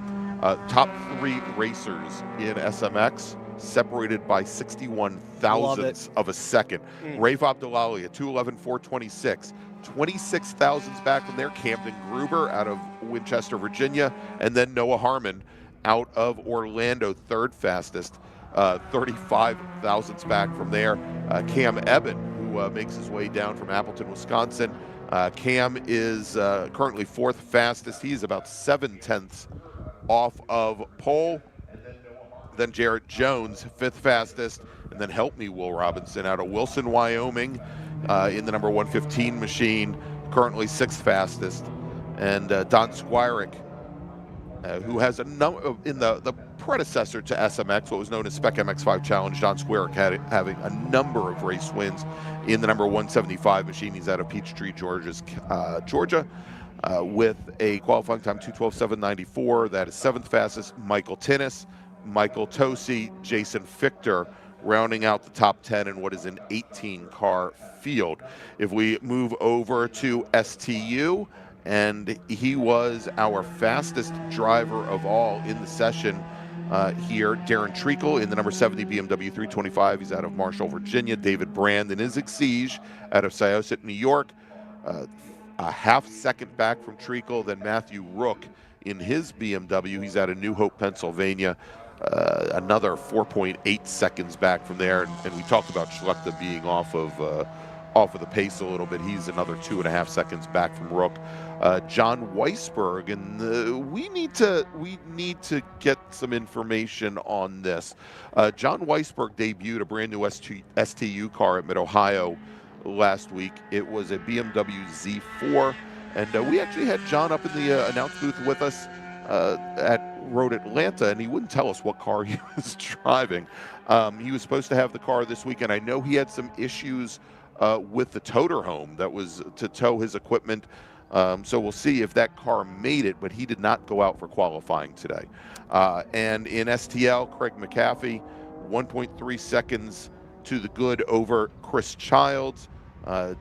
Top 3 racers in SMX separated by 61 thousandths of a second. Rafe Abdullahi at 2:11.426. 26 thousandths back from there. Camden Gruber out of Winchester, Virginia, and then Noah Harmon out of Orlando, third fastest. 35 thousandths back from there. Cam Eben, who makes his way down from Appleton, Wisconsin. Cam is currently fourth fastest. He's about 7/10 off of pole. Then Jarrett Jones, fifth fastest. And then help me, Will Robinson, out of Wilson, Wyoming, in the number 115 machine, currently sixth fastest. And Don Squirick, who has a number in the predecessor to SMX, what was known as Spec MX5 Challenge. Don Squirick having a number of race wins in the number 175 machine. He's out of Peachtree, Georgia, with a qualifying time 2:12.794. That is seventh fastest. Michael Tinnis, Michael Tosi, Jason Fichter, rounding out the top 10 in what is an 18-car field. If we move over to STU, and he was our fastest driver of all in the session here. Darren Treacle in the number 70 BMW 325. He's out of Marshall, Virginia. David Brand in his Exige out of Syosset, New York. A half second back from Treacle. Then Matthew Rook in his BMW. He's out of New Hope, Pennsylvania. Another 4.8 seconds back from there. And we talked about Schlechter being off of the pace a little bit. He's another 2.5 seconds back from Rook. John Weisberg, and we need to get some information on this. John Weisberg debuted a brand new STU car at Mid-Ohio last week. It was a BMW Z4, and we actually had John up in the announce booth with us at Road Atlanta, and he wouldn't tell us what car he was driving. He was supposed to have the car this weekend. I know he had some issues with the toter home that was to tow his equipment. So we'll see if that car made it, but he did not go out for qualifying today. And in STL, Craig McAfee, 1.3 seconds to the good over Chris Childs.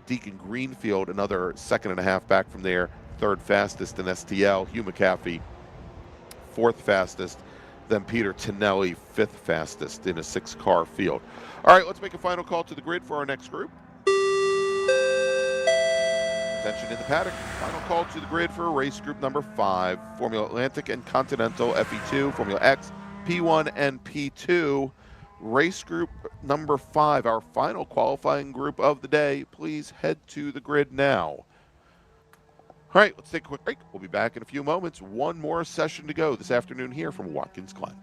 Deacon Greenfield, another 1.5 seconds back from there, third fastest in STL. Hugh McAfee, fourth fastest. Then Peter Tonelli, fifth fastest in a 6-car field. All right, let's make a final call to the grid for our next group. Attention in the paddock. Final call to the grid for race group number 5. Formula Atlantic and Continental FE2, Formula X, P1 and P2. Race group number 5, our final qualifying group of the day. Please head to the grid now. All right, let's take a quick break. We'll be back in a few moments. One more session to go this afternoon here from Watkins Glen.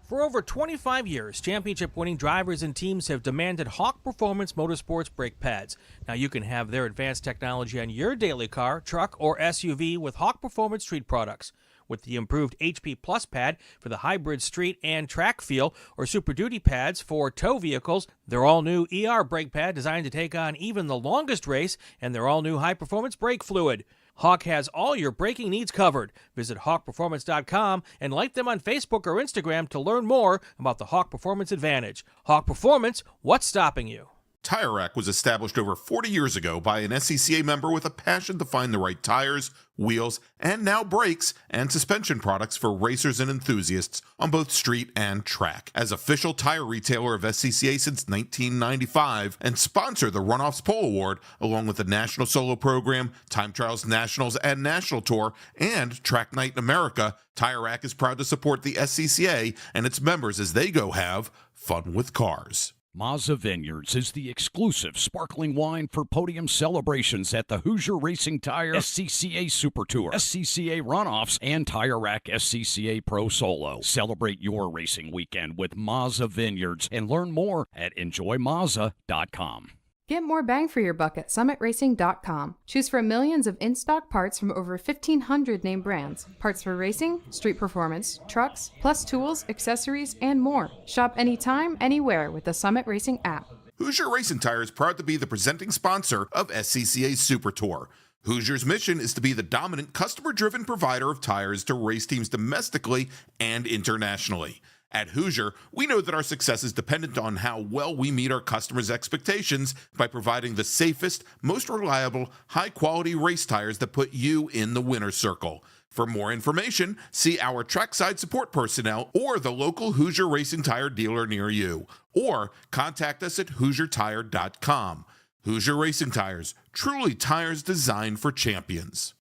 For over 25 years, championship-winning drivers and teams have demanded Hawk Performance Motorsports brake pads. Now you can have their advanced technology on your daily car, truck, or SUV with Hawk Performance Street products. With the improved HP Plus pad for the hybrid street and track feel, or Super Duty pads for tow vehicles, their all-new ER brake pad designed to take on even the longest race, and their all-new high-performance brake fluid. Hawk has all your braking needs covered. Visit hawkperformance.com and like them on Facebook or Instagram to learn more about the Hawk Performance Advantage. Hawk Performance, what's stopping you? Tire Rack was established over 40 years ago by an SCCA member with a passion to find the right tires, wheels, and now brakes and suspension products for racers and enthusiasts on both street and track. As official tire retailer of SCCA since 1995 and sponsor the Runoffs Pole Award, along with the National Solo Program, Time Trials Nationals and National Tour, and Track Night in America, Tire Rack is proud to support the SCCA and its members as they go have fun with cars. Mazza Vineyards is the exclusive sparkling wine for podium celebrations at the Hoosier Racing Tire SCCA Super Tour, SCCA Runoffs, and Tire Rack SCCA Pro Solo. Celebrate your racing weekend with Mazza Vineyards and learn more at enjoymazza.com. Get more bang for your buck at summitracing.com. Choose from millions of in-stock parts from over 1,500 name brands. Parts for racing, street performance, trucks, plus tools, accessories, and more. Shop anytime, anywhere with the Summit Racing app. Hoosier Racing Tire is proud to be the presenting sponsor of SCCA Super Tour. Hoosier's mission is to be the dominant customer-driven provider of tires to race teams domestically and internationally. At Hoosier, we know that our success is dependent on how well we meet our customers' expectations by providing the safest, most reliable, high-quality race tires that put you in the winner's circle. For more information, see our trackside support personnel or the local Hoosier Racing Tire dealer near you, or contact us at HoosierTire.com. Hoosier Racing Tires, truly tires designed for champions.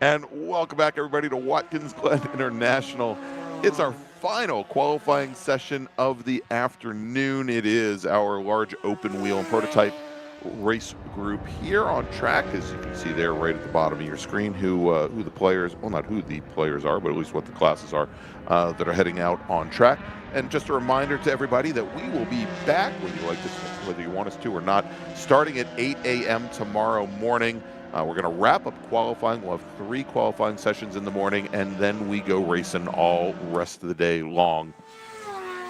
And welcome back, everybody, to Watkins Glen International. It's our final qualifying session of the afternoon. It is our large open wheel and prototype race group here on track, as you can see there right at the bottom of your screen, who the players, well, not who the players are, but at least what the classes are that are heading out on track. And just a reminder to everybody that we will be back, whether you want us to or not, starting at 8 a.m. tomorrow morning. We're going to wrap up qualifying. We'll have 3 qualifying sessions in the morning, and then we go racing all rest of the day long.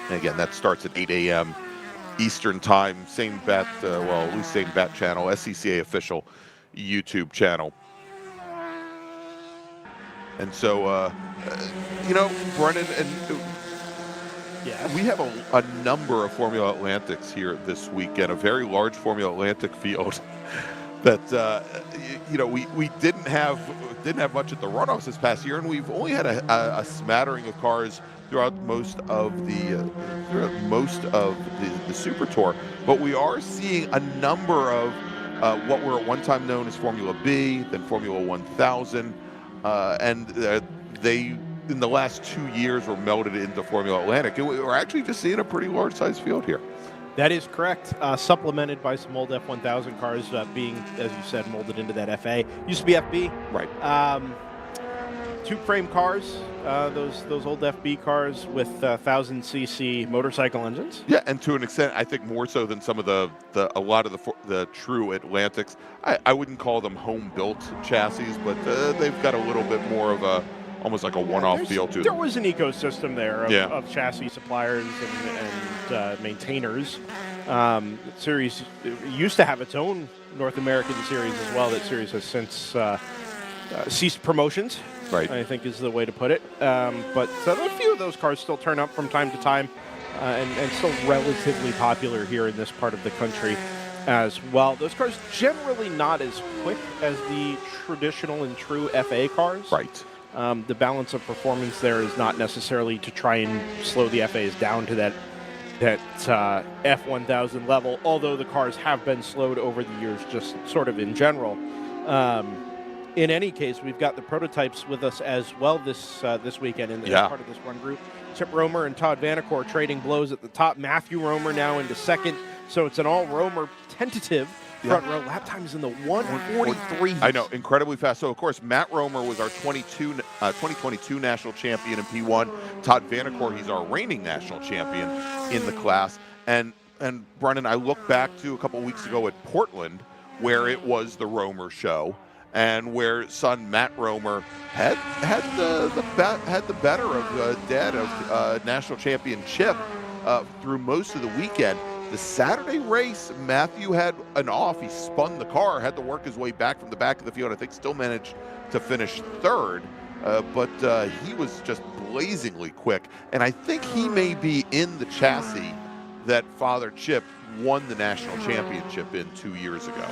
And again, that starts at 8 a.m. Eastern time, same bat, well, at least same bat channel, SCCA official YouTube channel. And so, you know, Brennan, and yes, we have a number of Formula Atlantics here this weekend, a very large Formula Atlantic field that, you know, we didn't have much at the runoffs this past year, and we've only had a smattering of cars throughout most of the Super Tour, but we are seeing a number of what were at one time known as Formula B, then Formula 1000, and they in the last 2 years were melded into Formula Atlantic. And we're actually just seeing a pretty large size field here. that is correct. Supplemented by some old F1000 cars being, as you said, molded into that FA. Used to be FB. Right. Tube-frame cars, those old FB cars with 1,000cc motorcycle engines. Yeah, and to an extent, I think more so than some of a lot of the true Atlantics. I wouldn't call them home-built chassis, but they've got a little bit more of a almost like a one-off feel to them. There was an ecosystem there of chassis suppliers and maintainers. Series used to have its own North American series as well. That series has since ceased promotions. Right. I think is the way to put it. But a few of those cars still turn up from time to time and still relatively popular here in this part of the country as well. Those cars generally not as quick as the traditional and true FA cars. Right. The balance of performance there is not necessarily to try and slow the FAs down to that F1000 level, although the cars have been slowed over the years just sort of in general. In any case, we've got the prototypes with us as well this weekend in part of this run group. Chip Romer and Todd Vanacore trading blows at the top. Matthew Romer now into second. So it's an all Romer tentative front row. Lap times in the 1:43. I know, incredibly fast. So, of course, Matt Romer was our 2022 national champion in P1. Todd Vanacore, he's our reigning national champion in the class. And Brennan, I look back to a couple weeks ago at Portland, where it was the Romer show, and where son Matt Romer had the better of dad of national champion Chip through most of the weekend. The Saturday race, Matthew had an off. He spun the car, had to work his way back from the back of the field. I think still managed to finish third, but he was just blazingly quick. And I think he may be in the chassis that Father Chip won the national championship in 2 years ago.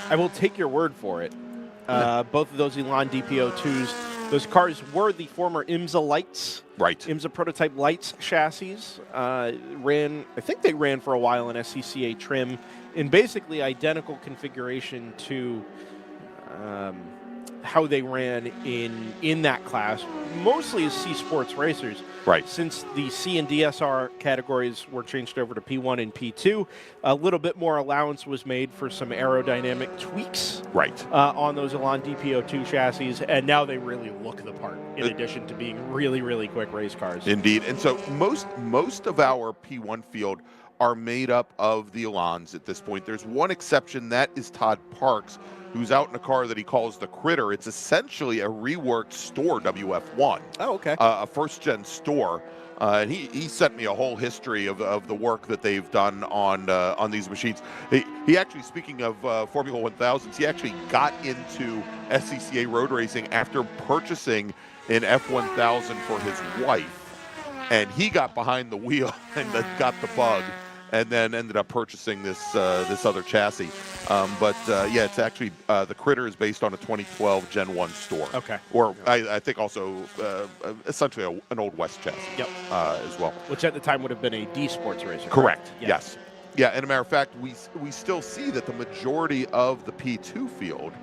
I will take your word for it. Both of those Elan DPO2s, those cars were the former IMSA Lights. Right. IMSA Prototype Lights chassis. I think they ran for a while in SCCA trim in basically identical configuration to how they ran in that class, mostly as C Sports racers. Right. Since the C and DSR categories were changed over to P1 and P2, a little bit more allowance was made for some aerodynamic tweaks. Right. On those Elan DPO2 chassis, and now they really look the part, in addition to being really, really quick race cars. Indeed. And so most of our P1 field are made up of the Elans at this point. There's one exception, that is Todd Parks, who's out in a car that he calls the Critter. It's essentially a reworked Store WF1. Oh, okay. A first-gen Store. And he sent me a whole history of the work that they've done on these machines. He actually, speaking of Formula 1000s, he actually got into SCCA road racing after purchasing an F1000 for his wife. And he got behind the wheel and then got the bug, and then ended up purchasing this other chassis. Yeah, it's actually the Critter is based on a 2012 Gen 1 Store. Okay. Or I think also essentially an Old West chassis. Yep. As well. Which at the time would have been a D Sports racer. Correct. Yes. Yeah, and a matter of fact, we still see that the majority of the P2 field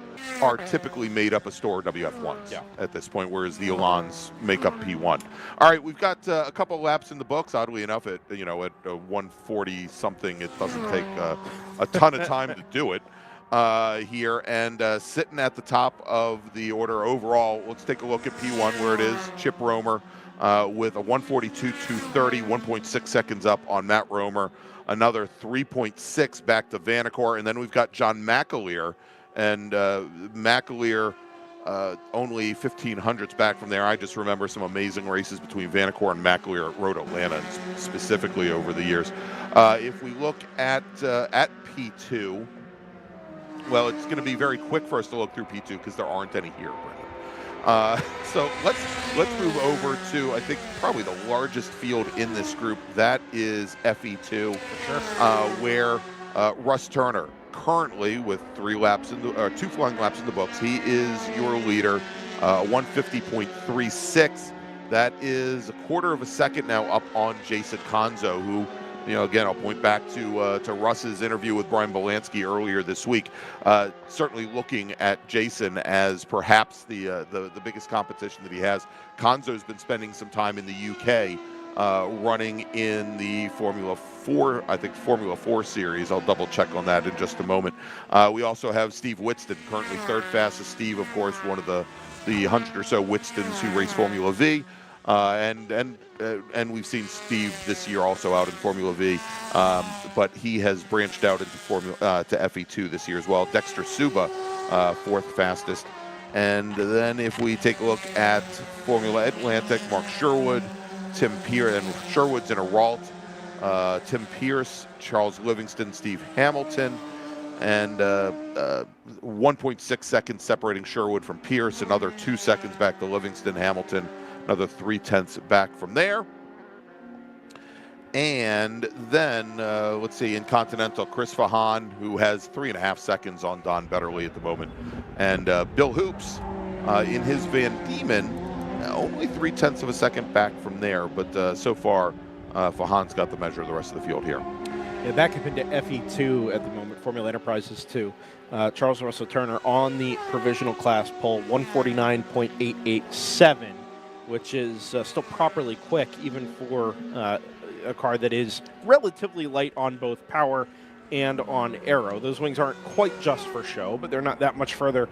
are typically made up of store WF1s at this point, whereas the Elans make up P1. All right, we've got a couple of laps in the books. Oddly enough, at 140 something, it doesn't take a ton of time to do it here. And sitting at the top of the order overall, let's take a look at P1 where it is. Chip Romer with a 142.230, 1.6 seconds up on Matt Romer. Another 3.6 back to Vanacore, and then we've got John MacLeod, and MacLeod only 1,500ths back from there. I just remember some amazing races between Vanacore and MacLeod at Road Atlanta, specifically over the years. If we look at P2, well, it's going to be very quick for us to look through P2 because there aren't any here, Brendan. So let's move over to, I think, probably the largest field in this group. That is FE2, where Russ Turner, currently with 2 flying laps in the books, he is your leader, 150.36. That is a quarter of a second now up on Jason Conzo, who, again, I'll point back to Russ's interview with Brian Belansky earlier this week. Certainly looking at Jason as perhaps the biggest competition that he has. Conzo's been spending some time in the UK running in the Formula 4 series. I'll double check on that in just a moment. We also have Steve Whitston, currently third fastest. Steve, of course, one of the 100 or so Whitstons who race Formula V. And we've seen Steve this year also out in Formula V, but he has branched out into to FE2 this year as well. Dexter Suba, fourth fastest. And then if we take a look at Formula Atlantic, Mark Sherwood, Tim Pierce, and Sherwood's in a Ralt, Tim Pierce, Charles Livingston, Steve Hamilton, and 1.6 seconds separating Sherwood from Pierce, another 2 seconds back to Livingston, Hamilton, another 0.3 back from there. And then, let's see, in Continental, Chris Fahan, who has 3.5 seconds on Don Betterly at the moment. And Bill Hoops, in his Van Diemen, only 0.3 seconds back from there. But so far, Fahan's got the measure of the rest of the field here. Yeah, back up into FE2 at the moment, Formula Enterprises 2. Charles Russell Turner on the provisional class pole, 149.887. Which is still properly quick, even for a car that is relatively light on both power and on aero. Those wings aren't quite just for show, but they're not that much further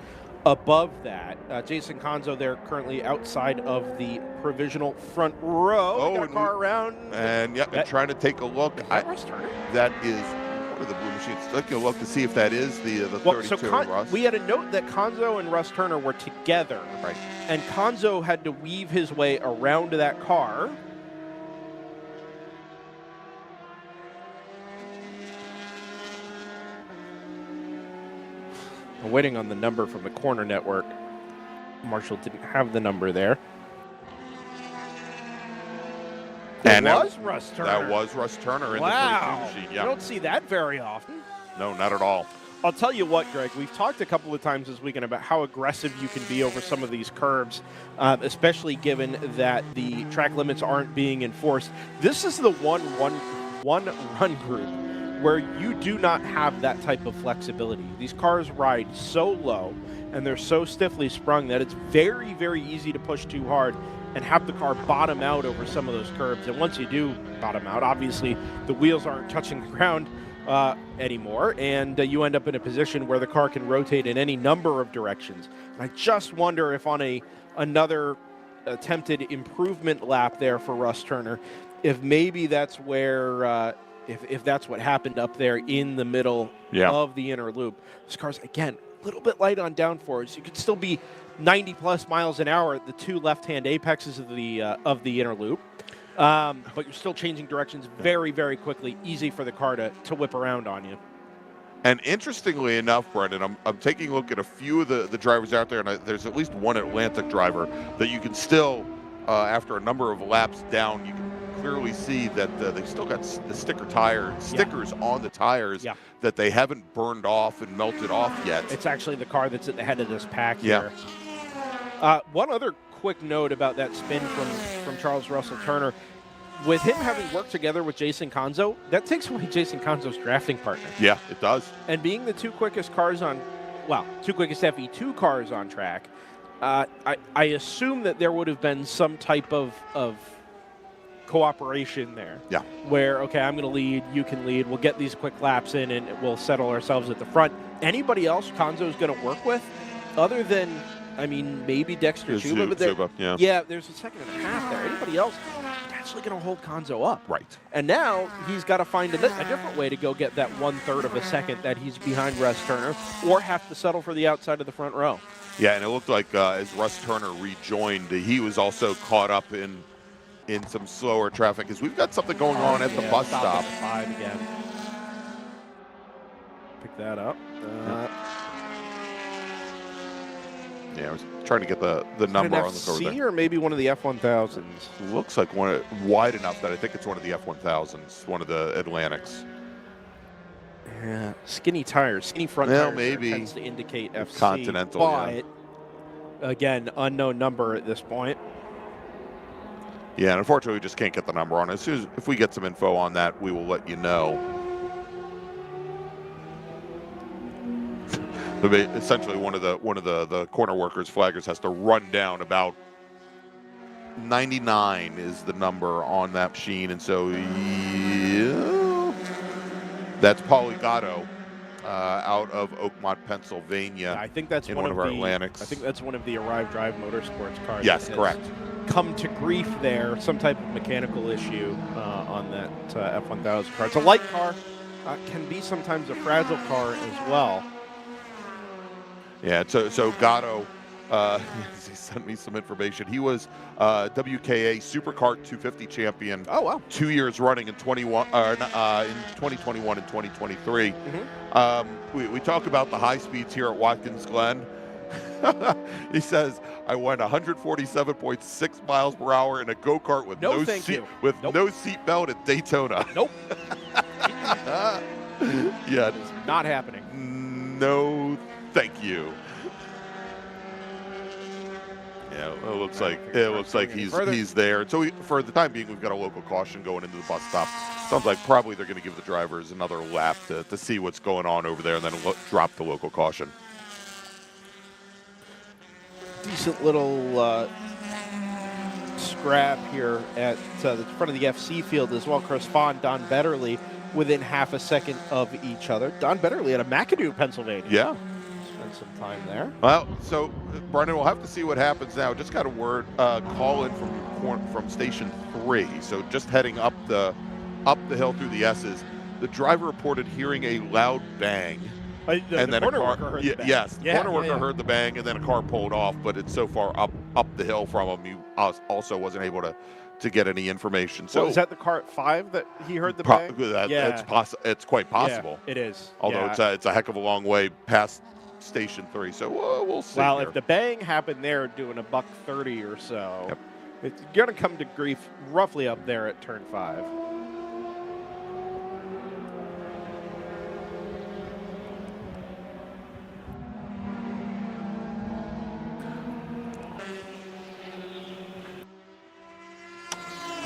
above that. Jason Conzo there currently outside of the provisional front row. Got a car around. And trying to take a look. That is one of the blue machines. Taking a look to see if that is the 32 Russ. We had a note that Conzo and Russ Turner were together. Right. And Conzo had to weave his way around to that car. I'm waiting on the number from the corner network. Marshall didn't have the number there. And that was Russ Turner. That was Russ Turner in the 32 machine. Yeah. You don't see that very often. No, not at all. I'll tell you what, Greg, we've talked a couple of times this weekend about how aggressive you can be over some of these curbs, especially given that the track limits aren't being enforced. This is the one run group where you do not have that type of flexibility. These cars ride so low and they're so stiffly sprung that it's very, very easy to push too hard and have the car bottom out over some of those curbs. And once you do bottom out, obviously the wheels aren't touching the ground anymore, and you end up in a position where the car can rotate in any number of directions. And I just wonder if on another attempted improvement lap there for Russ Turner, if maybe that's where, if that's what happened up there in the middle of the inner loop. This car's, again, a little bit light on downforce. You could still be 90-plus miles an hour at the two left-hand apexes of the inner loop. But you're still changing directions very, very quickly. Easy for the car to whip around on you. And interestingly enough, Brendan, I'm taking a look at a few of the drivers out there, and there's at least one Atlantic driver that you can still, after a number of laps down, you can clearly see that they've still got the stickers on the tires that they haven't burned off and melted off yet. It's actually the car that's at the head of this pack here. One other quick note about that spin from Charles Russell Turner. with him having worked together with Jason Conzo, that takes away Jason Conzo's drafting partner. Yeah, it does. And being the two quickest FE2 cars on track, I assume that there would have been some type of cooperation there. Yeah. Where, okay, I'm going to lead, you can lead, we'll get these quick laps in, and we'll settle ourselves at the front. Anybody else Conzo's going to work with, other than, maybe Dexter Chuba, but there's a second and a half there. Anybody else actually going to hold Conzo up? Right. And now he's got to find a different way to go get that 1/3 of a second that he's behind Russ Turner, or have to settle for the outside of the front row. Yeah, and it looked like as Russ Turner rejoined, he was also caught up in some slower traffic, because we've got something going on at the bus stop. 5 again. Pick that up. I was trying to get the number on the FC cover there. or maybe one of the F1000s. Looks like one wide enough that I think it's one of the F1000s, one of the Atlantics. Yeah, skinny tires, skinny front tires. Maybe tends to indicate FC. Continental, but again, unknown number at this point. Yeah, and unfortunately, we just can't get the number on it. As soon as if we get some info on that, we will let you know. Essentially, one of the corner workers, flaggers, has to run down about 99 is the number on that machine, and so that's Paulie Gatto out of Oakmont, Pennsylvania. I think that's in one of our the Atlantics. I think that's one of the Arrive Drive Motorsports cars. Yes, that correct. Come to grief there, some type of mechanical issue on that F1000 car. It's a light car, can be sometimes a fragile car as well. Yeah, so Gatto, he sent me some information. He was WKA Superkart 250 champion. Oh, wow. 2 years running in 2021 and 2023. Mm-hmm. We talk about the high speeds here at Watkins Glen. He says, I went 147.6 miles per hour in a go-kart with no seat belt at Daytona. Nope. Yeah, it is not happening. No, thank you. Yeah, it looks like he's there. So for the time being, we've got a local caution going into the bus stop. Sounds like probably they're going to give the drivers another lap to see what's going on over there, and then drop the local caution. Decent little scrap here at the front of the FC field as well. Chris Fawn, Don Betterly within half a second of each other. Don Betterly out of MacLeod, Pennsylvania. Yeah. Spend some time there. Well, so Brendan, we'll have to see what happens now. Just got a word call in from station 3. So just heading up the hill through the S's. The driver reported hearing a loud bang. And then corner worker heard the bang. Yes, the corner worker heard the bang, and then a car pulled off, but it's so far up the hill from him, he also wasn't able to get any information. So is that the car at 5 that he heard the bang? It's quite possible. Yeah, it is. Although it's a heck of a long way past station 3, so we'll see. Well, here. if the bang happened there doing a $130 or so, it's going to come to grief roughly up there at turn 5.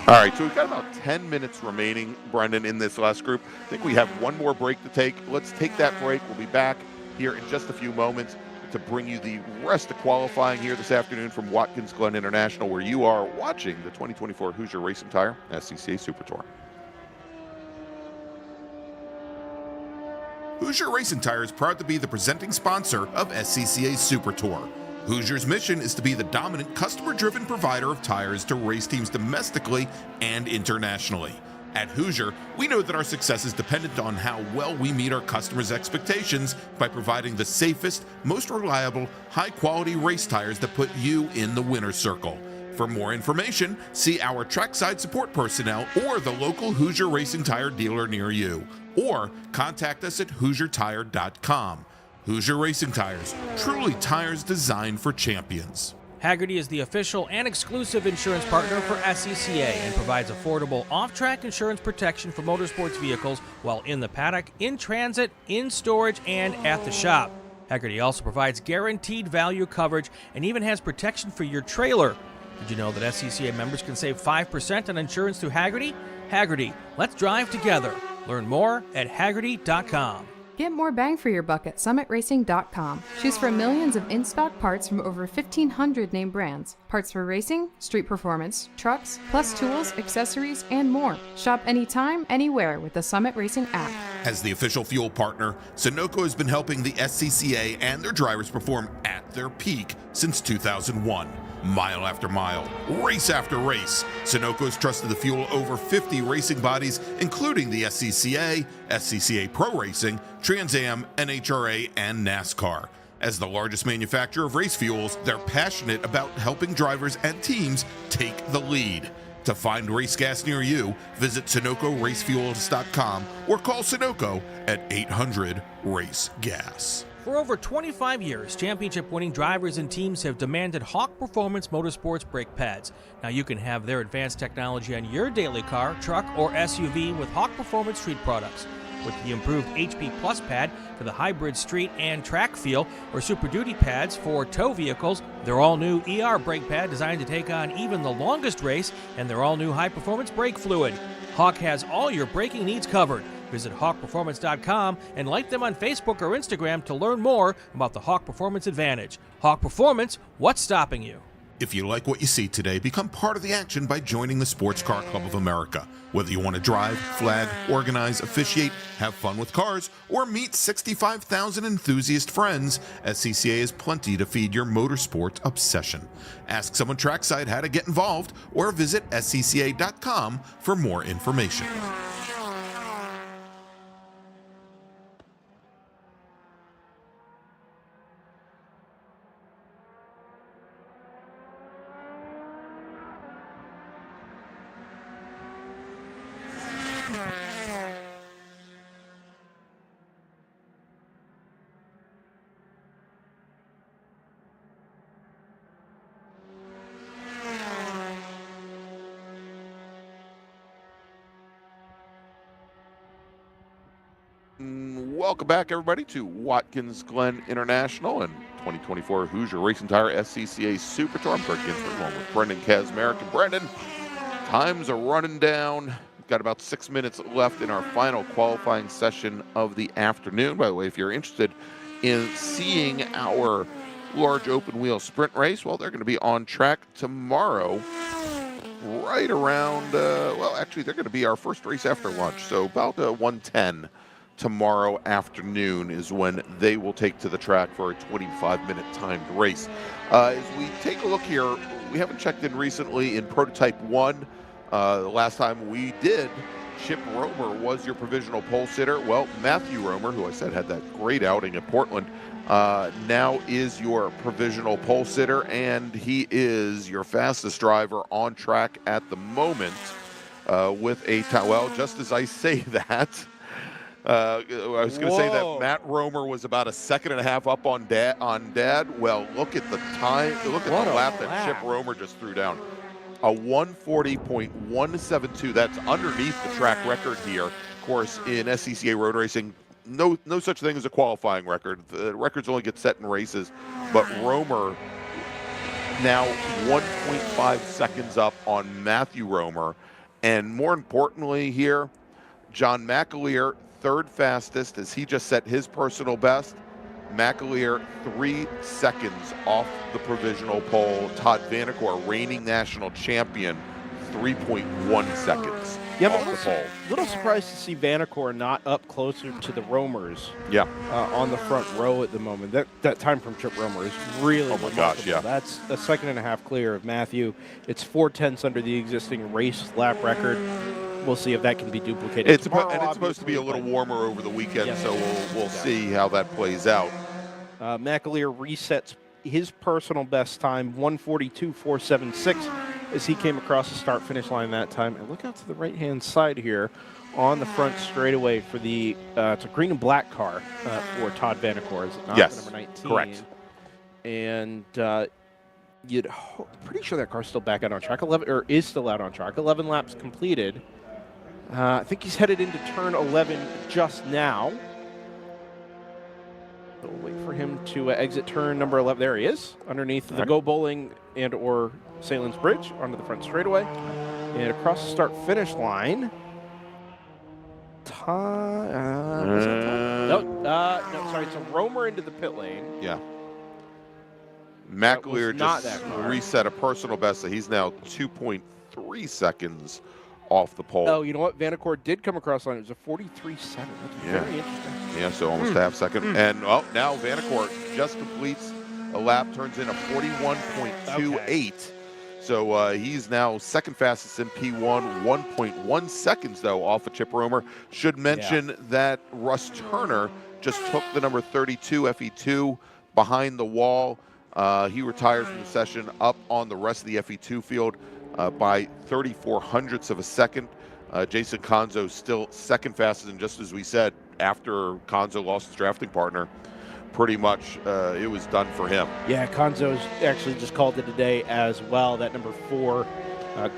All right, so we've got about 10 minutes remaining, Brendan, in this last group. I think we have one more break to take. Let's take that break. We'll be back here in just a few moments to bring you the rest of qualifying here this afternoon from Watkins Glen International, where you are watching the 2024 Hoosier Racing Tire SCCA Super Tour. Hoosier Racing Tire is proud to be the presenting sponsor of SCCA Super Tour. Hoosier's mission is to be the dominant customer-driven provider of tires to race teams domestically and internationally. At Hoosier, we know that our success is dependent on how well we meet our customers' expectations by providing the safest, most reliable, high-quality race tires that put you in the winner's circle. For more information, see our trackside support personnel or the local Hoosier Racing Tire dealer near you, or contact us at HoosierTire.com. Hoosier Racing Tires, truly tires designed for champions. Hagerty is the official and exclusive insurance partner for SCCA and provides affordable off-track insurance protection for motorsports vehicles while in the paddock, in transit, in storage, and at the shop. Hagerty also provides guaranteed value coverage and even has protection for your trailer. Did you know that SCCA members can save 5% on insurance through Hagerty? Hagerty, let's drive together. Learn more at Hagerty.com. Get more bang for your buck at summitracing.com. Choose from millions of in-stock parts from over 1,500 name brands. Parts for racing, street performance, trucks, plus tools, accessories, and more. Shop anytime, anywhere with the Summit Racing app. As the official fuel partner, Sunoco has been helping the SCCA and their drivers perform at their peak since 2001. Mile after mile, race after race, Sunoco has trusted the fuel over 50 racing bodies, including the SCCA, SCCA Pro Racing, Trans Am, NHRA, and NASCAR. As the largest manufacturer of race fuels, they're passionate about helping drivers and teams take the lead. To find race gas near you, visit SunocoRacefuels.com or call Sunoco at 800-RACE-GAS. For over 25 years, championship-winning drivers and teams have demanded Hawk Performance Motorsports brake pads. Now you can have their advanced technology on your daily car, truck, or SUV with Hawk Performance Street products. With the improved HP Plus pad for the hybrid street and track feel, or Super Duty pads for tow vehicles, their all-new ER brake pad designed to take on even the longest race, and their all-new high-performance brake fluid. Hawk has all your braking needs covered. Visit HawkPerformance.com and like them on Facebook or Instagram to learn more about the Hawk Performance Advantage. Hawk Performance, what's stopping you? If you like what you see today, become part of the action by joining the Sports Car Club of America. Whether you want to drive, flag, organize, officiate, have fun with cars, or meet 65,000 enthusiast friends, SCCA has plenty to feed your motorsport obsession. Ask someone trackside how to get involved or visit scca.com for more information. Welcome back, everybody, to Watkins Glen International and 2024 Hoosier Racing Tire SCCA Super Tour. I'm Gregg Ginsberg, along with Brendan Kazmarek. And Brendan, times are running down. We've got about 6 minutes left in our final qualifying session of the afternoon. By the way, if you're interested in seeing our large open wheel sprint race, well, they're going to be on track tomorrow right around, well, actually, they're going to be our first race after lunch, so about 1:10 tomorrow afternoon is when they will take to the track for a 25-minute timed race. As we take a look here, we haven't checked in recently in Prototype 1. The last time we did, Chip Romer was your provisional pole sitter. Well, Matthew Romer, who I said had that great outing at Portland, now is your provisional pole sitter, and he is your fastest driver on track at the moment with a time. Well, just as I say that, I was going to say that Matt Romer was about a second and a half up on Dad. Well, look at the time. Look at the lap that Chip Romer just threw down. A 140.172. That's underneath the track record here. Of course, in SCCA road racing, no such thing as a qualifying record. The records only get set in races. But Romer now 1.5 seconds up on Matthew Romer. And more importantly here, John MacLeod, third fastest, as he just set his personal best. MacLeod 3 seconds off the provisional pole. Todd Vanacore, reigning national champion, 3.1 seconds off the pole. A little surprised to see Vanacore not up closer to the Romers. Yeah. On the front row at the moment. That time from Chip Romer is really oh my gosh, yeah. That's a second and a half clear of Matthew. It's 4/10 under the existing race lap record. We'll see if that can be duplicated. It's supposed to be a little warmer over the weekend, so we'll see how that plays out. MacLeod resets his personal best time, 1:42.476, as he came across the start-finish line that time. And look out to the right-hand side here on the front straightaway for the it's a green and black car for Todd Vanacore. Is it not? Yes, number 19? Correct. And pretty sure that car's still back out on track. 11 or is still out on track. 11 laps completed. I think he's headed into turn 11 just now. We'll wait for him to exit turn number 11. There he is, underneath the Go Bowling and or Salem's Bridge onto the front straightaway. And across the start-finish line, no, sorry, it's a roamer into the pit lane. Yeah. MacLeod just reset a personal best, so he's now 2.3 seconds off the pole. Oh, you know what? Vanacore did come across the line. It was a 43.7. That's very interesting. Yeah, so almost a half second. And now Vanacore just completes a lap, turns in a 41.28. Okay. So he's now second fastest in P1, 1.1 seconds, though, off of Chip Romer. Should mention that Russ Turner just took the number 32 FE2 behind the wall. He retires from the session up on the rest of the FE2 field by 34 hundredths of a second. Jason Conzo still second fastest, and just as we said, after Conzo lost his drafting partner, pretty much it was done for him. Yeah, Conzo's actually just called it a day as well. That number 4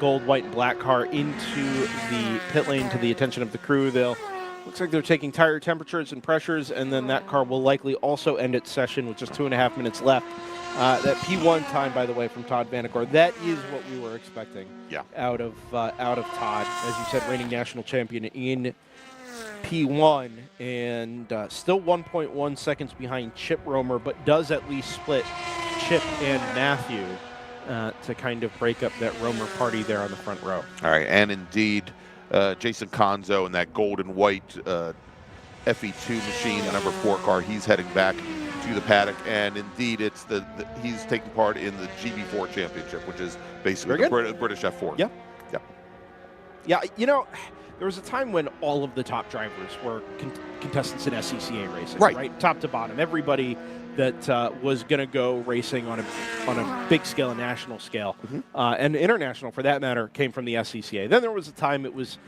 gold, white, and black car into the pit lane to the attention of the crew. Looks like they're taking tire temperatures and pressures, and then that car will likely also end its session with just 2.5 minutes left. That P1 time, by the way, from Todd Vanacore, that is what we were expecting out of Todd. As you said, reigning national champion in P1, and still 1.1 seconds behind Chip Romer, but does at least split Chip and Matthew to kind of break up that Romer party there on the front row. All right, and indeed, Jason Conzo and that gold and white FE2 machine, the number 4 car, he's heading back to the paddock, and indeed it's he's taking part in the GB4 championship, which is basically the British F4. Yeah, you know, there was a time when all of the top drivers were contestants in SCCA racing, right? Top to bottom. Everybody that was going to go racing on a big scale, a national scale, and international for that matter, came from the SCCA. Then there was a time it was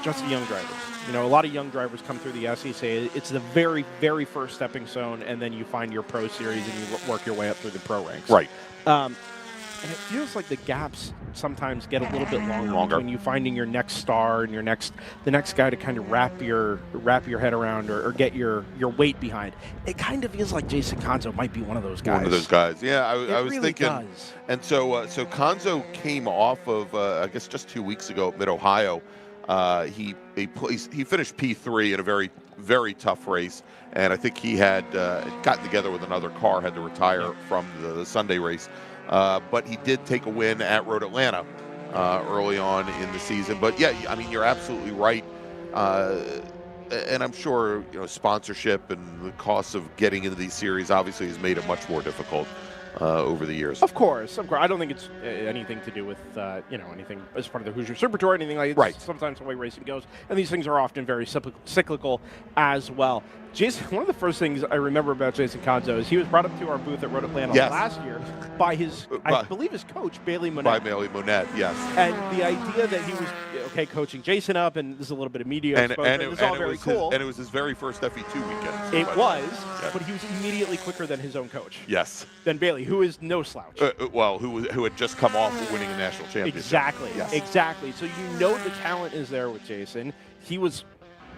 just the young drivers. You know, a lot of young drivers come through the SCCA. It's the very, very first stepping stone, and then you find your pro series and you work your way up through the pro ranks. Right. And it feels like the gaps sometimes get a little bit longer between you finding your next star and the next guy to kind of wrap your head around or get your weight behind. It kind of feels like Jason Conzo might be one of those guys. One of those guys. Yeah, I was really thinking. Does. And so Conzo came off of I guess just 2 weeks ago at Mid Ohio. He finished P3 in a very, very tough race, and I think he had gotten together with another car, had to retire from the Sunday race. But he did take a win at Road Atlanta early on in the season. But yeah, I mean, you're absolutely right. And I'm sure, you know, sponsorship and the costs of getting into these series obviously has made it much more difficult over the years. Of course. I don't think it's anything to do with anything as part of the Hoosier Super Tour or anything like that. Right. Sometimes the way racing goes, and these things are often very cyclical as well. Jason, one of the first things I remember about Jason Conzo is he was brought up to our booth at Road Atlanta last year by I believe his coach, Bailey Monette. By Bailey Monette, yes. And the idea that he was, coaching Jason up, and there's a little bit of media exposure, and it was all very cool. And it was his very first FE2 weekend. It was, but he was immediately quicker than his own coach. Yes. Than Bailey, who is no slouch. Who had just come off of winning a national championship. Exactly. Yes. Exactly. So you know the talent is there with Jason. He was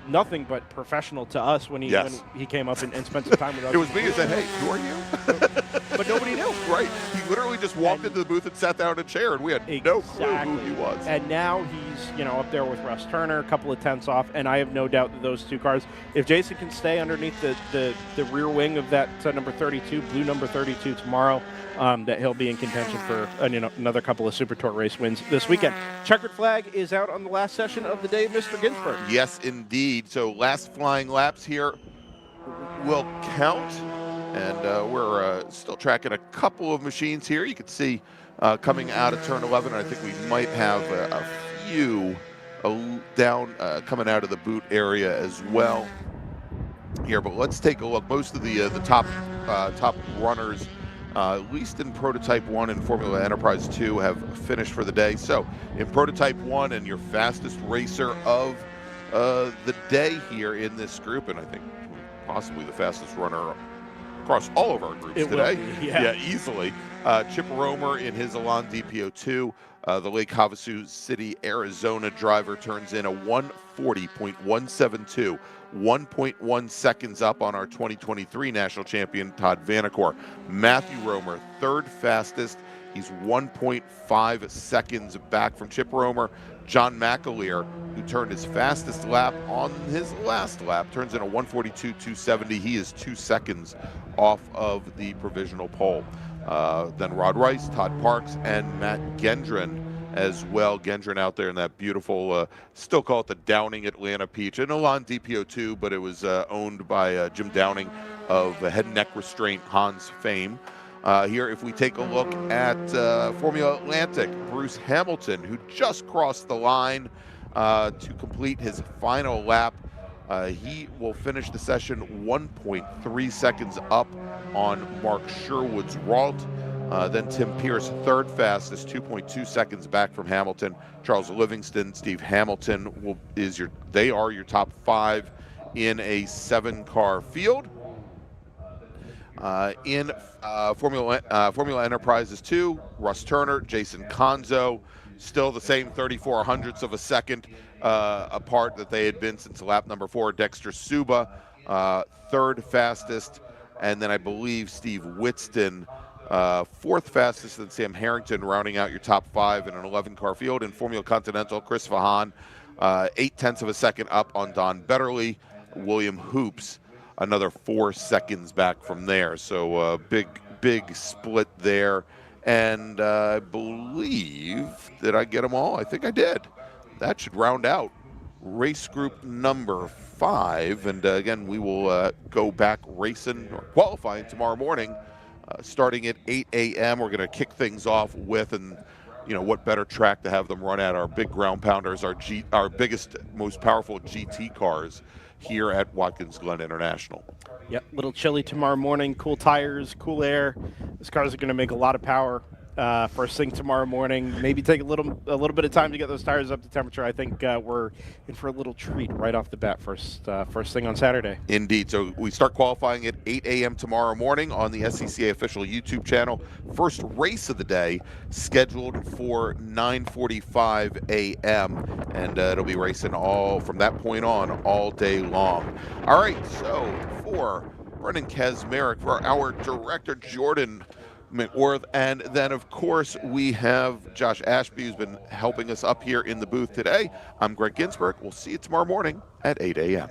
nothing but professional to us when he came up and spent some time with us. It was me who said, "Hey, who are you?" But nobody knew. Right. He literally just walked into the booth and sat down in a chair, and we had no clue who he was. And now he's, up there with Russ Turner, a couple of tenths off, and I have no doubt that those two cars, if Jason can stay underneath the rear wing of that number 32, blue number 32 tomorrow, that he'll be in contention for another couple of Super Tour race wins this weekend. Checkered flag is out on the last session of the day, Mr. Ginsberg. Yes, indeed. So last flying laps here will count, and we're still tracking a couple of machines here. You can see coming out of turn 11, I think we might have a few down coming out of the boot area as well here. But let's take a look. Most of the top runners, at least in Prototype 1 and Formula Enterprise 2, have finished for the day. So in Prototype 1, and your fastest racer of the day here in this group, and I think possibly the fastest runner across all of our groups It today. will be, yeah. Easily. Chip Romer in his Elan DPO2. The Lake Havasu City, Arizona driver turns in a 140.172, 1.1 seconds up on our 2023 national champion, Todd Vanacore. Matthew Romer, third fastest. He's 1.5 seconds back from Chip Romer. John MacLeod, who turned his fastest lap on his last lap, turns in a 142.270. He is 2 seconds off of the provisional pole. Then Rod Rice, Todd Parks, and Matt Gendron as well. Gendron out there in that beautiful, still call it the Downing Atlanta Peach. An Elan DPO2, but it was owned by Jim Downing of Head and Neck Restraint Hans fame. Here, if we take a look at Formula Atlantic, Bruce Hamilton, who just crossed the line to complete his final lap. He will finish the session 1.3 seconds up on Mark Sherwood's Ralt. Then Tim Pierce, third fastest, 2.2 seconds back from Hamilton. Charles Livingston, Steve Hamilton they are your top 5 in a 7-car field. In Formula Enterprises 2, Russ Turner, Jason Conzo, still the same 34 hundredths of a second apart that they had been since lap number 4. Dexter Suba, third fastest, and then I believe Steve Whitston, fourth fastest, and Sam Harrington rounding out your top 5 in an 11-car field. In Formula Continental, Chris Vahan, 0.8 of a second up on Don Betterly. William Hoops, another 4 seconds back from there. So big split there. And I believe, did I get them all? I think I did. That should round out race group number 5. And again, we will go back racing or qualifying tomorrow morning, starting at 8 a.m. We're going to kick things off with, and what better track to have them run at, our big ground pounders, our biggest, most powerful GT cars here at Watkins Glen International. Yep, a little chilly tomorrow morning, cool tires, cool air. These cars are going to make a lot of power first thing tomorrow morning. Maybe take a little bit of time to get those tires up to temperature. I think we're in for a little treat right off the bat first thing on Saturday. Indeed. So we start qualifying at 8 a.m. tomorrow morning on the SCCA official YouTube channel. First race of the day scheduled for 9:45 a.m. and it'll be racing all from that point on all day long. All right. So for Brendan Kazmarek, for our director Jordan McWorth, and then of course we have Josh Ashby, who's been helping us up here in the booth today. I'm Gregg Ginsberg. We'll see you tomorrow morning at 8 a.m.